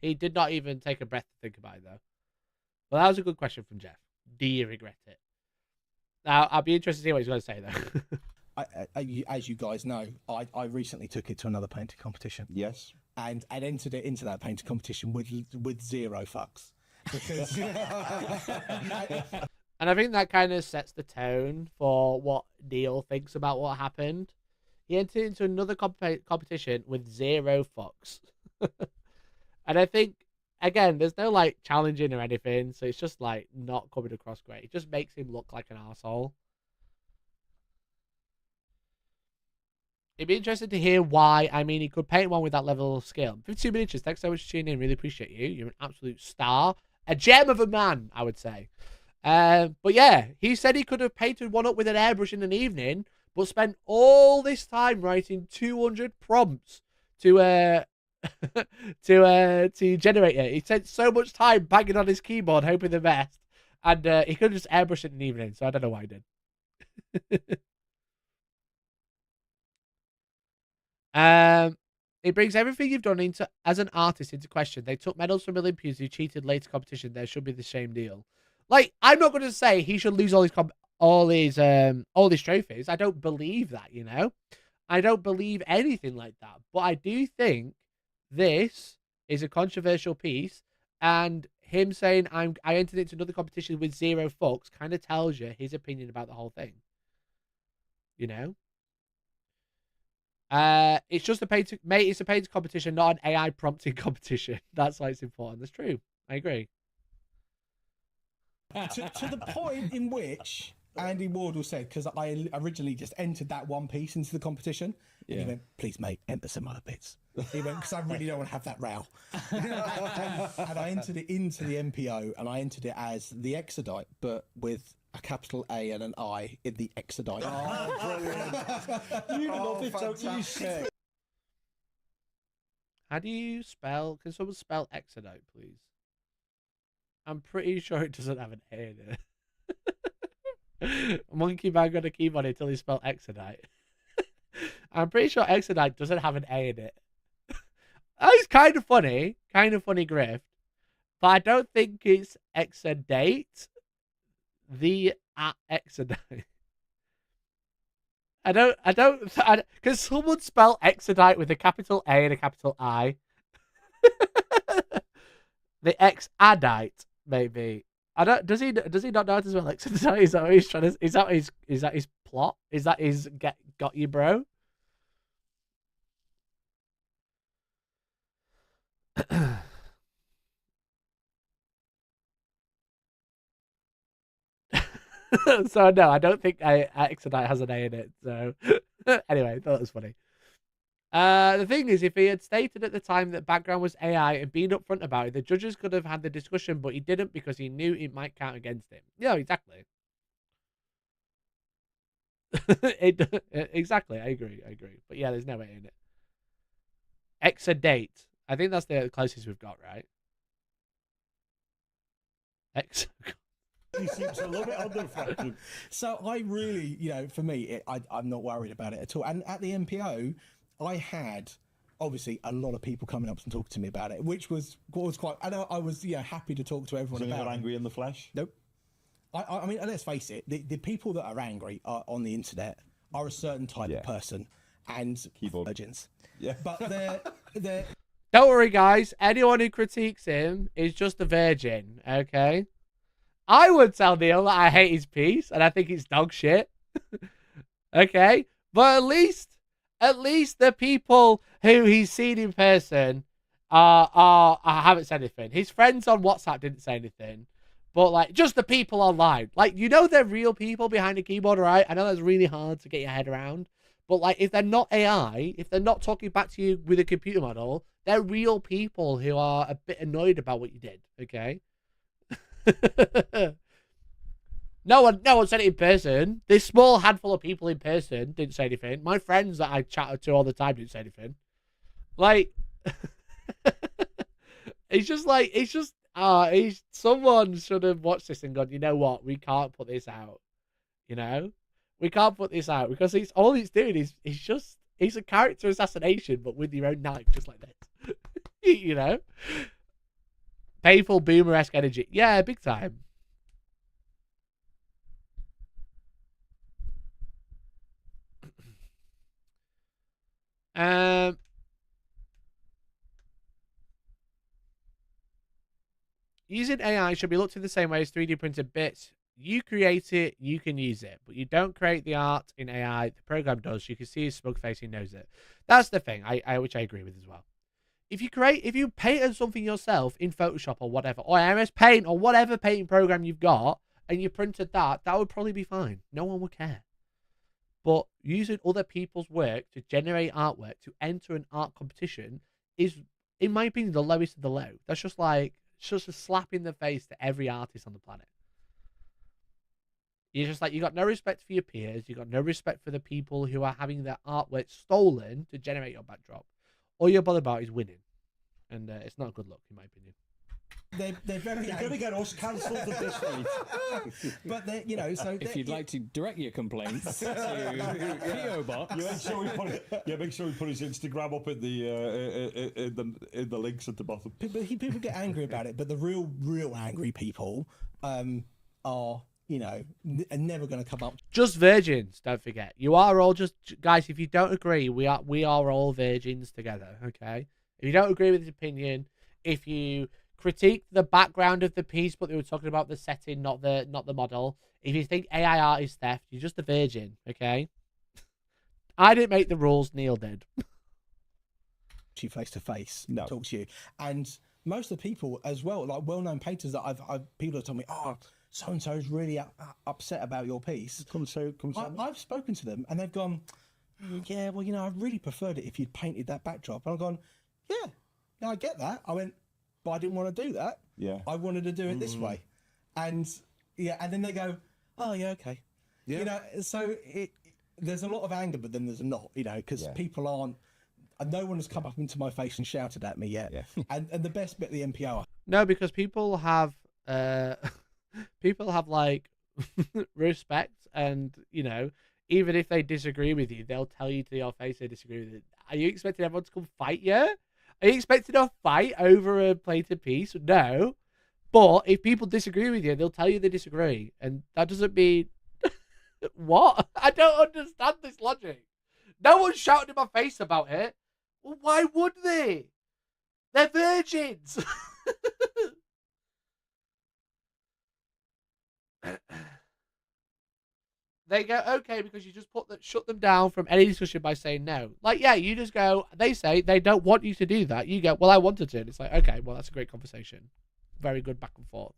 He did not even take a breath to think about it, though. Well, that was a good question from Jeff. Do you regret it? Now, I'll be interested to see what he's going to say, though. As you guys know, I recently took it to another painting competition. Yes. And entered it into that painting competition with zero fucks. Because and I think that kind of sets the tone for what Neil thinks about what happened. He entered into another competition with zero fucks. And I think, again, there's no, like, challenging or anything, so it's just, like, not coming across great. It just makes him look like an arsehole. It'd be interesting to hear why. I mean, he could paint one with that level of skill. 52 miniatures. Thanks so much for tuning in. Really appreciate you. You're an absolute star. A gem of a man, I would say. But yeah, he said he could have painted one up with an airbrush in an evening, but spent all this time writing 200 prompts to to generate it. He spent so much time banging on his keyboard, hoping the best, and he could have just airbrushed it in an evening. So I don't know why he did. It brings everything you've done into as an artist into question. They took medals from Olympians who cheated later competition. There should be the same deal. Like, I'm not going to say he should lose all his trophies. I don't believe that, you know. I don't believe anything like that. But I do think this is a controversial piece, and him saying I entered into another competition with 0 fucks kind of tells you his opinion about the whole thing. You know. It's just a painting, mate. It's a painting competition, not an AI prompting competition. That's why it's important. That's true. I agree. to the point in which Andy Wardle said, because I originally just entered that one piece into the competition. Yeah. He went, please, mate, enter some other bits. He went, because I really don't want to have that row. and I entered it into the MPO, and I entered it as the Exodite, but with a capital A and an I in the Exodite. Oh, brilliant. You love it, don't you, sick? How do you spell? Can someone spell Exodite, please? I'm pretty sure it doesn't have an A in it. Monkey Man got a keyboard until he spelled Exodite. I'm pretty sure Exodite doesn't have an A in it. It's kind of funny grift, but I don't think it's Exodate. The Exodite. I don't, because someone spell Exodite with a capital A and a capital I. The Exadite, maybe. I don't. Does he not know how to spell Exodite? Is that what he's trying to? Is that his plot? Is that his got you, bro? So no, I don't think Exodite has an A in it. So anyway, I thought it was funny. The thing is, if he had stated at the time that background was AI and been upfront about it, the judges could have had the discussion, but he didn't because he knew it might count against him. Yeah, exactly. Exactly, I agree. But yeah, there's no A in it. Exodate. I think that's the closest we've got, right? He seems a little bit underfracted. So I really, for me, I'm not worried about it at all. And at the MPO, I had obviously a lot of people coming up and talking to me about it, which was quite. I was happy to talk to everyone about it. Angry in the flesh? Nope. I mean, let's face it, the people that are angry on the internet are a certain type of person and keyboard virgins. Yeah. But they're Don't worry, guys. Anyone who critiques him is just a virgin, okay? I would tell Neil that I hate his piece and I think it's dog shit. Okay? But at least the people who he's seen in person I haven't said anything. His friends on WhatsApp didn't say anything. But, like, just the people online. Like, they're real people behind a keyboard, right? I know that's really hard to get your head around. But, like, if they're not AI, if they're not talking back to you with a computer model, they're real people who are a bit annoyed about what you did, okay? No one said it in person. This small handful of people in person didn't say anything. My friends that I chatted to all the time didn't say anything. Like, someone should have watched this and gone, you know what? We can't put this out. We can't put this out because all he's doing is it's a character assassination, but with your own knife, just like this. Painful boomer-esque energy. Yeah, big time. Using AI should be looked at the same way as 3D printed bits. You create it, you can use it, but you don't create the art in AI. The program does. You can see his smug face, he knows it. That's the thing, which I agree with as well. If you painted something yourself in Photoshop or whatever, or MS Paint or whatever painting program you've got, and you printed that would probably be fine. No one would care. But using other people's work to generate artwork to enter an art competition is, in my opinion, the lowest of the low. That's just like, it's just a slap in the face to every artist on the planet. You're just like, you got no respect for your peers. You got no respect for the people who are having their artwork stolen to generate your backdrop. All you're bothered about is winning. And it's not a good look, in my opinion. They're very. You're going to get us cancelled at this rate. But they're, you know, so If you'd like to direct your complaints to PO Box, Make sure we put his Instagram up in the links at the bottom. people get angry about it, but the real angry people are, you know, are never going to come up. Just virgins, don't forget. You are all just, guys, if you don't agree, we are all virgins together, okay? If you don't agree with his opinion, if you critique the background of the piece, but they were talking about the setting, not the model. If you think AI art is theft, you're just a virgin, okay? I didn't make the rules, Neil did. You face to face, No. talk to you, and most of the people as well, like well-known painters that I've people have told me, oh, so and so is really upset about your piece. I've spoken to them and they've gone, yeah, well, you know, I really preferred it if you'd painted that backdrop. And I've gone, yeah, I get that. I went, but I didn't want to do that. Yeah. I wanted to do it this way. And yeah, and then they go, oh yeah, okay. Yeah. You know, so there's a lot of anger, but then there's not, you know, because people aren't, no one has come up into my face and shouted at me yet. Yeah. And the best bit of the MPO. No, because people have like respect, and, you know, even if they disagree with you, they'll tell you to your face they disagree with it. Are you expecting everyone to come fight you? Are you expecting a fight over a plated piece? No. But if people disagree with you, they'll tell you they disagree. And that doesn't mean... What? I don't understand this logic. No one's shouting in my face about it. Well, why would they? They're virgins. They go, okay, because you just shut them down from any discussion by saying no. Like, yeah, you just go, they say they don't want you to do that. You go, well, I wanted to. And it's like, okay, well, that's a great conversation. Very good back and forth.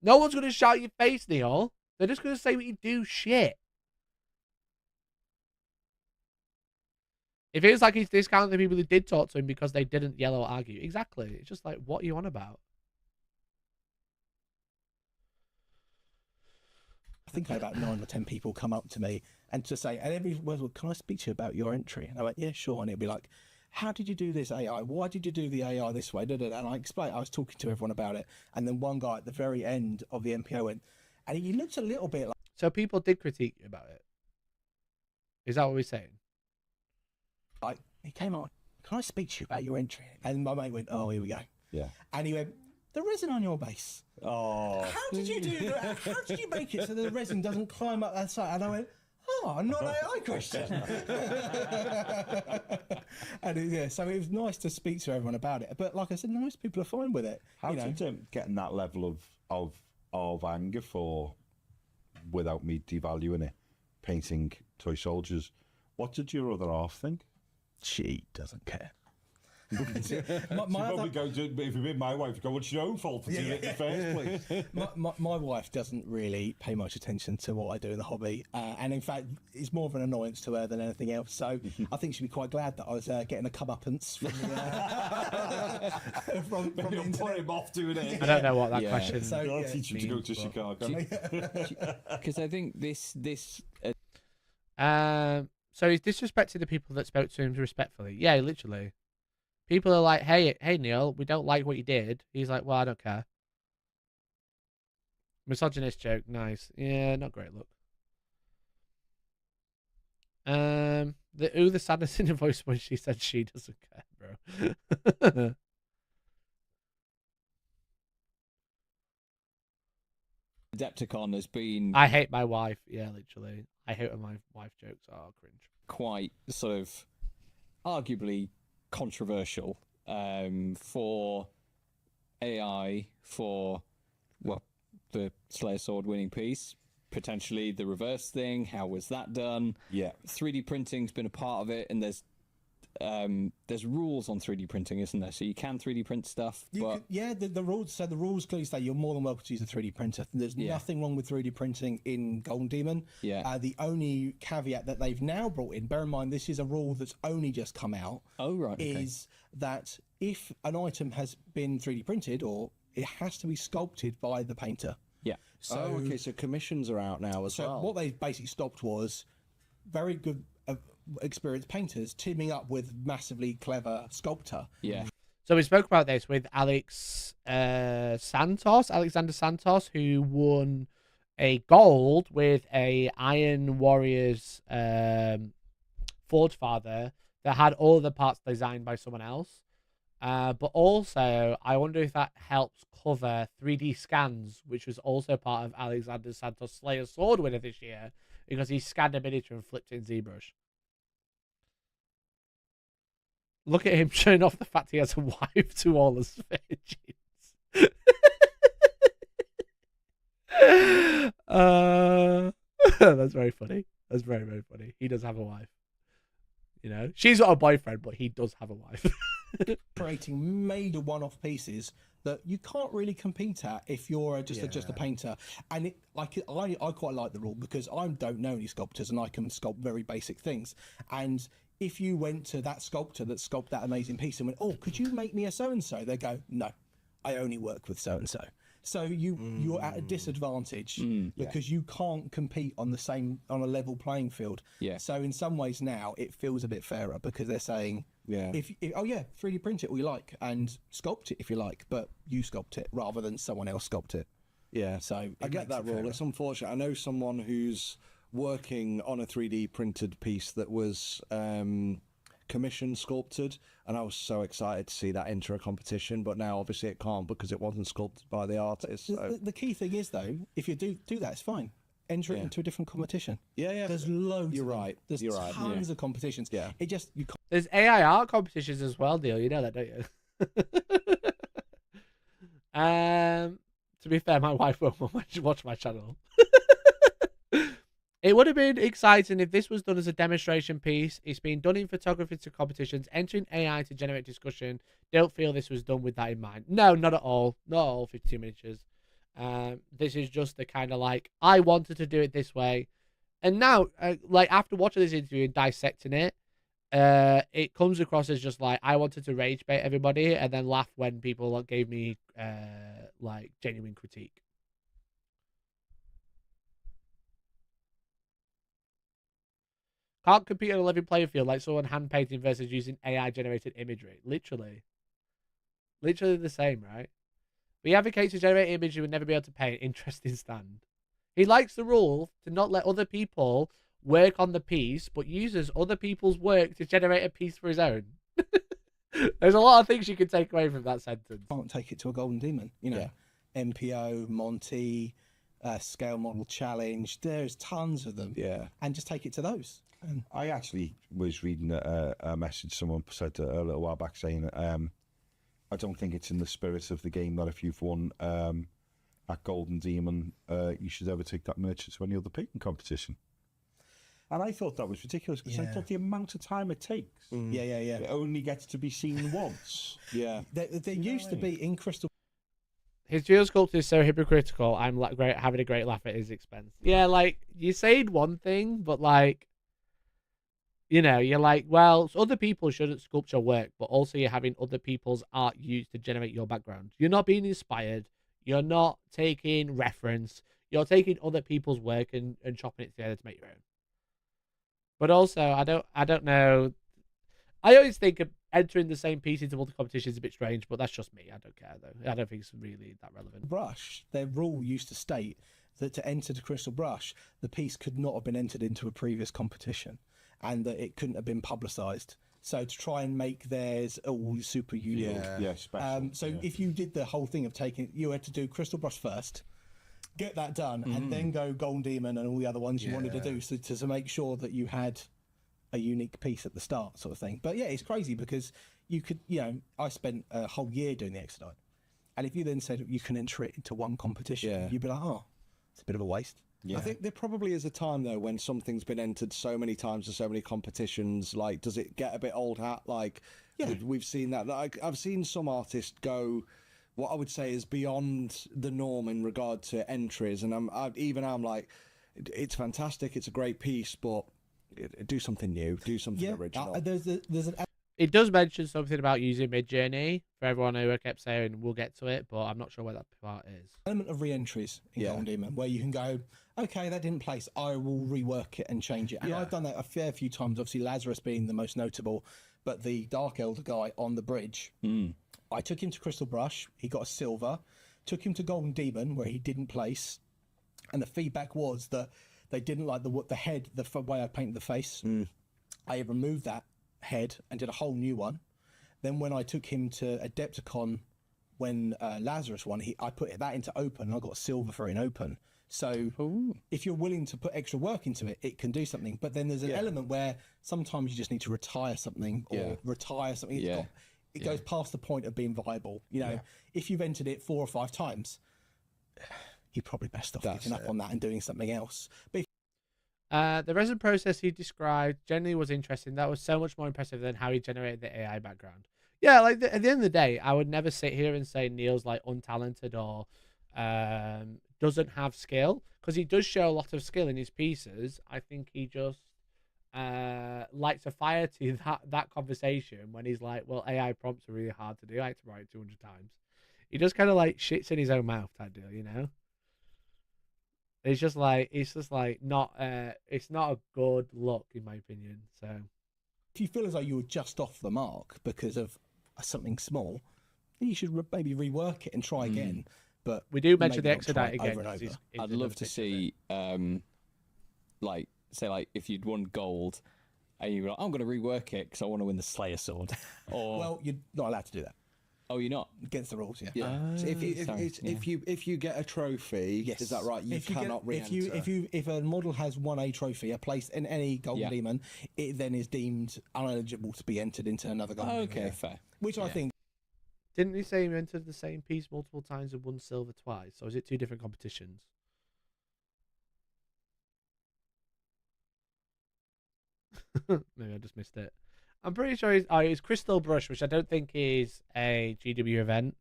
No one's going to shout in your face, Neil. They're just going to say what you do shit. It feels like he's discounting the people who did talk to him because they didn't yell or argue. Exactly. It's just like, what are you on about? I think I had about 9 or 10 people come up to me and to say, and every word, well, can I speak to you about your entry? And I went, yeah, sure. And it'd be like, how did you do this AI? Why did you do the AI this way? And I explained, I was talking to everyone about it. And then one guy at the very end of the MPO went, and he looked a little bit like. So people did critique you about it. Is that what we're saying? Like, he came on, can I speak to you about your entry? And my mate went, oh, here we go. Yeah. And he went, the resin on your base. Oh. How did you do that? How did you make it so the resin doesn't climb up that side? And I went, oh, not AI question. And yeah, so it was nice to speak to everyone about it. But like I said, most people are fine with it. How you know? did getting that level of anger for, without me devaluing it, painting toy soldiers? What did your other half think? She doesn't care. If you've been my wife, go, what's your own fault for doing it in the first place? My wife doesn't really pay much attention to what I do in the hobby, and in fact, it's more of an annoyance to her than anything else. So I think she'd be quite glad that I was getting a comeuppance from the You'll put him off doing it. I don't know what that question So, I'll yeah, teach him to go to Chicago. because I think this So he's disrespecting the people that spoke to him respectfully. Yeah, literally. People are like, hey Neil, we don't like what you did. He's like, well, I don't care. Misogynist joke, nice. Yeah, not great look. The sadness in her voice when she said she doesn't care, bro. Adepticon has been I hate my wife. Yeah, literally. I hate when my wife jokes are cringe. quite sort of arguably controversial for AI, for the Slayer Sword winning piece, potentially the reverse thing. How was that done? Yeah. 3D printing's been a part of it, and there's there's rules on 3D printing, isn't there? So you can 3D print stuff, but the rules. So the rules clearly say you're more than welcome to use a 3D printer. There's nothing wrong with 3D printing in Golden Demon. Yeah. The only caveat that they've now brought in, bear in mind this is a rule that's only just come out. Oh right. Is that if an item has been 3D printed, or it has to be sculpted by the painter. Yeah. So okay, so commissions are out now as well. So what they basically stopped was very good experienced painters teaming up with massively clever sculptor. Yeah. So we spoke about this with Alexander Santos, who won a gold with a Iron Warriors Forge Father that had all the parts designed by someone else. But also, I wonder if that helps cover 3D scans, which was also part of Alexander Santos' Slayer Sword winner this year, because he scanned a miniature and flipped it in ZBrush. Look at him showing off the fact he has a wife to all his virgins. That's very funny. That's very, very funny. He does have a wife. You know, she's got a boyfriend, but he does have a wife. Creating major one-off pieces that you can't really compete at if you're just a painter. And I quite like the rule because I don't know any sculptors and I can sculpt very basic things. And if you went to that sculptor that sculpted that amazing piece and went, "Oh, could you make me a so-and-so?" They go, "No, I only work with so-and-so." So you're at a disadvantage because you can't compete on a level playing field. Yeah. So in some ways now it feels a bit fairer because they're saying, if 3D print it all you like and sculpt it if you like, but you sculpt it rather than someone else sculpt it. Yeah. So I get that rule. It's unfortunate. I know someone who's working on a 3D printed piece that was commission sculpted, and I was so excited to see that enter a competition, but now obviously it can't because it wasn't sculpted by the artist. So. The key thing is though, if you do that, it's fine. Enter it into a different competition. Yeah. There's loads. You're of them. right. There's You're right. tons of competitions. Yeah. It just you can't. There's AI art competitions as well, Neil. You know that, don't you? To be fair, my wife won't watch my channel. It would have been exciting if this was done as a demonstration piece. It's been done in photography to competitions, entering AI to generate discussion. Don't feel this was done with that in mind. No, not at all. Not at all 52 miniatures. This is just the kind of like, I wanted to do it this way. And now, like after watching this interview and dissecting it, it comes across as just like, I wanted to rage bait everybody and then laugh when people gave me like genuine critique. Can't compete on a level playing field like someone hand painting versus using AI generated imagery. Literally the same, right? We advocate to generate images you would never be able to paint. Interesting stand. He likes the rule to not let other people work on the piece, but uses other people's work to generate a piece for his own. There's a lot of things you can take away from that sentence. Can't take it to a Golden Demon, you know. MPO, Monty, Scale Model Challenge. There's tons of them. Yeah. And just take it to those. I actually was reading a message someone said a little while back saying, I don't think it's in the spirit of the game that if you've won at Golden Demon, you should ever take that merchant to any other painting competition. And I thought that was ridiculous because I thought the amount of time it takes. Yeah. It only gets to be seen once. Yeah. There used to be in Crystal. His dual sculpt is so hypocritical. I'm like having a great laugh at his expense. Yeah, like you said one thing, but like, you know, you're like, well, other people shouldn't sculpt your work, but also you're having other people's art used to generate your background. You're not being inspired. You're not taking reference. You're taking other people's work and chopping it together to make your own. But also, I don't know. I always think entering the same piece into multiple competitions is a bit strange, but that's just me. I don't care, though. I don't think it's really that relevant. Brush, their rule used to state that to enter the Crystal Brush, the piece could not have been entered into a previous competition and that it couldn't have been publicised. So to try and make theirs all super unique. Yeah, special. If you did the whole thing of you had to do Crystal Brush first, get that done, and then go Golden Demon and all the other ones you wanted to do to make sure that you had a unique piece at the start, sort of thing. But yeah, it's crazy because you could, I spent a whole year doing the Expedite, and if you then said you can enter it into one competition, you'd be like, oh, it's a bit of a waste. Yeah. I think there probably is a time though when something's been entered so many times in so many competitions. Like, does it get a bit old hat? Like, we've seen that. Like, I've seen some artists go what I would say is beyond the norm in regard to entries, and I'm like, it's fantastic, it's a great piece, but do something new, do something original. There's an It does mention something about using Mid-Journey for everyone who kept saying we'll get to it, but I'm not sure where that part is. element of re-entries in Golden Demon where you can go, okay, that didn't place, I will rework it and change it. And I've done that a fair few times, obviously Lazarus being the most notable, but the Dark Elder guy on the bridge, I took him to Crystal Brush, he got a silver, took him to Golden Demon where he didn't place, and the feedback was that they didn't like the head, the way I painted the face. I removed that head and did a whole new one. Then when I took him to Adepticon, when Lazarus won, I put that into open and I got a silver for in open. So if you're willing to put extra work into it, it can do something. But then there's an element where sometimes you just need to retire something or retire something. It goes past the point of being viable. You know, if you've entered it 4 or 5 times, you're probably best off giving up on that and doing something else. But The resin process he described generally was interesting. That was so much more impressive than how he generated the AI background. Yeah, like at the end of the day, I would never sit here and say Neil's like untalented or doesn't have skill, because he does show a lot of skill in his pieces. I think he just lights a fire to that conversation when he's like, well, AI prompts are really hard to do. I had to write 200 times. He just kind of like shits in his own mouth type deal, you know? It's just like not it's not a good look in my opinion. So if you feel as though you were just off the mark because of something small, you should maybe rework it and try again. But we do mention the Exodite again. I'd love to see like if you'd won gold and you were like, I'm going to rework it because I want to win the Slayer sword. Or well, you're not allowed to do that. Oh, you're not? Against the rules, So if you get a trophy, is that right? You cannot re-enter. If a model has won a trophy, a place in any Golden Demon, it then is deemed uneligible to be entered into another Golden Demon. Okay, fair. Which I think. Didn't he say he entered the same piece multiple times and won silver twice? Or is it 2 different competitions? Maybe I just missed it. I'm pretty sure it's Crystal Brush, which I don't think is a GW event.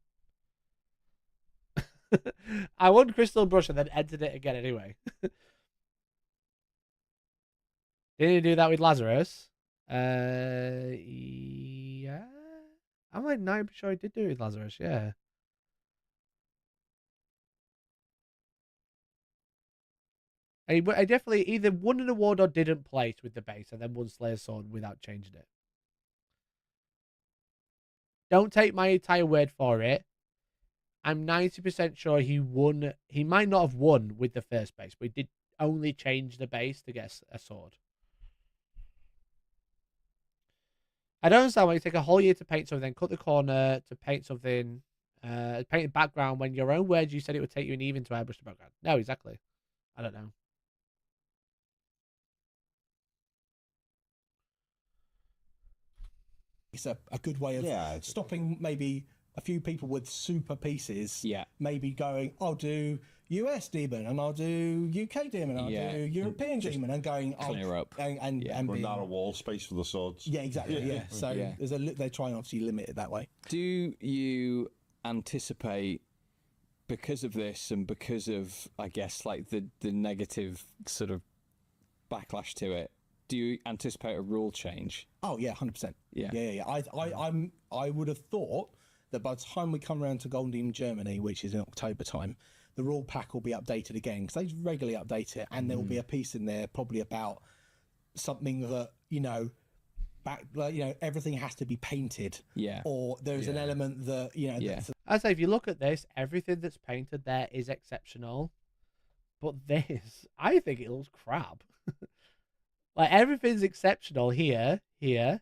I won Crystal Brush and then entered it again anyway. Didn't he do that with Lazarus? Yeah. I'm like 9% sure I did do it with Lazarus, yeah. I definitely either won an award or didn't place with the base and then won Slayer Sword without changing it. Don't take my entire word for it. I'm 90% sure he won. He might not have won with the first base, but he did only change the base to get a sword. I don't understand why you take a whole year to paint something, then cut the corner to paint something, paint the background when your own words you said it would take you an even to airbrush the background. No, exactly. I don't know. It's a good way of stopping maybe a few people with super pieces. Yeah. Maybe going, I'll do US Demon and I'll do UK Demon, I'll do European Demon, and going, clear up and run down a wall space for the swords. Yeah, exactly. Yeah. So they try and obviously limit it that way. Do you anticipate, because of this and because of, I guess, like the negative sort of backlash to it, do you anticipate a rule change? Oh yeah, 100%. Yeah. I would have thought that by the time we come around to Golden Demon Germany, which is in October time, the rule pack will be updated again, because they regularly update it, and there will be a piece in there probably about something that everything has to be painted. Yeah. Or there's an element that I'd say if you look at this, everything that's painted there is exceptional, but this, I think it looks crap. Like everything's exceptional here. The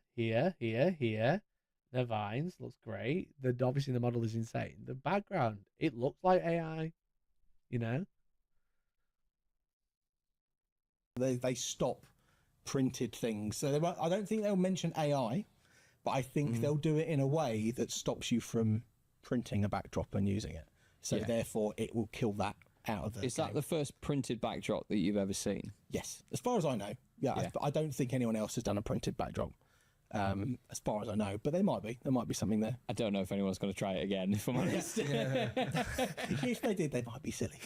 vines looks great. Obviously the model is insane. The background, it looks like AI, you know. They stop printed things, so I don't think they'll mention AI, but I think they'll do it in a way that stops you from printing a backdrop and using it. So therefore, it will kill that out of the Is that game. the first printed backdrop that you've ever seen? Yes, as far as I know. Yeah, Yeah. I don't think anyone else has done a printed backdrop, as far as I know. But there might be something there. I don't know if anyone's going to try it again, if I'm honest. If they did, they might be silly.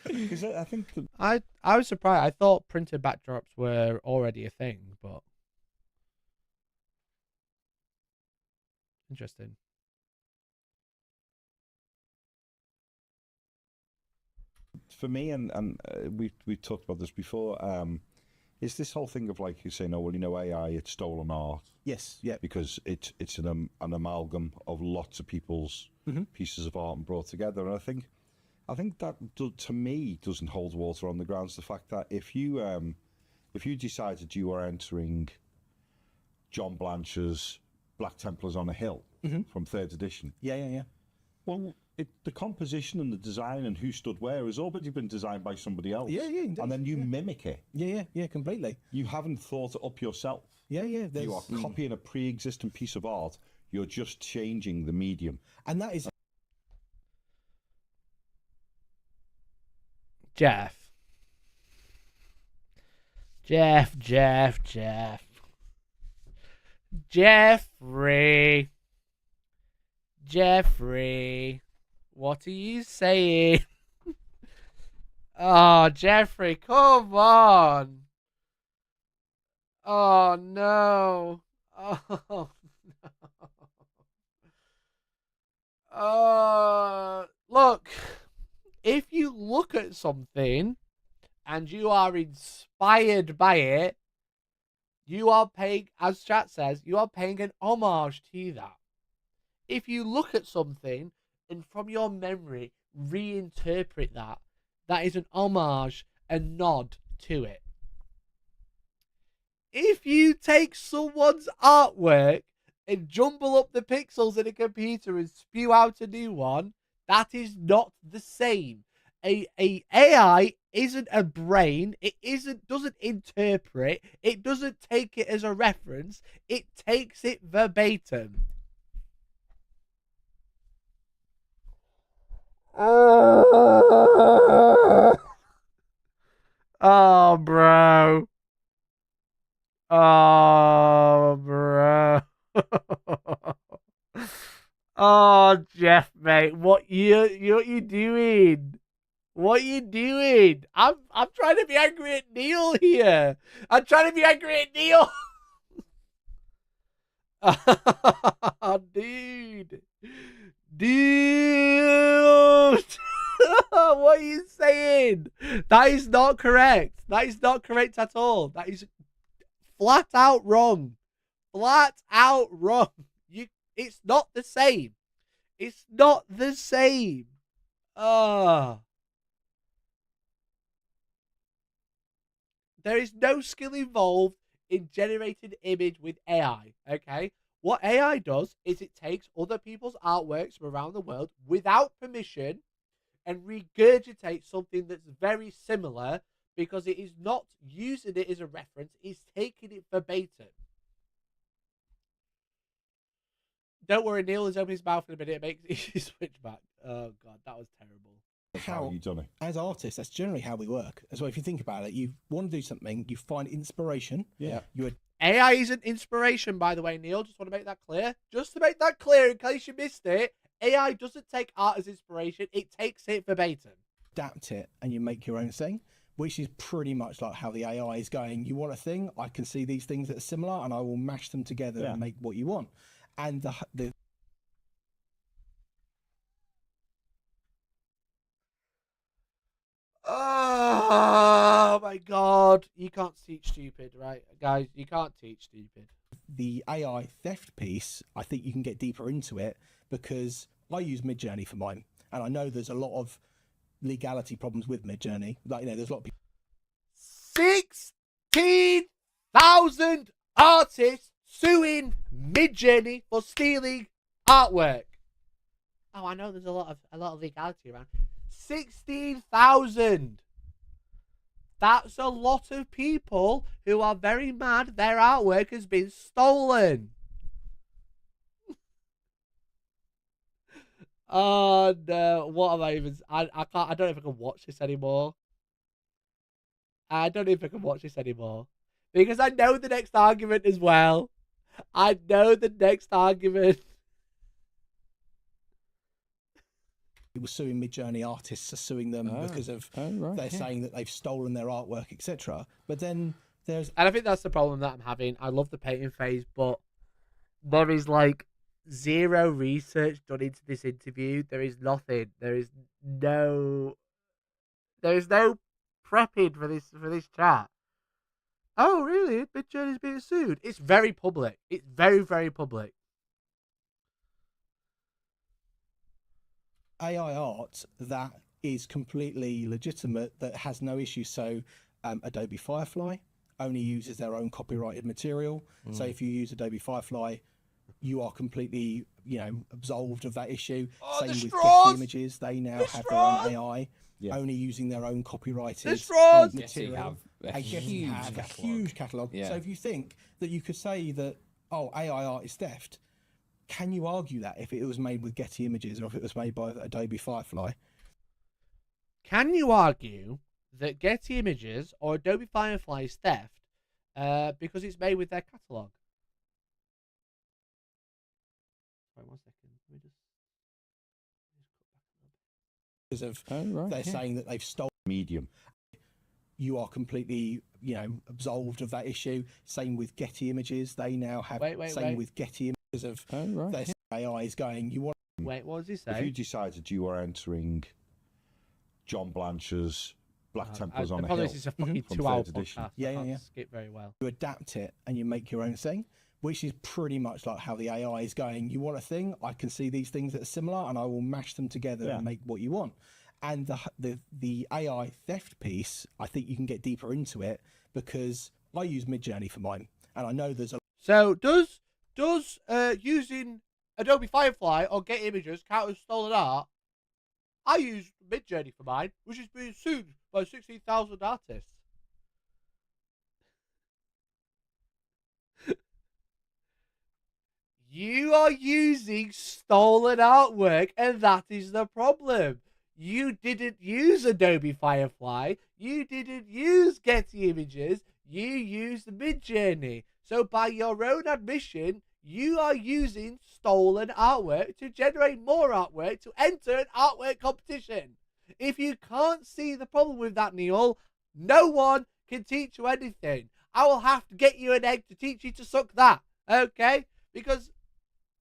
Because I think I was surprised. I thought printed backdrops were already a thing, but interesting. for me, and we talked about this before, is this whole thing of like you saying, oh well, you know, AI, it's stolen art. Yes, yeah. Because it's an amalgam of lots of people's pieces of art and brought together, and I think that to me doesn't hold water on the grounds. The fact that if you decided you were entering John Blanche's Black Templars on a Hill from 3rd edition, Yeah. well, the composition and the design and who stood where has already been designed by somebody else. Yeah, indeed. And then you mimic it. Yeah, completely. You haven't thought it up yourself. Yeah. You are copying a pre-existing piece of art. You're just changing the medium. And that is Jeffrey, what are you saying? Oh, Jeffrey, come on. Oh, no. Oh, no. Look, if you look at something and you are inspired by it, you are paying, as chat says, you are paying an homage to that. If you look at something and from your memory reinterpret that, that is an homage, a nod to it. If you take someone's artwork and jumble up the pixels in a computer and spew out a new one, that is not the same. A AI isn't a brain. It doesn't interpret. It doesn't take it as a reference. It takes it verbatim. Oh, bro. Oh, bro. Oh, Jeff, mate, what you doing? What you doing? I'm trying to be angry at Neil here. I'm trying to be angry at Neil. Oh, dude. What are you saying? That is not correct. That is not correct at all. That is flat out wrong. Flat out wrong. It's not the same. It's not the same. There is no skill involved in generating image with AI, okay? What AI does is it takes other people's artworks from around the world without permission and regurgitates something that's very similar because it is not using it as a reference, it's taking it verbatim. Don't worry, Neil has opened his mouth in a minute. It makes you switch back. Oh, God, that was terrible. How you done it? As artists, that's generally how we work. As well, if you think about it, you want to do something, you find inspiration. Yeah. AI isn't inspiration, by the way, Neil. Just want to make that clear. Just to make that clear, in case you missed it, AI doesn't take art as inspiration. It takes it verbatim. Adapt it and you make your own thing, which is pretty much like how the AI is going. You want a thing, I can see these things that are similar and I will mash them together and make what you want. And the Oh my God. You can't teach stupid, right? Guys, you can't teach stupid. The AI theft piece, I think you can get deeper into it because I use Midjourney for mine. And I know there's a lot of legality problems with Midjourney. Like, you know, there's a lot of people. 16,000 artists suing Midjourney for stealing artwork. Oh, I know there's a lot of legality around. 16,000. That's a lot of people who are very mad their artwork has been stolen. Oh no! What am I even? I can't. I don't know if I can watch this anymore. I don't know if I can watch this anymore because I know the next argument as well. I know the next argument. People suing Midjourney artists are suing them because of they're saying that they've stolen their artwork, etc. But then there's And I think that's the problem that I'm having. I love the painting phase, but there is like zero research done into this interview. There is nothing. There is no prepping for this chat. Oh, really? Midjourney's being sued. It's very public. It's very, very public. AI art that is completely legitimate, that has no issue. So Adobe Firefly only uses their own copyrighted material. So if you use Adobe Firefly, you are completely, absolved of that issue. Same with Getty Images. They now have their own AI, only using their own copyrighted material. Getty have a huge catalogue. Yeah. So if you think that you could say that, AI art is theft, can you argue that if it was made with Getty Images or if it was made by Adobe Firefly? Can you argue that Getty Images or Adobe Firefly is theft because it's made with their catalogue? Sorry, 1 second. Let me just cut back a little bit. Because of they're saying that they've stolen Medium. You are completely, absolved of that issue. Same with Getty Images. They now have with Getty Images of their AI is going. You want? Wait, what does he say? If you decided you were entering John Blanche's Black Templars on a Hill, this is a fucking from 2-hour third edition. podcast. Yeah. Skip very well. You adapt it and you make your own thing, which is pretty much like how the AI is going. You want a thing? I can see these things that are similar, and I will mash them together and make what you want. And the AI theft piece, I think you can get deeper into it because I use Midjourney for mine, and I know there's a. So does using Adobe Firefly or Getty Images count as stolen art? I use Midjourney for mine, which is being sued by 16,000 artists. You are using stolen artwork, and that is the problem. You didn't use Adobe Firefly. You didn't use Getty Images. You used Midjourney. So by your own admission, you are using stolen artwork to generate more artwork to enter an artwork competition. If you can't see the problem with that, Neil, no one can teach you anything. I will have to get you an egg to teach you to suck that, okay? Because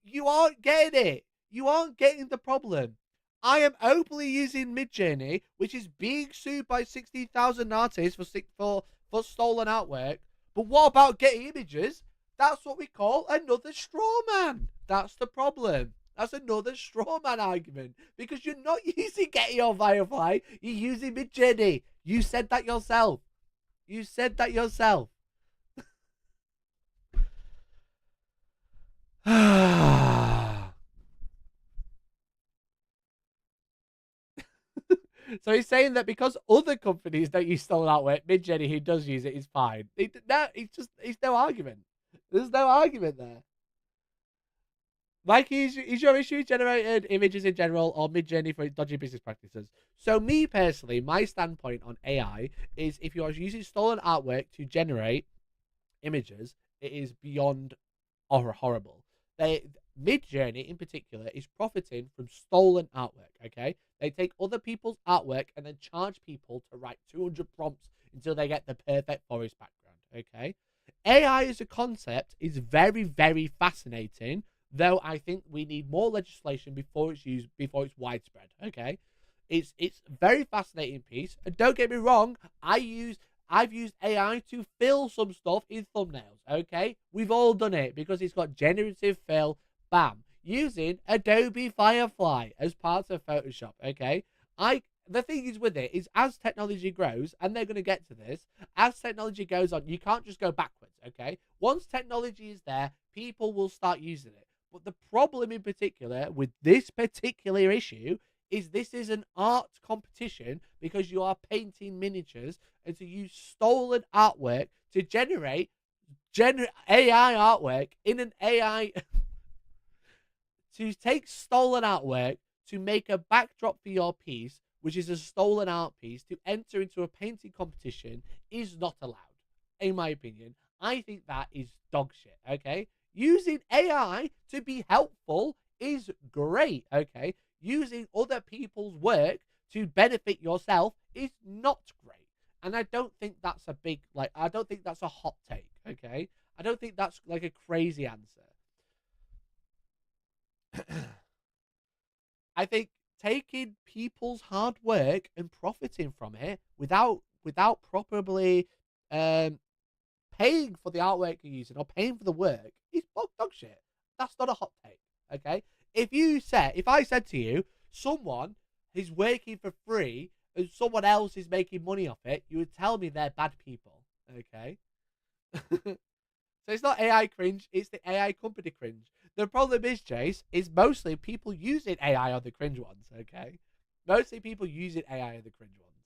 you aren't getting it. You aren't getting the problem. I am openly using Midjourney, which is being sued by 60,000 artists for stolen artwork. But what about Getty Images? That's what we call another straw man. That's the problem. That's another straw man argument. Because you're not using Getty or Firefly. You're using Midjourney. You said that yourself. You said that yourself. So he's saying that because other companies don't use stolen artwork, Midjourney, who does use it, is fine. It's no argument. There's no argument there. Like, is your issue generated images in general or Midjourney for dodgy business practices? So me personally, my standpoint on AI is if you are using stolen artwork to generate images, it is beyond horrible. Midjourney in particular is profiting from stolen artwork, okay? They take other people's artwork and then charge people to write 200 prompts until they get the perfect forest background, okay? AI as a concept is very, very fascinating, though I think we need more legislation before it's widespread, okay? It's very fascinating piece, and don't get me wrong, I've used AI to fill some stuff in thumbnails, okay? We've all done it because it's got generative fill, bam, using Adobe Firefly as part of Photoshop, okay? The thing is with it is as technology grows, and they're going to get to this, as technology goes on, you can't just go backwards, okay? Once technology is there, people will start using it. But the problem in particular with this particular issue is this is an art competition because you are painting miniatures, and to use stolen artwork to generate AI artwork in an AI to take stolen artwork to make a backdrop for your piece, which is a stolen art piece, to enter into a painting competition is not allowed, in my opinion. I think that is dog shit, okay? Using AI to be helpful is great, okay? Using other people's work to benefit yourself is not great. And I don't think that's a big, like, I don't think that's a hot take, okay? I don't think that's like a crazy answer. I think taking people's hard work and profiting from it without properly paying for the artwork you're using or paying for the work is dog shit. That's not a hot take, okay? If I said to you, someone is working for free and someone else is making money off it, you would tell me they're bad people, okay? So it's not AI cringe, it's the AI company cringe. The problem is, Jace, is mostly people using AI on the cringe ones, okay? Mostly people using AI on the cringe ones.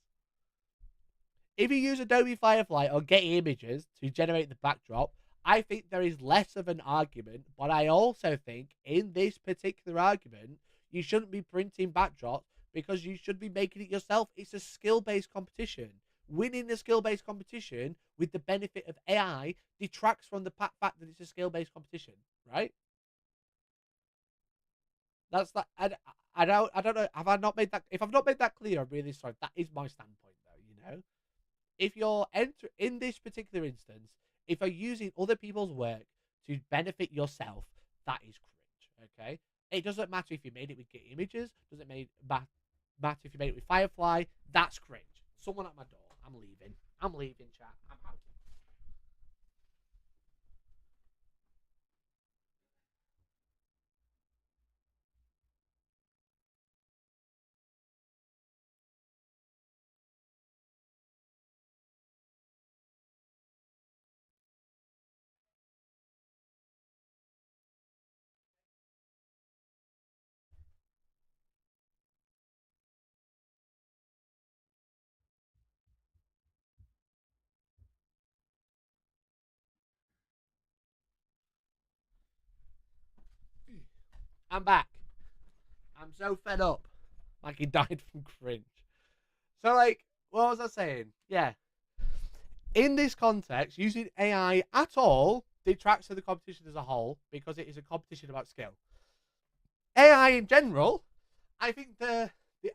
If you use Adobe Firefly or Getty Images to generate the backdrop, I think there is less of an argument, but I also think in this particular argument, you shouldn't be printing backdrops because you should be making it yourself. It's a skill-based competition. Winning a skill-based competition with the benefit of AI detracts from the fact that it's a skill-based competition, right? That's that. I don't know. Have I not made that? If I've not made that clear, I'm really sorry. That is my standpoint, though. You know, if you're in this particular instance, if you're using other people's work to benefit yourself, that is cringe. Okay. It doesn't matter if you made it with Getty Images. Doesn't matter if you made it with Firefly. That's cringe. Someone at my door. I'm leaving. I'm leaving, chat. I'm out. I'm back. I'm so fed up. Like he died from cringe. So, like, what was I saying? Yeah. In this context, using AI at all detracts from the competition as a whole because it is a competition about skill. AI in general, I think the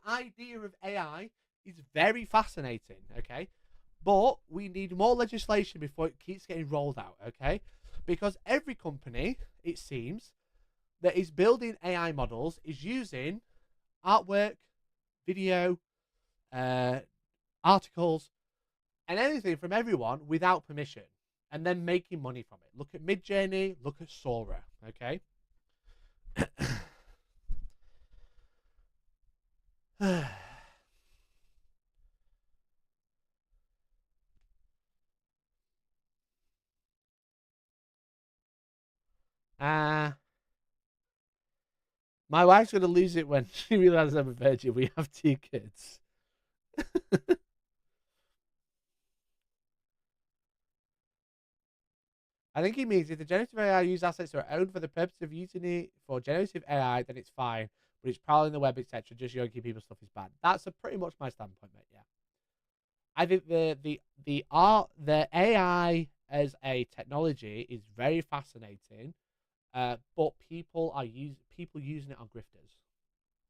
idea of AI is very fascinating, okay? But we need more legislation before it keeps getting rolled out, okay? Because every company, it seems, that is building AI models is using artwork, video, articles, and anything from everyone without permission, and then making money from it. Look at Midjourney, look at Sora, okay? My wife's going to lose it when she realizes I'm a virgin. We have 2 kids. I think he means if the generative AI use assets that are owned for the purpose of using it for generative AI, then it's fine. But it's prowling the web, etc. Just yoinking people's stuff is bad. That's pretty much my standpoint, mate. Yeah. I think the AI as a technology is very fascinating, but people using it are grifters,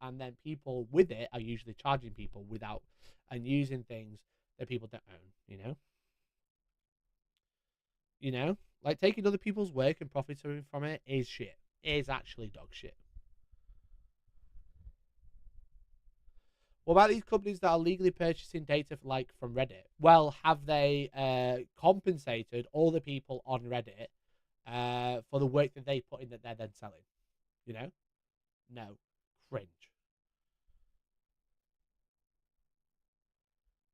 and then people with it are usually charging people without and using things that people don't own. You know, like taking other people's work and profiting from it is shit. It is actually dog shit. What about these companies that are legally purchasing data like from Reddit? Well, have they compensated all the people on Reddit for the work that they put in that they're then selling? You know? No. Cringe.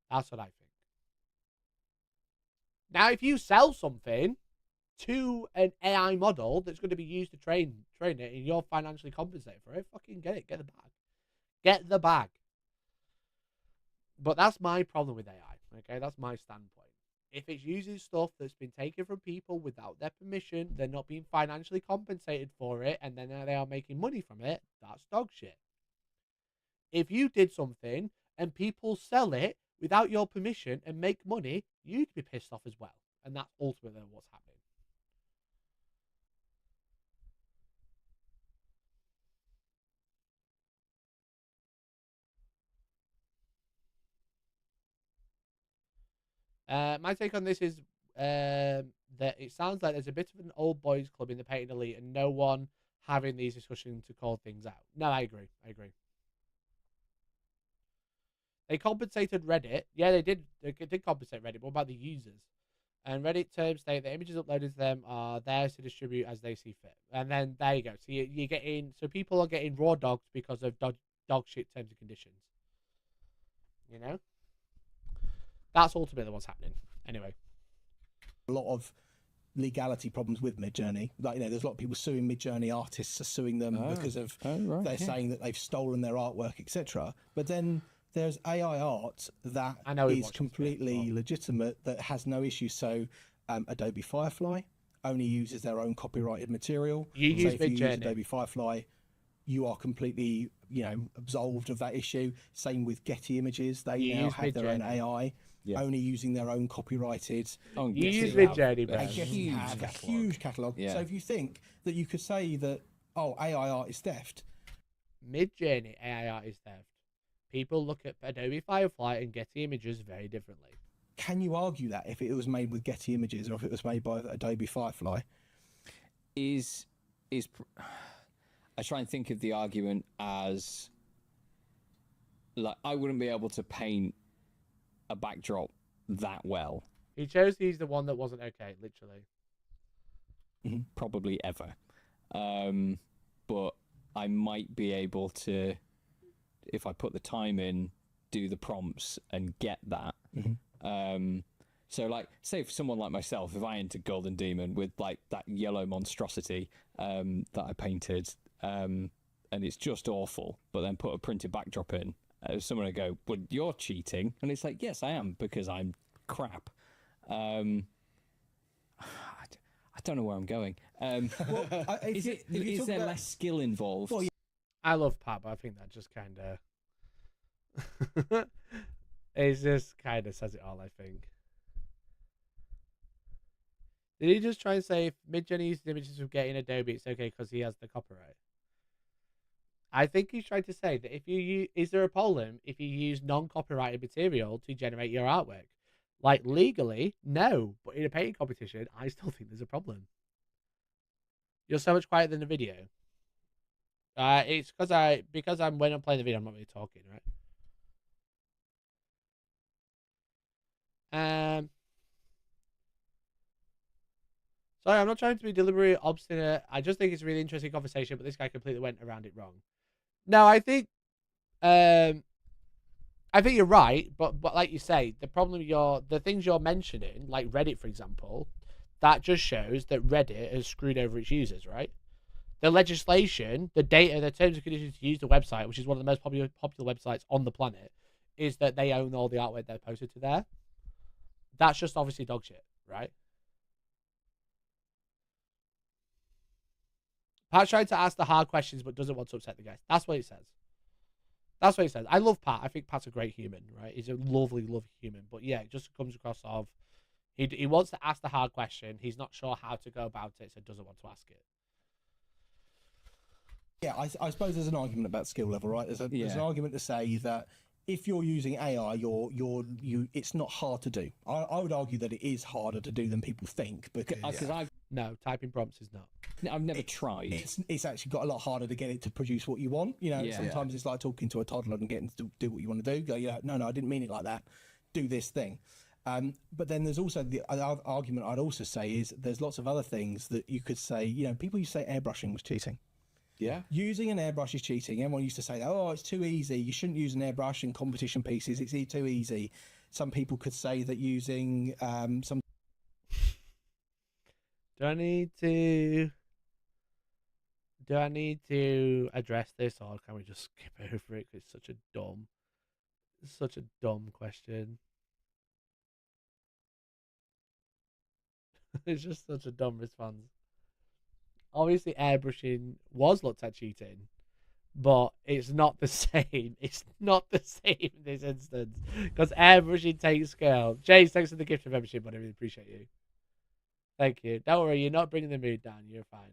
That's what I think. Now, if you sell something to an AI model that's going to be used to train it and you're financially compensated for it, fucking get it. Get the bag. Get the bag. But that's my problem with AI, okay? That's my standpoint. If it's using stuff that's been taken from people without their permission, they're not being financially compensated for it, and then they are making money from it, that's dog shit. if you did something and people sell it without your permission and make money, you'd be pissed off as well. And that's ultimately what's happening. My take on this is that it sounds like there's a bit of an old boys club in the painting elite and no one having these discussions to call things out. No, I agree. They compensated Reddit. Yeah, they did. They did compensate Reddit. What about the users? And Reddit terms state the images uploaded to them are theirs to distribute as they see fit. And then there you go. So you get in. So people are getting raw dogs because of dog shit terms and conditions. You know, that's ultimately what's happening. Anyway, A lot of legality problems with Midjourney. Like, you know, there's a lot of people suing Midjourney artists, are suing them because of they're saying that they've stolen their artwork, etc. But then there's AI art that is completely legitimate, that has no issue. So Adobe Firefly only uses their own copyrighted material. You use if you use Midjourney. Adobe Firefly, you are completely, you know, absolved of that issue. Same with Getty Images. They now have their own AI. Only using their own copyrighted. You use Midjourney, bro. Getty have a huge catalogue. So if you think that you could say that, oh, AI art is theft. Midjourney AI art is theft. People look at Adobe Firefly and Getty Images very differently. Can you argue that if it was made with Getty Images or if it was made by Adobe Firefly? I try and think of the argument as, like, I wouldn't be able to paint a backdrop that well. He chose to use the one that wasn't okay, literally. Probably ever. But I might be able to, if I put the time in, do the prompts and get that. So, like, say for someone like myself, if I enter Golden Demon with, like, that yellow monstrosity that I painted, and it's just awful, but then put a printed backdrop in, someone will go, well, you're cheating. And it's like, yes, I am, because I'm crap. I don't know where I'm going. Is there less skill involved? Well, I love Pat, but I think that just kind of... it just kind of says it all, I think. Did he just try and say if Midjourney uses images from Getty in Adobe, it's okay because he has the copyright? I think he's trying to say that if you is there a problem if you use non-copyrighted material to generate your artwork? Like, legally, no, but in a painting competition, I still think there's a problem. You're so much quieter than the video. It's because I'm when I'm playing the video, I'm not really talking, right? Sorry, I'm not trying to be deliberately obstinate. I just think it's a really interesting conversation, but this guy completely went around it wrong. No, I think you're right, but like you say, the things you're mentioning, like Reddit, for example, that just shows that Reddit has screwed over its users, right? The legislation, the data, the terms and conditions to use the website, which is one of the most popular websites on the planet, is that they own all the artwork they're posted to there. That's just obviously dog shit, right? Pat's trying to ask the hard questions, but doesn't want to upset the guys. That's what he says. That's what he says. I love Pat. I think Pat's a great human, right? He's a lovely, lovely human. But yeah, it just comes across of he wants to ask the hard question. He's not sure how to go about it, so doesn't want to ask it. Yeah, I suppose there's an argument about skill level, right? There's an argument to say that if you're using AI, it's not hard to do. I would argue that it is harder to do than people think, because no, typing prompts is not. I've never tried. It's actually got a lot harder to get it to produce what you want. You know, sometimes it's like talking to a toddler and getting to do what you want to do. Go, no, I didn't mean it like that. Do this thing. But then there's also the other argument I'd also say is there's lots of other things that you could say. You know, people used to say airbrushing was cheating. Yeah. Using an airbrush is cheating. Everyone used to say, oh, it's too easy. You shouldn't use an airbrush in competition pieces. It's too easy. Some people could say that using some... Do I need to address this, or can we just skip over it? It's such a dumb question. It's just such a dumb response. Obviously, airbrushing was looked at cheating, but it's not the same. It's not the same in this instance because airbrushing takes skill. James, thanks for the gift of membership, but I really appreciate you. Thank you. Don't worry, you're not bringing the mood down. You're fine.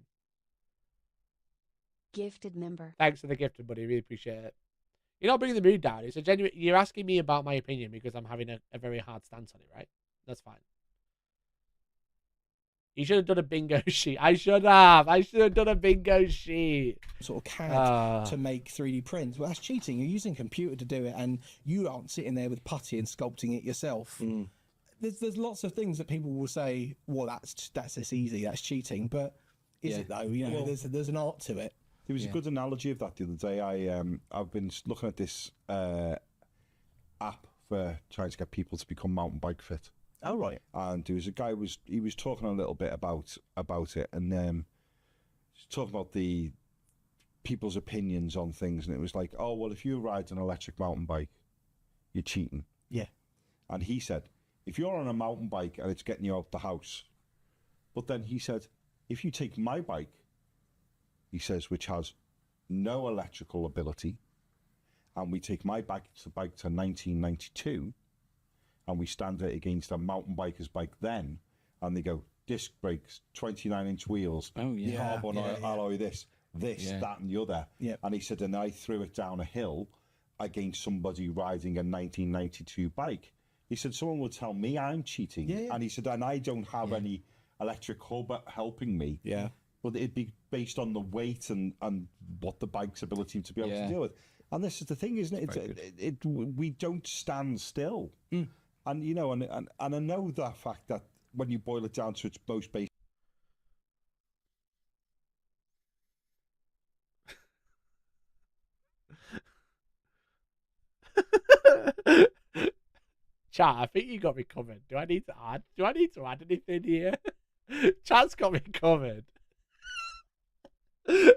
Gifted member. Thanks for the gift, buddy. Really appreciate it. You're not bringing the mood down. It's a genuine. You're asking me about my opinion because I'm having a very hard stance on it, right? That's fine. You should have done a bingo sheet. I should have done a bingo sheet. Sort of CAD to make 3D prints. Well, that's cheating. You're using a computer to do it, and you aren't sitting there with putty and sculpting it yourself. There's lots of things that people will say, well, that's just easy, that's cheating. But is it though? You know, there's an art to it. There was a good analogy of that the other day. I've been looking at this app for trying to get people to become mountain bike fit. Oh right. And there was a guy he was talking a little bit about it, and talking about the people's opinions on things, and it was like, oh well, if you ride an electric mountain bike, you're cheating. Yeah. And he said, if you're on a mountain bike and it's getting you out the house, but then he said, if you take my bike, he says, which has no electrical ability, and we take my bike to 1992, and we stand it against a mountain biker's bike then, and they go, disc brakes, 29-inch wheels, carbon alloy, this, that, and the other. Yeah. And he said, and I threw it down a hill against somebody riding a 1992 bike. He said, someone will tell me I'm cheating. Yeah. And he said, and I don't have any electric hub helping me. Yeah. But it'd be based on the weight and what the bike's ability to be able to deal with. And this is the thing, isn't it? We don't stand still. And, you know, and I know that fact that when you boil it down to its most basic... Chat, I think you got me covered. Do I need to add anything here? Chat's got me covered.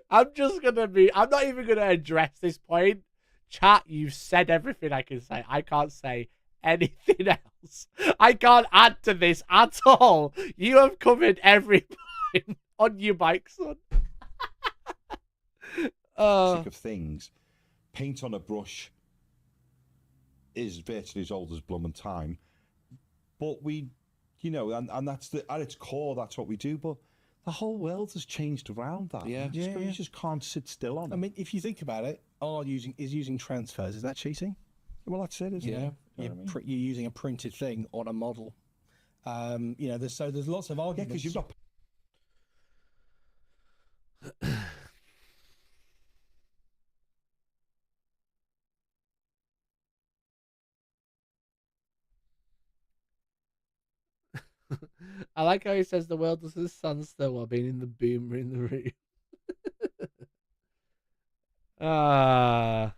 I'm not even gonna address this point. Chat, you've said everything I can say. I can't say anything else. I can't add to this at all. You have covered every point on your bike, son. of things. Paint on a brush is virtually as old as blooming time. But we, you know, and that's at its core, that's what we do. But the whole world has changed around that. You just can't sit still on it. I mean, if you think about it, using transfers. Is that cheating? Well, that's it, isn't it? You're using a printed thing on a model. You know, there's lots of arguments. Yeah, because you've got. I like how he says the world doesn't stand still while being in the boomer in the room.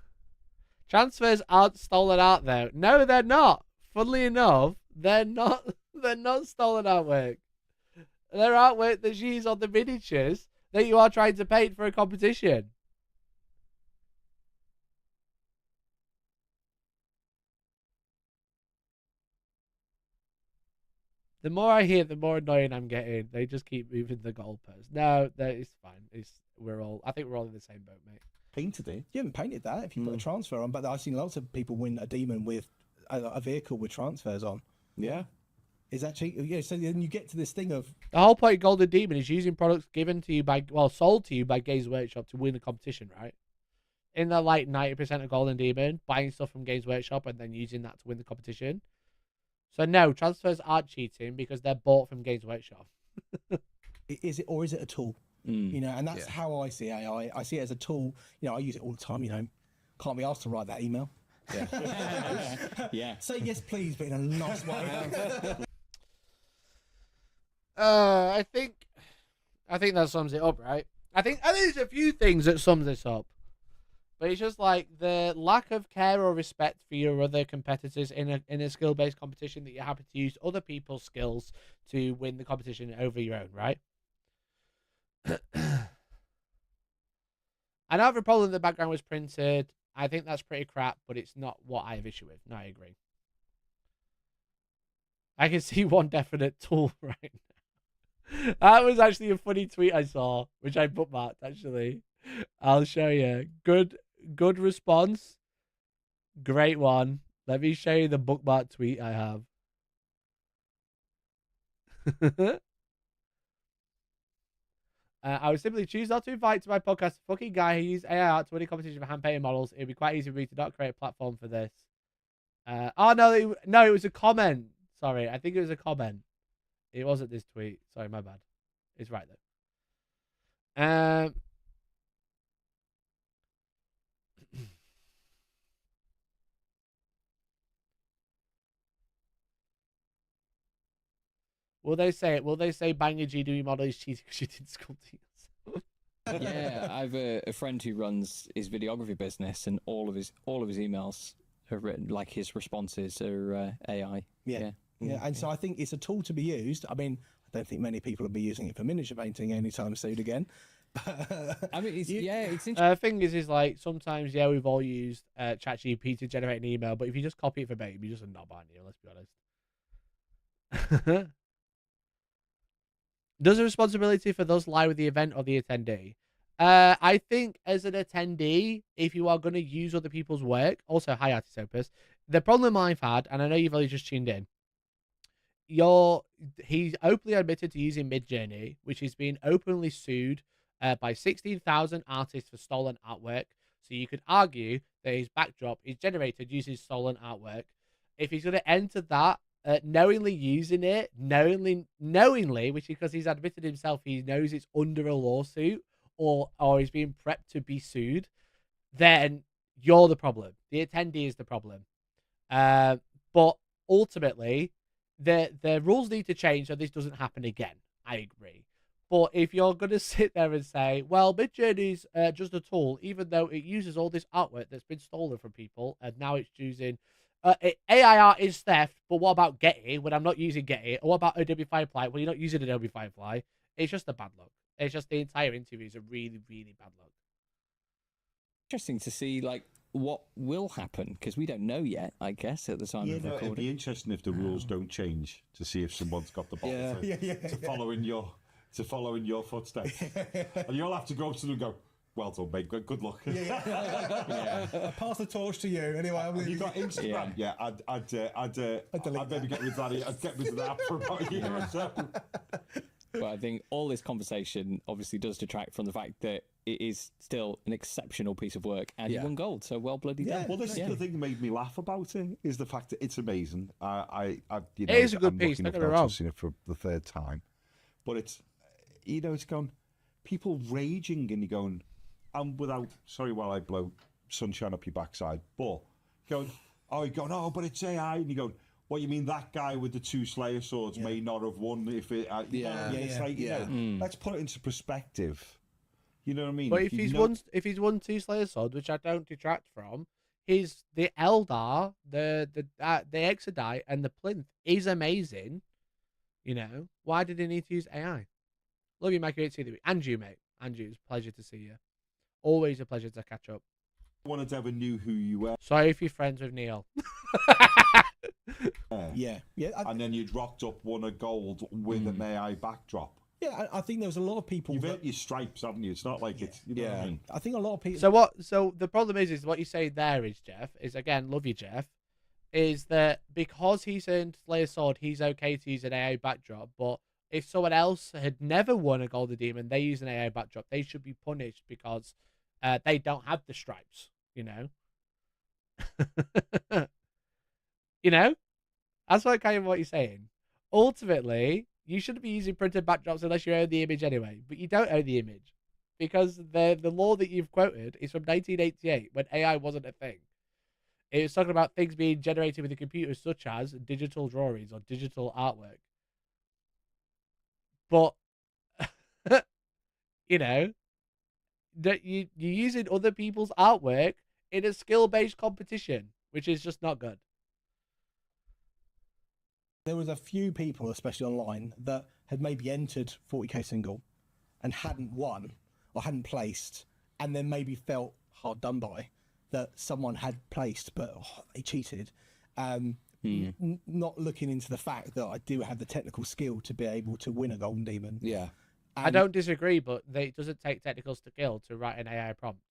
Transfers aren't stolen art though. No, they're not. Funnily enough, they're not. They're not stolen artwork. They're artwork that's used on the miniatures that you are trying to paint for a competition. The more I hear, the more annoying I'm getting. They just keep moving the goalposts. No, it's fine. I think we're all in the same boat, mate. Painted it. You haven't painted that if you put a transfer on, but I've seen lots of people win a demon with a vehicle with transfers on. Yeah. Is that cheap? Yeah, so then you get to this thing of... The whole point of Golden Demon is using products given to you sold to you by Games Workshop to win the competition, right? In the 90% of Golden Demon, buying stuff from Games Workshop and then using that to win the competition. So no, transfers aren't cheating because they're bought from Games Workshop. Is it a tool? You know, and that's how I see AI. I see it as a tool. You know, I use it all the time. You know, can't be asked to write that email. Yeah. Say yes, please, but in a nice way. I think that sums it up, right? I think there's a few things that sums this up. But it's just like the lack of care or respect for your other competitors in a skill-based competition that you're happy to use other people's skills to win the competition over your own, right? I know the problem the background was printed. I think that's pretty crap, but it's not what I have issue with. No, I agree. I can see one definite tool right now. That was actually a funny tweet I saw, which I bookmarked, actually. I'll show you. Good response. Great one. Let me show you the bookmark tweet I have. I would simply choose not to invite to my podcast a fucking guy who used AI art to win a competition for hand painted models. It'd be quite easy for me to not create a platform for this. Oh no, it was a comment. Sorry, I think it was a comment. It wasn't this tweet. Sorry, my bad. It's right though. Will they say it? Will they say Banger GW model is cheating because she didn't sculpt it? Yeah, I have a friend who runs his videography business, and all of his emails are written, like his responses are AI. Yeah. And so I think it's a tool to be used. I mean, I don't think many people will be using it for miniature painting anytime soon again. I mean, it's interesting. Thing is like sometimes we've all used ChatGPT to generate an email, but if you just copy it verbatim, you're just a knob, aren't you? Let's be honest. Does the responsibility for those lie with the event or the attendee? I think as an attendee, if you are going to use other people's work, also hi Artist Opus, the problem I've had, and I know you've only just tuned in, he's openly admitted to using Midjourney, which is being openly sued by 16,000 artists for stolen artwork. So you could argue that his backdrop is generated using stolen artwork. If he's going to enter that, knowingly using it, knowingly, which is because he's admitted himself, he knows it's under a lawsuit or he's being prepped to be sued, then you're the problem. The attendee is the problem. But ultimately, the rules need to change so this doesn't happen again. I agree. But if you're going to sit there and say, well, Midjourney's just a tool, even though it uses all this artwork that's been stolen from people, and now it's choosing AI art is theft, but what about Getty when I'm not using Getty? Or what about Adobe Firefly when you're not using Adobe Firefly? It's just a bad look. It's just the entire interview is a really, really bad look. Interesting to see like what will happen because we don't know yet. I guess at the time of recording, it'd be interesting if the rules don't change to see if someone's got the bottle to follow in your footsteps, and you'll have to go up to them and go, well done, mate. Good luck. I pass the torch to you anyway. Have you got Instagram? Yeah, I'd maybe get rid of that. I'd get rid of that for about a year or so. But I think all this conversation obviously does detract from the fact that it is still an exceptional piece of work, and you won gold. So well bloody done. Well, this is the thing that made me laugh about it is the fact that it's amazing. It is a good piece. Don't get me wrong. I've seen it for the third time, but it's it's gone. People raging and you're going. And without, sorry while I blow sunshine up your backside, but you're going, but it's AI. And you're going, what, you mean that guy with the 2 Slayer swords may not have won if it... let's put it into perspective. You know what I mean? But if he's won 2 Slayer swords, which I don't detract from, the Eldar, the Exodite, and the Plinth is amazing. You know, why did he need to use AI? Love you, Mike. Great to see you. And you, mate. And you. It's a pleasure to see you. Always a pleasure to catch up. No one ever knew who you were. Sorry if you're friends with Neil. And then you'd rocked up, won a gold with an AI backdrop. Yeah, I think there was a lot of people. You've earned your stripes, haven't you? It's not like it's. You know what I mean? I think a lot of people. So the problem is what you say there is, Jeff, is again, love you, Jeff, is that because he's earned Slayer Sword, he's okay to use an AI backdrop, but if someone else had never won a Golden Demon, they use an AI backdrop, they should be punished because they don't have the stripes, you know? You know? That's what you're saying. Ultimately, you shouldn't be using printed backdrops unless you own the image anyway, but you don't own the image because the law that you've quoted is from 1988 when AI wasn't a thing. It was talking about things being generated with a computer such as digital drawings or digital artwork. But, you know, that you're using other people's artwork in a skill-based competition, which is just not good. There was a few people, especially online, that had maybe entered 40k single and hadn't won or hadn't placed, and then maybe felt hard done by that someone had placed, but they cheated. Not looking into the fact that I do have the technical skill to be able to win a Golden Demon. Yeah. I don't disagree, but it doesn't take technical skill to write an AI prompt.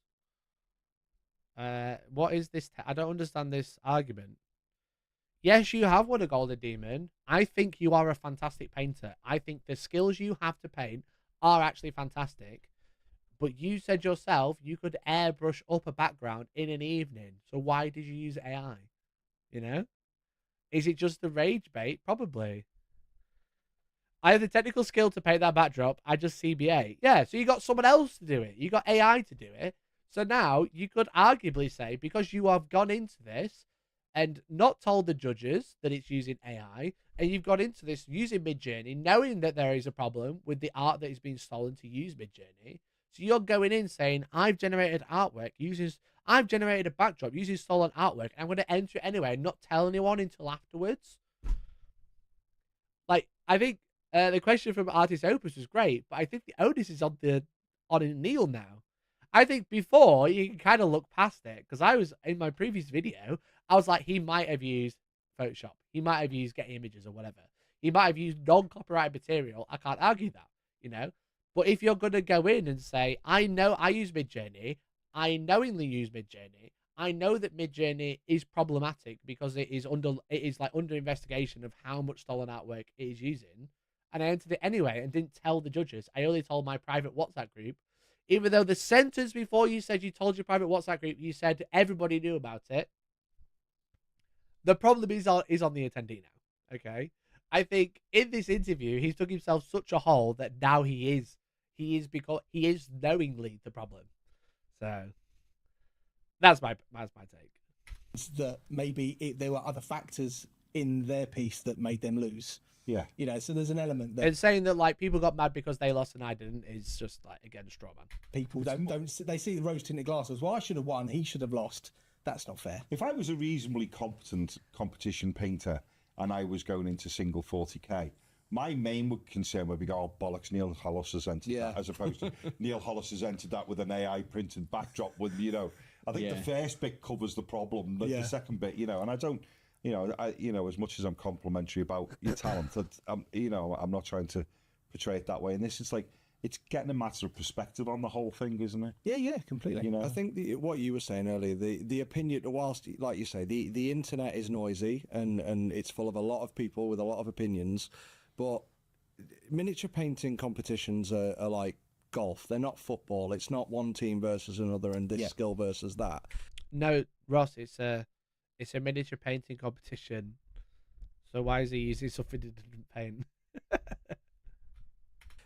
What is this? I don't understand this argument. Yes, you have won a Golden Demon. I think you are a fantastic painter. I think the skills you have to paint are actually fantastic. But you said yourself you could airbrush up a background in an evening. So why did you use AI? You know? Is it just the rage bait? Probably. I have the technical skill to paint that backdrop. I just CBA. Yeah, so you got someone else to do it. You got AI to do it. So now you could arguably say, because you have gone into this and not told the judges that it's using AI, and you've got into this using Midjourney, knowing that there is a problem with the art that is being stolen to use Midjourney. So you're going in saying, I've generated I've generated a backdrop using stolen artwork. I'm going to enter it anyway and not tell anyone until afterwards. Like, I think the question from Artist Opus was great, but I think the onus is on Neil now. I think before you can kind of look past it, because I was in my previous video, I was like, he might have used Photoshop, he might have used Getty Images or whatever, he might have used non-copyrighted material. I can't argue that, you know. But if you're going to go in and say, I know I use Midjourney, I knowingly use Midjourney, I know that Midjourney is problematic because it is under investigation of how much stolen artwork it is using, and I entered it anyway and didn't tell the judges. I only told my private WhatsApp group, even though the sentence before you said you told your private WhatsApp group, you said everybody knew about it. The problem is on the attendee now, okay? I think in this interview, he's dug himself such a hole that now he is knowingly the problem. So that's my take. That maybe there were other factors in their piece that made them lose. Yeah. You know, so there's an element that... And saying that, like, people got mad because they lost and I didn't is just, like, again, straw man. People they see the rose-tinted glasses. Well, I should have won, he should have lost. That's not fair. If I was a reasonably competent competition painter and I was going into single 40k, my main concern would be, oh, bollocks, Neil Hollis has entered that, as opposed to Neil Hollis has entered that with an AI printed backdrop with, you know, I think the first bit covers the problem, but the second bit, you know, and I don't, you know, as much as I'm complimentary about your talent, you know, I'm not trying to portray it that way. And this is like, it's getting a matter of perspective on the whole thing, isn't it? Yeah, completely. You know? I think what you were saying earlier, the opinion, whilst, like you say, the internet is noisy and it's full of a lot of people with a lot of opinions, but miniature painting competitions are like golf. They're not football. It's not one team versus another and this skill versus that. No, Ross, it's a miniature painting competition. So why is he using something he didn't paint?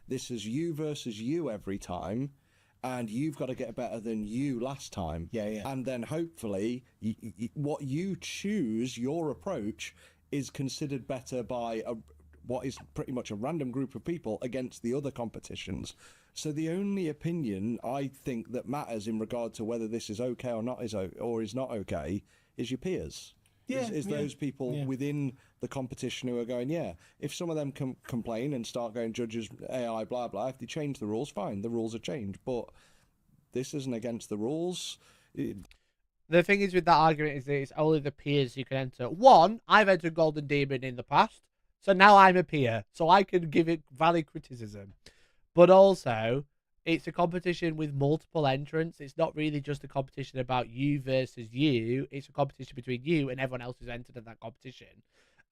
This is you versus you every time, and you've got to get better than you last time. Yeah. And then hopefully, what you choose, your approach, is considered better by what is pretty much a random group of people against the other competitions. So the only opinion I think that matters in regard to whether this is okay or not is not okay is your peers. Is those people within the competition who are going, if some of them complain and start going, judges, AI, blah, blah, if they change the rules, fine, the rules are changed. But this isn't against the rules. The thing is with that argument is that it's only the peers who can enter. One, I've entered Golden Demon in the past, so now I'm a peer, so I can give it valid criticism. But also, it's a competition with multiple entrants. It's not really just a competition about you versus you. It's a competition between you and everyone else who's entered in that competition.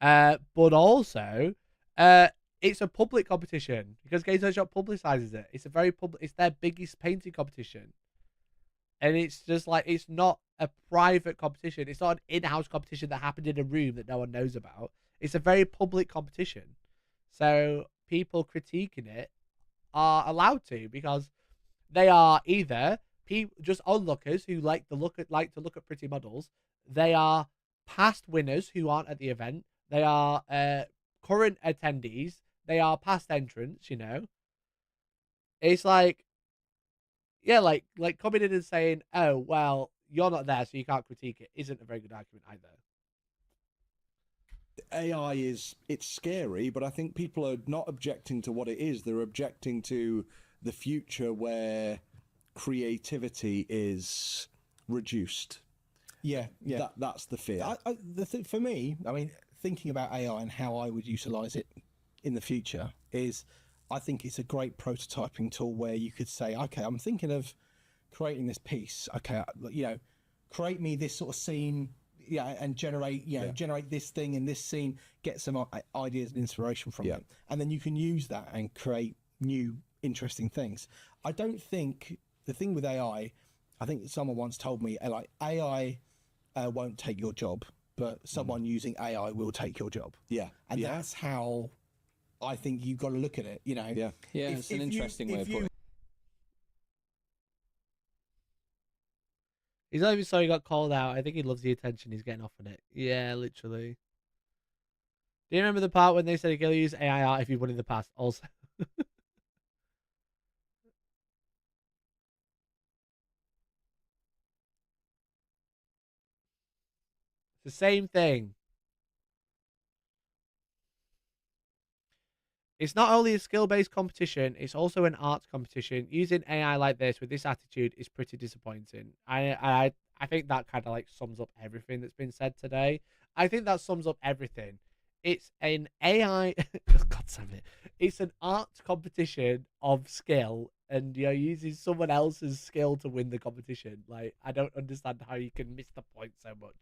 But also, it's a public competition because Games Workshop publicizes it. It's a very public. It's their biggest painting competition, and it's just like it's not a private competition. It's not an in-house competition that happened in a room that no one knows about. It's a very public competition, so people critiquing it are allowed to because they are either just onlookers who like to look at pretty models. They are past winners who aren't at the event. They are current attendees. They are past entrants. You know, it's like, like coming in and saying, "Oh, well, you're not there, so you can't critique it," isn't a very good argument either. AI it's scary, but I think people are not objecting to what it is. They're objecting to the future where creativity is reduced. Yeah. That's the fear. For me, I mean, thinking about AI and how I would utilize it in the future is I think it's a great prototyping tool where you could say, okay, I'm thinking of creating this piece. Okay, create me this sort of scene, and generate, generate this thing in this scene. Get some ideas and inspiration from it, and then you can use that and create new, interesting things. I don't think the thing with AI. I think someone once told me, like, AI won't take your job, but someone using AI will take your job. Yeah, and that's how I think you've got to look at it. Yeah, it's an interesting way of putting it. He's not even sorry he got called out. I think he loves the attention he's getting off on it. Yeah, literally. Do you remember the part when they said he'll use AI art if you won in the past? Also. It's the same thing. It's not only a skill-based competition, it's also an arts competition. Using AI like this with this attitude is pretty disappointing. I think that kind of like sums up everything that's been said today. I think that sums up everything. It's an AI, God damn it. It's an art competition of skill, and you're using someone else's skill to win the competition. Like, I don't understand how you can miss the point so much.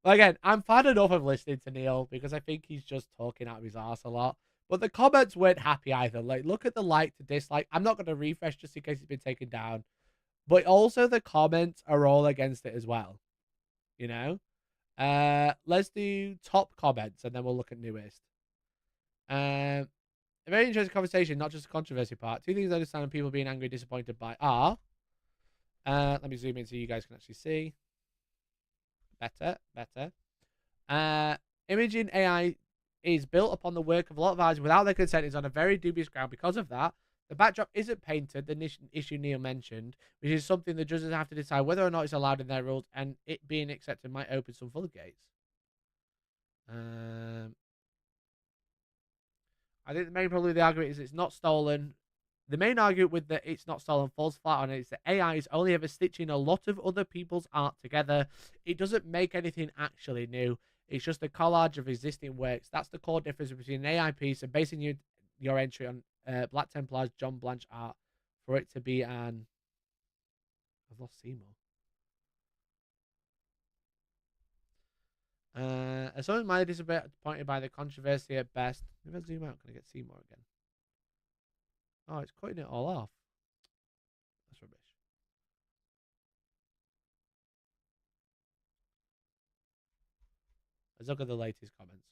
Again, I'm fan enough of listening to Neil because I think he's just talking out of his arse a lot. But the comments weren't happy either. Like, look at the like to dislike. I'm not going to refresh just in case it's been taken down. But also the comments are all against it as well. You know? Let's do top comments and then we'll look at newest. A very interesting conversation, not just a controversy part. Two things I understand and people being angry and disappointed by are... let me zoom in so you guys can actually see. Better. Imaging AI is built upon the work of a lot of artists without their consent is on a very dubious ground. Because of that, the backdrop isn't painted, the issue Neil mentioned, which is something the judges have to decide whether or not it's allowed in their rules, and it being accepted might open some floodgates. I think the main problem with the argument is it's not stolen. The main argument with the it's not stolen falls flat on it is that AI is only ever stitching a lot of other people's art together. It doesn't make anything actually new. It's just a collage of existing works. That's the core difference between an AI piece and basing your entry on Black Templar's John Blanche art for it to be an... I've lost Seymour. As someone might be disappointed by the controversy at best. If I zoom out, can I get Seymour again? Oh, it's cutting it all off. That's rubbish. Let's look at the latest comments.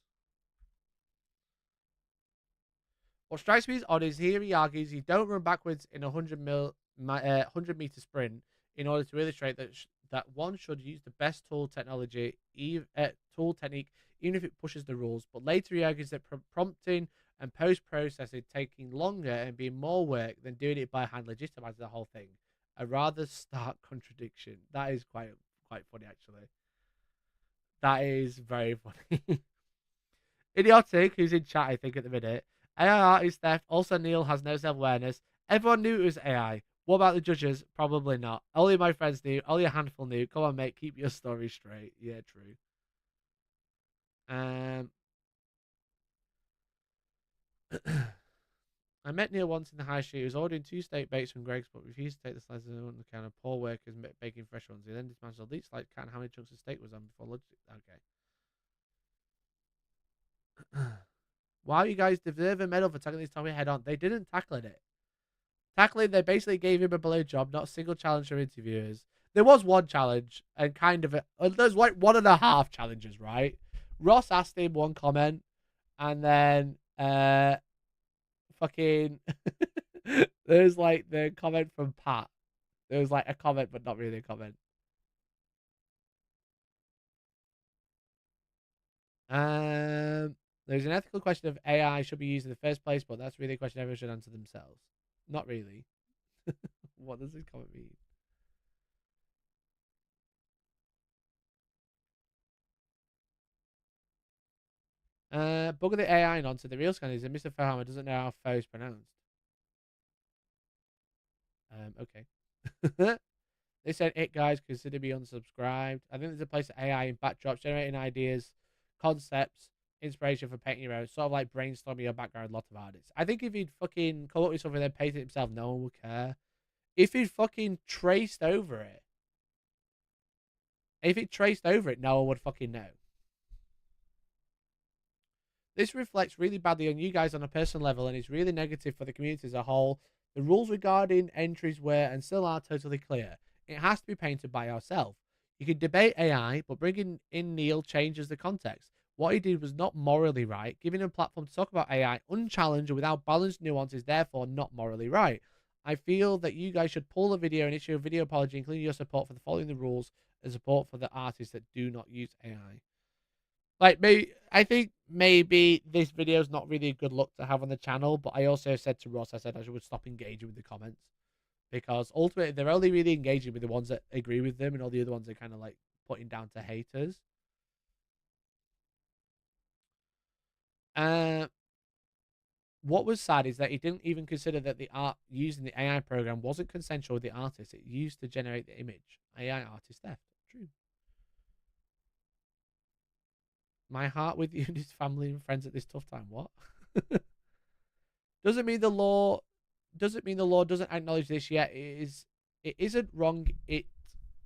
What strikes me as odd is here he argues you don't run backwards in a 100-meter sprint in order to illustrate that one should use the best tool technique, even if it pushes the rules. But later he argues that prompting and post-processing taking longer and being more work than doing it by hand legitimizes the whole thing. A rather stark contradiction. That is quite funny, actually. That is very funny. Idiotic, who's in chat, I think, at the minute. AI art is theft. Also, Neil has no self-awareness. Everyone knew it was AI. What about the judges? Probably not. Only my friends knew. Only a handful knew. Come on, mate. Keep your story straight. Yeah, true. I met Neil once in the high street. He was ordering 2 steak bakes from Greg's, but refused to take the slices on the counter. Poor workers baking fresh ones. He then dismantled each slice count how many chunks of steak was on before lunch. Okay. Wow, you guys deserve a medal for tackling this topic head on. They didn't tackle it. Tackling, they basically gave him a blowjob, not a single challenge from interviewers. There was one challenge, and there's like 1.5 challenges, right? Ross asked him one comment, and then fucking there's like the comment from Pat. There was like a comment, but not really a comment. There's an ethical question of AI should be used in the first place, but that's really a question everyone should answer themselves. Not really. What does this comment mean? Bug of the AI nonsense. The real scan is that Mr. Fairhammer doesn't know how foe is pronounced. Okay. They said it, guys. Consider me unsubscribed. I think there's a place for AI in backdrops, generating ideas, concepts, inspiration for painting your own, sort of like brainstorming your background, lots of artists. I think if he'd fucking come up with something and then paint it himself, no one would care. If he'd fucking traced over it, no one would fucking know. This reflects really badly on you guys on a personal level and is really negative for the community as a whole. The rules regarding entries were and still are totally clear. It has to be painted by yourself. You can debate AI, but bringing in Neil changes the context. What he did was not morally right. Giving him a platform to talk about AI unchallenged and without balanced nuance is therefore not morally right. I feel that you guys should pull the video and issue a video apology, including your support for the following the rules and support for the artists that do not use AI. Like, maybe, I think maybe this video is not really a good look to have on the channel, but I also said to Ross, I said I would stop engaging with the comments. Because ultimately, they're only really engaging with the ones that agree with them, and all the other ones are kind of like putting down to haters. What was sad is that he didn't even consider that the art using the AI program wasn't consensual with the artist. It used to generate the image. AI artist theft. True. My heart with you and his family and friends at this tough time. What? Doesn't mean the law doesn't acknowledge this yet. It isn't wrong. It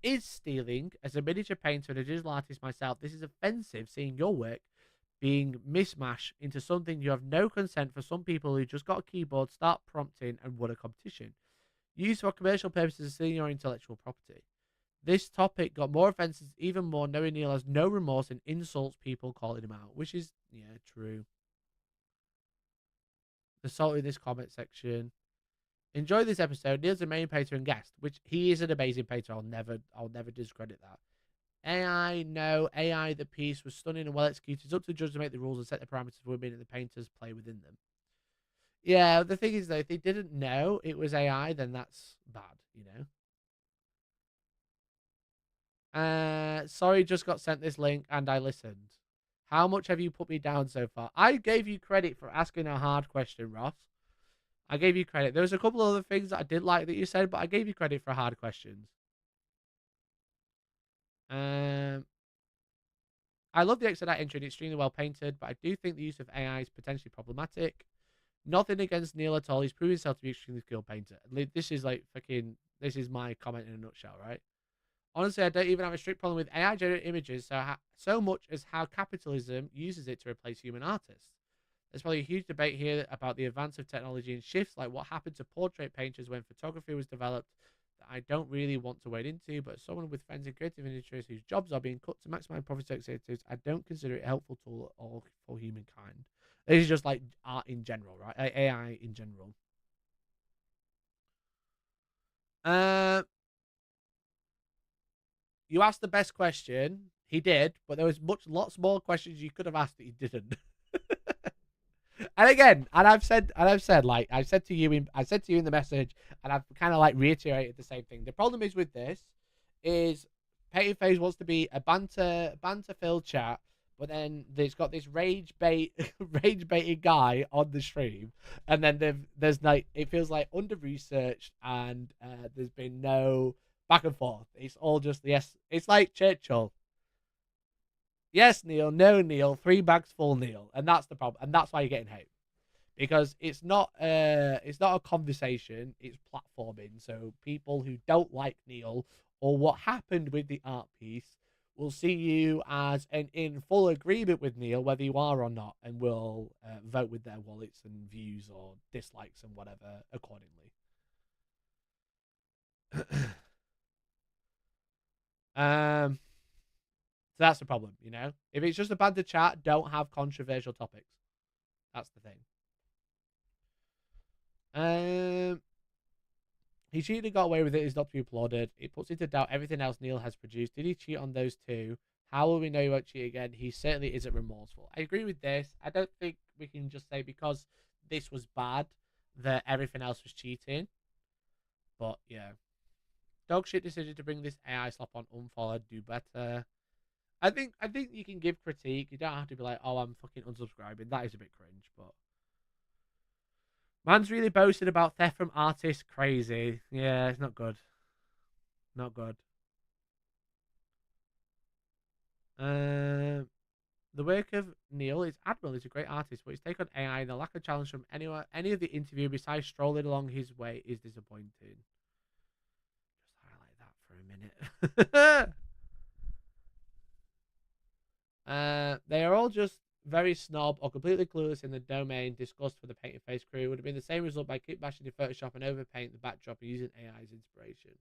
is stealing. As a miniature painter and a digital artist myself, this is offensive seeing your work being mismatched into something you have no consent for some people who just got a keyboard, start prompting, and won a competition. Used for commercial purposes and stealing your intellectual property. This topic got more offenses, even more, knowing Neil has no remorse and insults people calling him out, which is, yeah, true. The salt in this comment section. Enjoy this episode. Neil's the main painter and guest, which he is an amazing painter. I'll never discredit that. AI, no. AI, the piece was stunning and well executed. It's up to the judge to make the rules and set the parameters for women and the painters play within them. Yeah, the thing is, though, if they didn't know it was AI, then that's bad, you know? Sorry, just got sent this link and I listened. How much have you put me down so far? I gave you credit for asking a hard question, Ross. I gave you credit. There was a couple of other things that I did like that you said, but I gave you credit for hard questions. I love the Exodite entry and extremely well painted, but I do think the use of AI is potentially problematic. Nothing against Neil at all. He's proven himself to be an extremely skilled painter. This is like fucking, this is my comment in a nutshell, right? Honestly, I don't even have a strict problem with AI generated images so much as how capitalism uses it to replace human artists. There's probably a huge debate here about the advance of technology and shifts like what happened to portrait painters when photography was developed that I don't really want to wade into, but as someone with friends in creative industries whose jobs are being cut to maximize profits, I don't consider it a helpful tool or for humankind. This is just like art in general, right? AI in general. You asked the best question. He did, but there was lots more questions you could have asked that he didn't. And again, I've said, like I said to you in the message, and I've kind of like reiterated the same thing. The problem is with this, is Painting Phase wants to be a banter filled chat, but then there's got this rage baited guy on the stream, and then there's like, it feels like under researched, and there's been no back and forth. It's all just yes. It's like Churchill. Yes, Neil. No, Neil. 3 bags full, Neil. And that's the problem. And that's why you're getting hate. Because it's not a conversation. It's platforming. So people who don't like Neil or what happened with the art piece will see you as in full agreement with Neil, whether you are or not, and will vote with their wallets and views or dislikes and whatever accordingly. So that's the problem, you know? If it's just a banter chat, don't have controversial topics. That's the thing. He cheated and got away with it is not to be applauded. It puts into doubt everything else Neil has produced. Did he cheat on those two? How will we know he won't cheat again? He certainly isn't remorseful. I agree with this. I don't think we can just say because this was bad that everything else was cheating. But, yeah. Dog shit decision to bring this AI slop on unfollowed. Do better. I think you can give critique. You don't have to be like, oh, I'm fucking unsubscribing. That is a bit cringe, but man's really boasted about theft from artists. Crazy. Yeah, it's not good. Not good. The work of Neil is admirable. He's a great artist, but his take on AI and the lack of challenge from any of the interview besides strolling along his way is disappointing. Just highlight that for a minute. They are all just very snob or completely clueless in the domain discussed for the painted face crew. It would have been the same result by keep bashing in Photoshop and overpaint the backdrop and using AI as inspiration.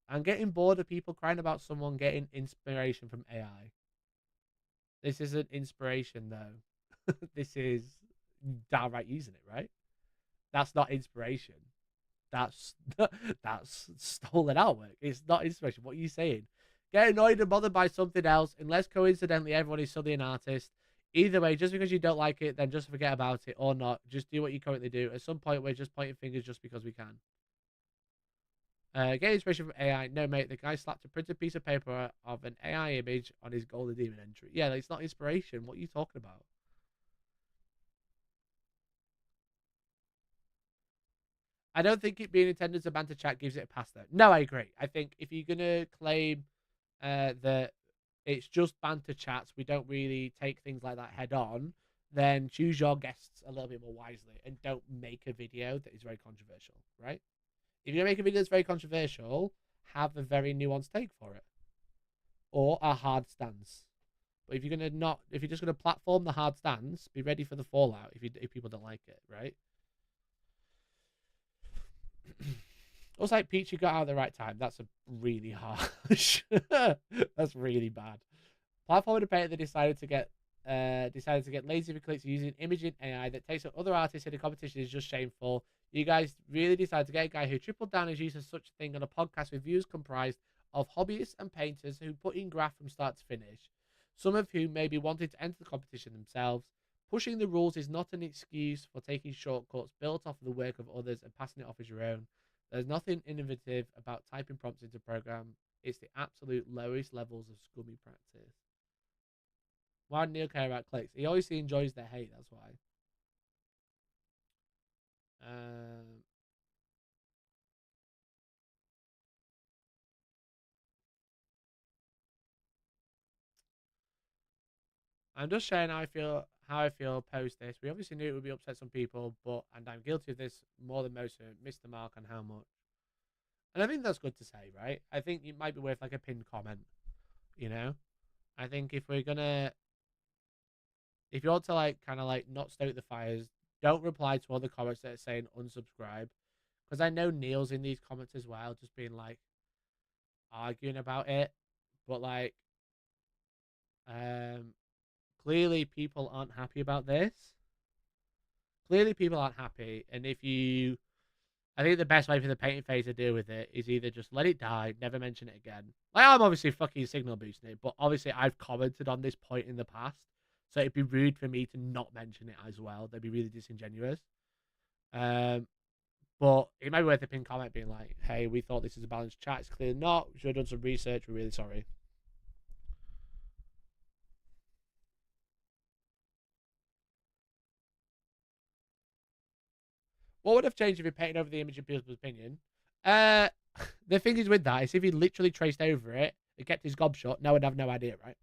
I'm getting bored of people crying about someone getting inspiration from AI. This isn't inspiration, though. This is downright using it, right? That's not inspiration. That's stolen artwork. It's not inspiration. What are you saying? Get annoyed and bothered by something else, unless coincidentally everyone is suddenly an artist. Either way, just because you don't like it, then just forget about it, or not. Just do what you currently do. At some point, we're just pointing fingers just because we can. Get inspiration from AI. No, mate, the guy slapped a printed piece of paper of an AI image on his Golden Demon entry. Yeah, it's not inspiration. What are you talking about? I don't think it being intended as a banter chat gives it a pass, though. No, I agree. I think if you're going to claim that it's just banter chats, we don't really take things like that head on, then choose your guests a little bit more wisely and don't make a video that is very controversial, right? If you're going to make a video that's very controversial, have a very nuanced take for it. Or a hard stance. But if you're just going to platform the hard stance, be ready for the fallout if people don't like it, right? Looks like Peachy got out at the right time. That's a really harsh. That's really bad. Platform debate, they decided to get lazy for clicks using imaging AI that takes up other artists in the competition is just shameful. You guys really decided to get a guy who tripled down his use of such a thing on a podcast with views comprised of hobbyists and painters who put in graft from start to finish, some of whom maybe wanted to enter the competition themselves. Pushing the rules is not an excuse for taking shortcuts built off of the work of others and passing it off as your own. There's nothing innovative about typing prompts into a program. It's the absolute lowest levels of scummy practice. Why did Neil care about clicks? He obviously enjoys the hate, that's why. I'm just sharing how I feel post this. We obviously knew it would be upset some people, and I'm guilty of this more than most who missed the mark on how much. And I think that's good to say, right? I think it might be worth like a pinned comment, you know? I think if you want to like kind of like not stoke the fires, don't reply to all the comments that are saying unsubscribe. Because I know Neil's in these comments as well, just being like arguing about it. But like clearly people aren't happy about this. Clearly people aren't happy. And I think the best way for the painting phase to deal with it is either just let it die, never mention it again. Like, I'm obviously fucking signal boosting it, but obviously I've commented on this point in the past, so it'd be rude for me to not mention it as well. That'd be really disingenuous. But it might be worth a pinned comment being like, hey, we thought this is a balanced chat. It's clearly not. We should have done some research. We're really sorry. What would have changed if he painted over the image in people's opinion? The thing is with that is if he literally traced over it and kept his gob shot, no one would have no idea, right?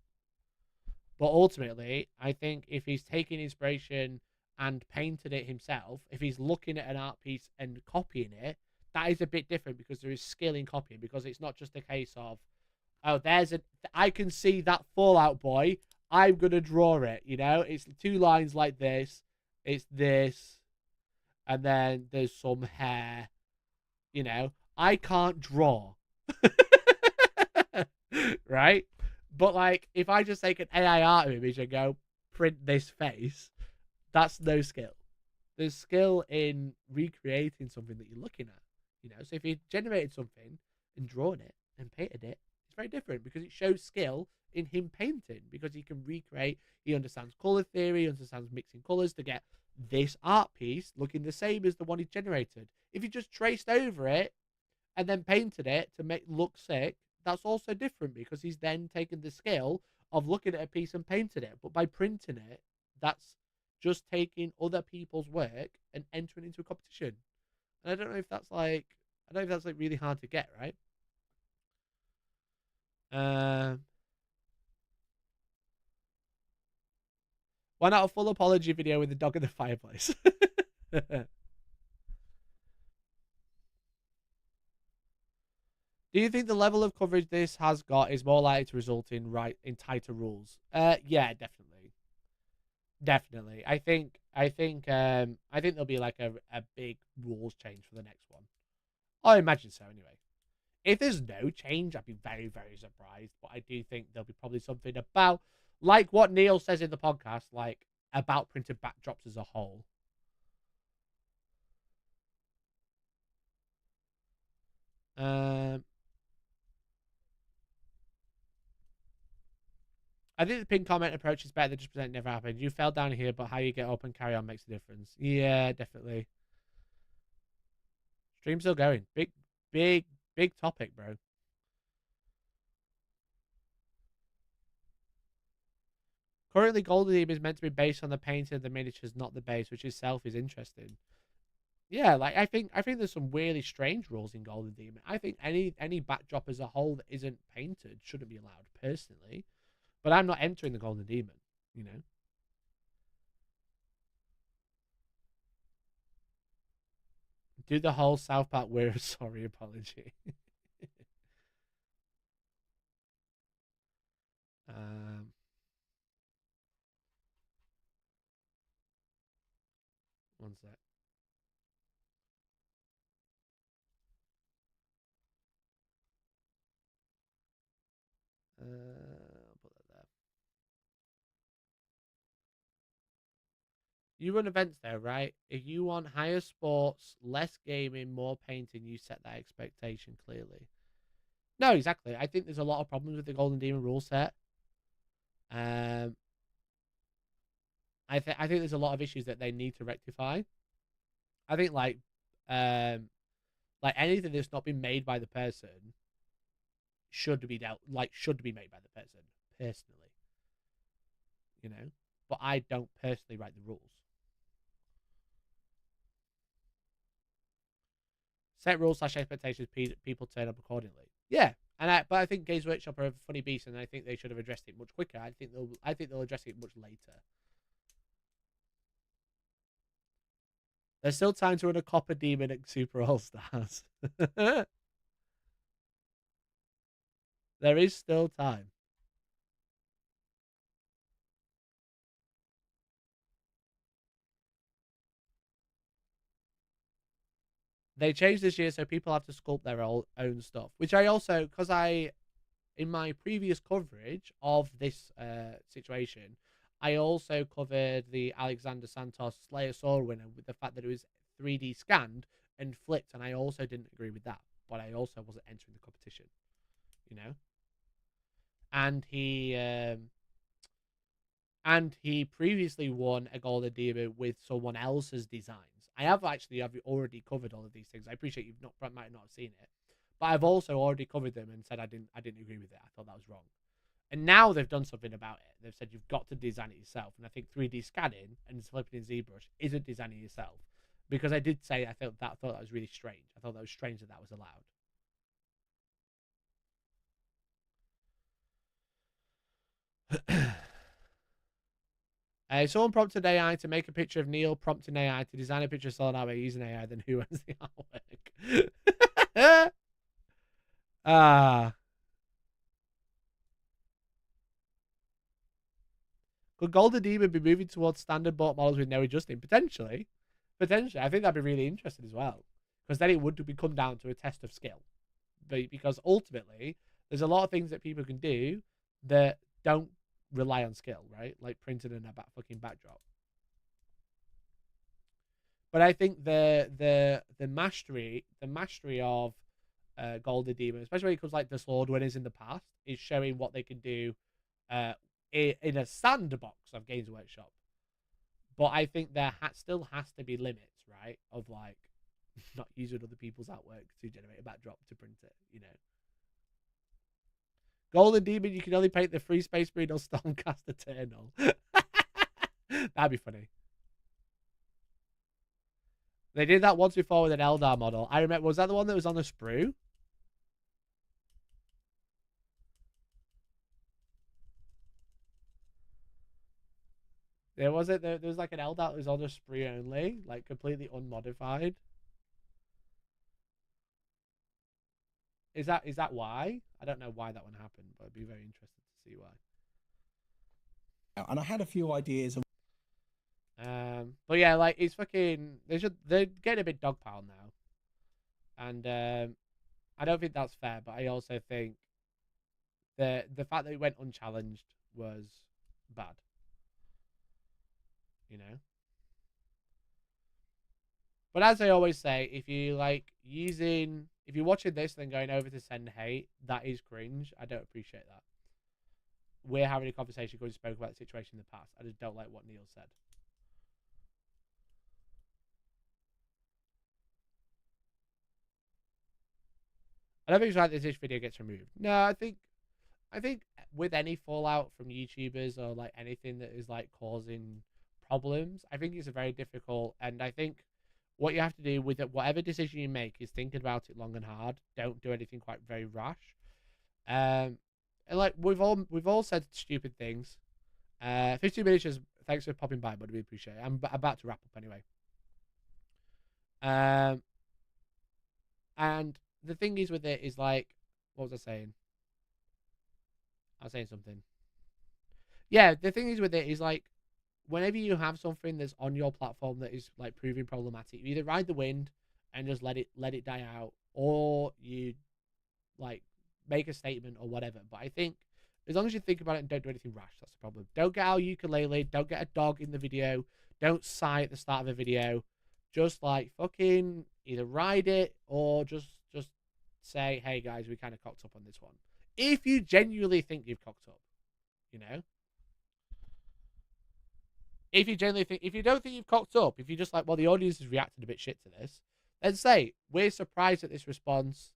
But ultimately, I think if he's taking inspiration and painted it himself, if he's looking at an art piece and copying it, that is a bit different because there is skill in copying, because it's not just a case of, oh, I can see that Fallout Boy, I'm going to draw it, you know? It's 2 lines like this, it's this, and then there's some hair, you know? I can't draw. Right? But, like, if I just take an AI art image and go, print this face, that's no skill. There's skill in recreating something that you're looking at, you know? So if you generated something and drawn it and painted it, it's very different because it shows skill in him painting, because he can recreate, he understands color theory, he understands mixing colors to get this art piece looking the same as the one he generated. If you just traced over it and then painted it to make look sick, that's also different because he's then taken the skill of looking at a piece and painting it. But by printing it, that's just taking other people's work and entering into a competition. And I don't know if that's like, I don't know if that's like really hard to get, right? Why not a full apology video with the dog in the fireplace? Do you think the level of coverage this has got is more likely to result in tighter rules? Yeah, definitely. I think there'll be like a big rules change for the next one. I imagine so anyway. If there's no change, I'd be very, very surprised. But I do think there'll be probably something about, like what Neil says in the podcast, like about printed backdrops as a whole. I think the pin comment approach is better than just pretend it never happened. You fell down here, but how you get up and carry on makes a difference. Yeah, definitely. Stream's still going. Big topic, bro. Currently, Golden Demon is meant to be based on the painting of the miniatures, not the base, which itself is interesting. Yeah, like I think there's some really strange rules in Golden Demon. I think any backdrop as a whole that isn't painted shouldn't be allowed, personally. But I'm not entering the Golden Demon, you know. Do the whole South Park we're sorry apology. One sec. I'll put that there. You run events there, right? If you want higher sports, less gaming, more painting, you set that expectation clearly. No, exactly. I think there's a lot of problems with the Golden Demon rule set. I think there's a lot of issues that they need to rectify. I think like anything that's not been made by the person should be made by the person personally, you know. But I don't personally write the rules. Set rules / expectations. People turn up accordingly. Yeah, but I think Games Workshop are a funny beast, and I think they should have addressed it much quicker. I think they'll address it much later. There's still time to run a Copper Demon at Super All Stars. There is still time. They changed this year so people have to sculpt their own stuff, which I also, because in my previous coverage of this situation, I also covered the Alexander Santos Slayer Sword winner with the fact that it was 3D scanned and flipped, and I also didn't agree with that, but I also wasn't entering the competition, you know. And he previously won a Golden Demon with someone else's designs. I've already covered all of these things. I appreciate you might not have seen it, but I've also already covered them and said I didn't agree with it. I thought that was wrong. And now they've done something about it. They've said you've got to design it yourself. And I think 3D scanning and flipping in ZBrush isn't designing it yourself. Because I did say I thought that was really strange. I thought that was strange that was allowed. Someone prompted AI to make a picture of Neil, prompting AI to design a picture of solid artwork using AI, then who owns the artwork? Could Golden Demon be moving towards standard bought models with no adjusting? Potentially. I think that'd be really interesting as well. Because then it would come down to a test of skill. Because ultimately, there's a lot of things that people can do that don't rely on skill, right? Like printing in a fucking backdrop. But I think the mastery of Golden Demon, especially when it comes like the sword winners in the past, is showing what they can do in a sandbox of Games Workshop. But I think there still has to be limits, right? Of like not using other people's artwork to generate a backdrop to print it, you know. Golden Demon, you can only paint the free Space Marine or Stormcast Eternal. That'd be funny. They did that once before with an Eldar model. I remember, was that the one that was on the sprue? There was it. There was like an Eldar that was on the sprue only, like completely unmodified. Is that why? I don't know why that one happened, but I'd be very interested to see why. And I had a few ideas of. But yeah, like it's fucking. They're getting a bit dogpile now, and I don't think that's fair. But I also think the fact that it went unchallenged was bad. You know. But as I always say, if you if you're watching this and then going over to send hate, that is cringe. I don't appreciate that. We're having a conversation because we spoke about the situation in the past. I just don't like what Neil said. I don't think it's right that this video gets removed. No, I think with any fallout from YouTubers or like anything that is like causing problems, I think it's a very difficult, and I think what you have to do with it, whatever decision you make, is thinking about it long and hard. Don't do anything quite very rash. And like we've all said stupid things. 52 minutes. Thanks for popping by, buddy. We appreciate it. I'm about to wrap up anyway. And the thing is with it is like, what was I saying? I was saying something. Yeah, the thing is with it is like, whenever you have something that's on your platform that is like proving problematic, you either ride the wind and just let it die out, or you like make a statement or whatever. But I think as long as you think about it and don't do anything rash, that's the problem. Don't get out a ukulele, don't get a dog in the video, don't sigh at the start of a video. Just like fucking either ride it or just say, hey guys, we kind of cocked up on this one. If you genuinely think you've cocked up, you know. If you don't think you've cocked up, if you're just like, well, the audience has reacted a bit shit to this, then say, we're surprised at this response.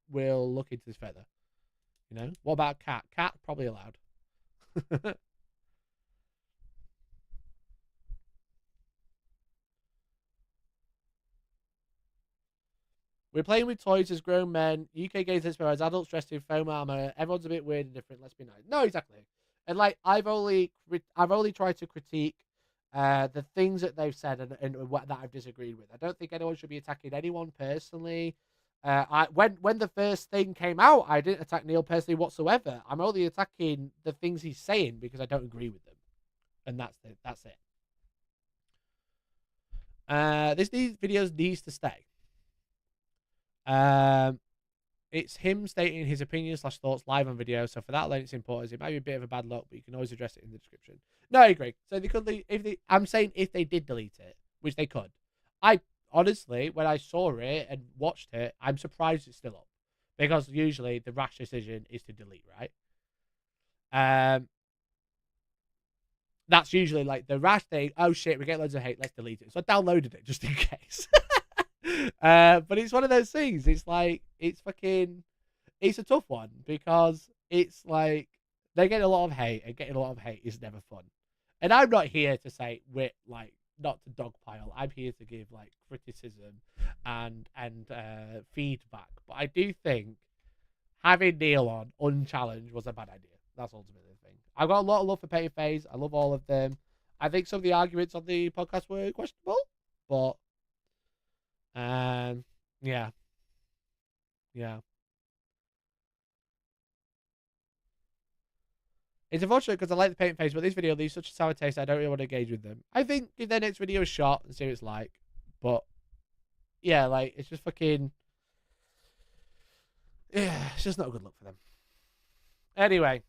We'll look into this further. You know? What about Cat? Cat, probably allowed. We're playing with toys as grown men. UK games inspired as adults dressed in foam armor. Everyone's a bit weird and different. Let's be nice. No, exactly. And like I've only tried to critique the things that they've said and what that I've disagreed with. I don't think anyone should be attacking anyone personally. When the first thing came out, I didn't attack Neil personally whatsoever. I'm only attacking the things he's saying because I don't agree with them, and that's it. These videos needs to stay. It's him stating his opinions / thoughts live on video, so for that alone it's important. It might be a bit of a bad look, but you can always address it in the description. No, I agree. So they could, I'm saying if they did delete it, which they could. I honestly, when I saw it and watched it, I'm surprised it's still up, because usually the rash decision is to delete, right? That's usually like the rash thing. Oh shit, we get loads of hate. Let's delete it. So I downloaded it just in case. But it's one of those things. It's like, it's a tough one, because it's like they get a lot of hate, and getting a lot of hate is never fun. And I'm not here to say we're like not to dogpile. I'm here to give like criticism and feedback. But I do think having Neil on unchallenged was a bad idea. That's ultimately the thing. I've got a lot of love for Petty Phase. I love all of them. I think some of the arguments on the podcast were questionable, but yeah. It's unfortunate because I like the paint face, but this video leaves such a sour taste I don't really want to engage with them. I think if their next video is shot and see what it's like. But yeah, like it's just fucking, yeah, it's just not a good look for them. Anyway.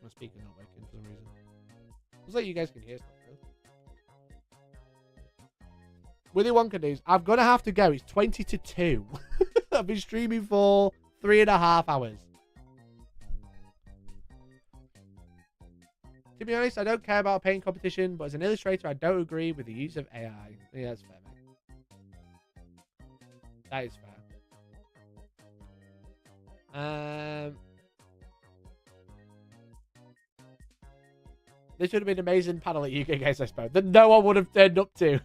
My speaker's not working for some reason. Looks like you guys can hear stuff though. With your Wonka news, I'm gonna have to go. It's 20 to 2. I've been streaming for 3.5 hours. To be honest, I don't care about a painting competition, but as an illustrator, I don't agree with the use of AI. Yeah, that's fair, mate. That is fair. This would have been an amazing panel at UK Games Expo that no one would have turned up to.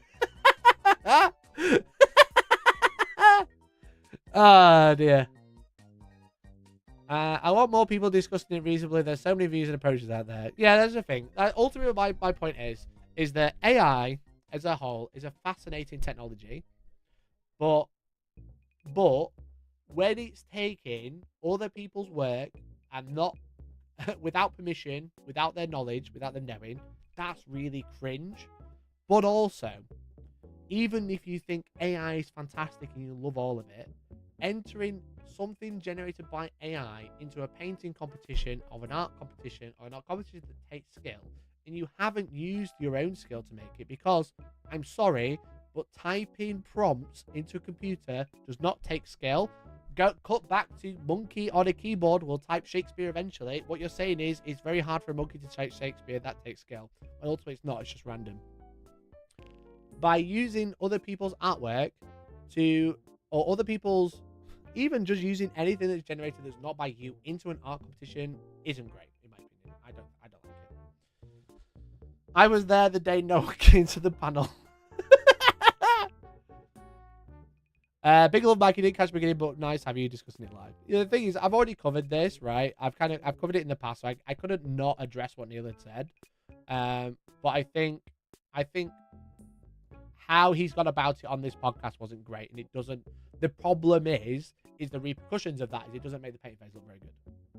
Oh, dear. I want more people discussing it reasonably. There's so many views and approaches out there. Yeah, that's the thing. Ultimately, my point is that AI as a whole is a fascinating technology, but when it's taking other people's work and not without permission, without their knowledge, without them knowing, that's really cringe. But also, even if you think AI is fantastic and you love all of it, entering something generated by AI into a painting competition, of an art competition, or an art competition that takes skill, and you haven't used your own skill to make it, because, I'm sorry, but typing prompts into a computer does not take skill. Cut back to monkey on a keyboard will type Shakespeare eventually. What you're saying is, it's very hard for a monkey to type Shakespeare. That takes skill. And ultimately, it's not. It's just random. By using other people's artwork or other people's, even just using anything that's generated that's not by you into an art competition isn't great, in my opinion. I don't like it. I was there the day no one came to the panel. Big love, Mike. You didn't catch the beginning, but nice having you discussing it live. The thing is, I've already covered this, right? I've covered it in the past, so I couldn't not address what Neil had said. But I think how he's gone about it on this podcast wasn't great, and it doesn't. The problem is the repercussions of that is it doesn't make the painting phase look very good.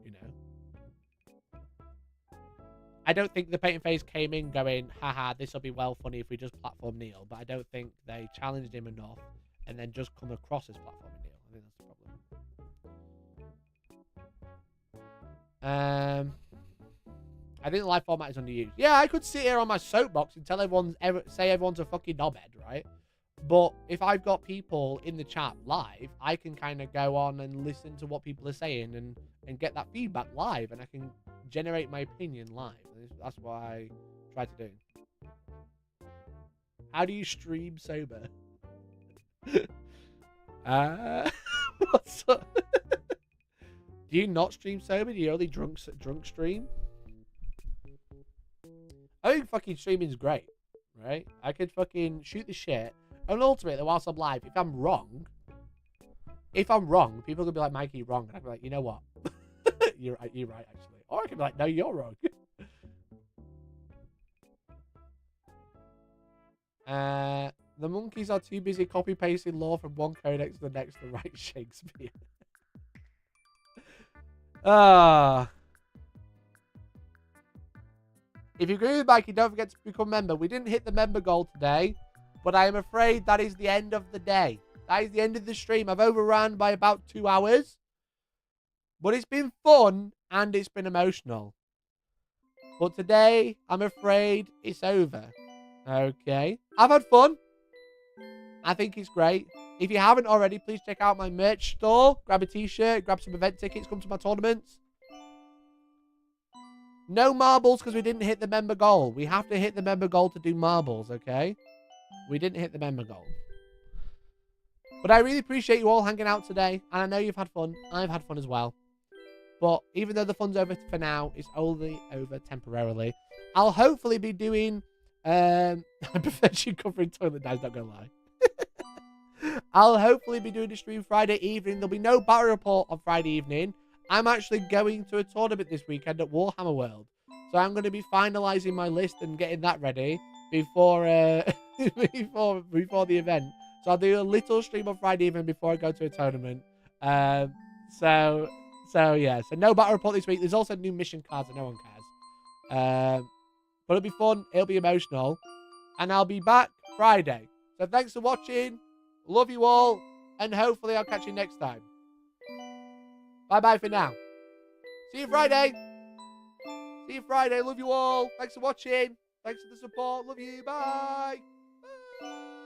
You know, I don't think the painting phase came in going, haha, this will be well funny if we just platform Neil, but I don't think they challenged him enough and then just come across as platforming Neil. I think that's the problem. I think the live format is underused. Yeah, I could sit here on my soapbox and tell everyone's a fucking knobhead, right? But if I've got people in the chat live, I can kind of go on and listen to what people are saying and get that feedback live, and I can generate my opinion live. That's what I try to do. How do you stream sober? What's up? Do you not stream sober? Do you only drunk stream? I think fucking streaming is great, right? I could fucking shoot the shit, and ultimately, whilst I'm live, if I'm wrong, people could be like, Mikey, you're wrong, and I'd be like, you know what? you're right, actually. Or I could be like, no, you're wrong. The monkeys are too busy copy-pasting lore from one codex to the next to write Shakespeare. If you agree with Mikey, don't forget to become a member. We didn't hit the member goal today, but I am afraid that is the end of the day. That is the end of the stream. I've overrun by about 2 hours, but it's been fun and it's been emotional. But today, I'm afraid it's over. Okay. I've had fun. I think it's great. If you haven't already, please check out my merch store. Grab a t-shirt, grab some event tickets, come to my tournaments. No marbles because we didn't hit the member goal. We have to hit the member goal to do marbles, okay? We didn't hit the member goal. But I really appreciate you all hanging out today. And I know you've had fun. I've had fun as well. But even though the fun's over for now, it's only over temporarily. I'll hopefully be doing... I prefer you covering toilet dives, not gonna lie. I'll hopefully be doing a stream Friday evening. There'll be no battle report on Friday evening. I'm actually going to a tournament this weekend at Warhammer World. So I'm going to be finalising my list and getting that ready before before the event. So I'll do a little stream on Friday evening before I go to a tournament. So yeah. So no battle report this week. There's also new mission cards that no one cares. But it'll be fun. It'll be emotional. And I'll be back Friday. So thanks for watching. Love you all. And hopefully I'll catch you next time. Bye-bye for now. See you Friday. See you Friday. Love you all. Thanks for watching. Thanks for the support. Love you. Bye. Bye.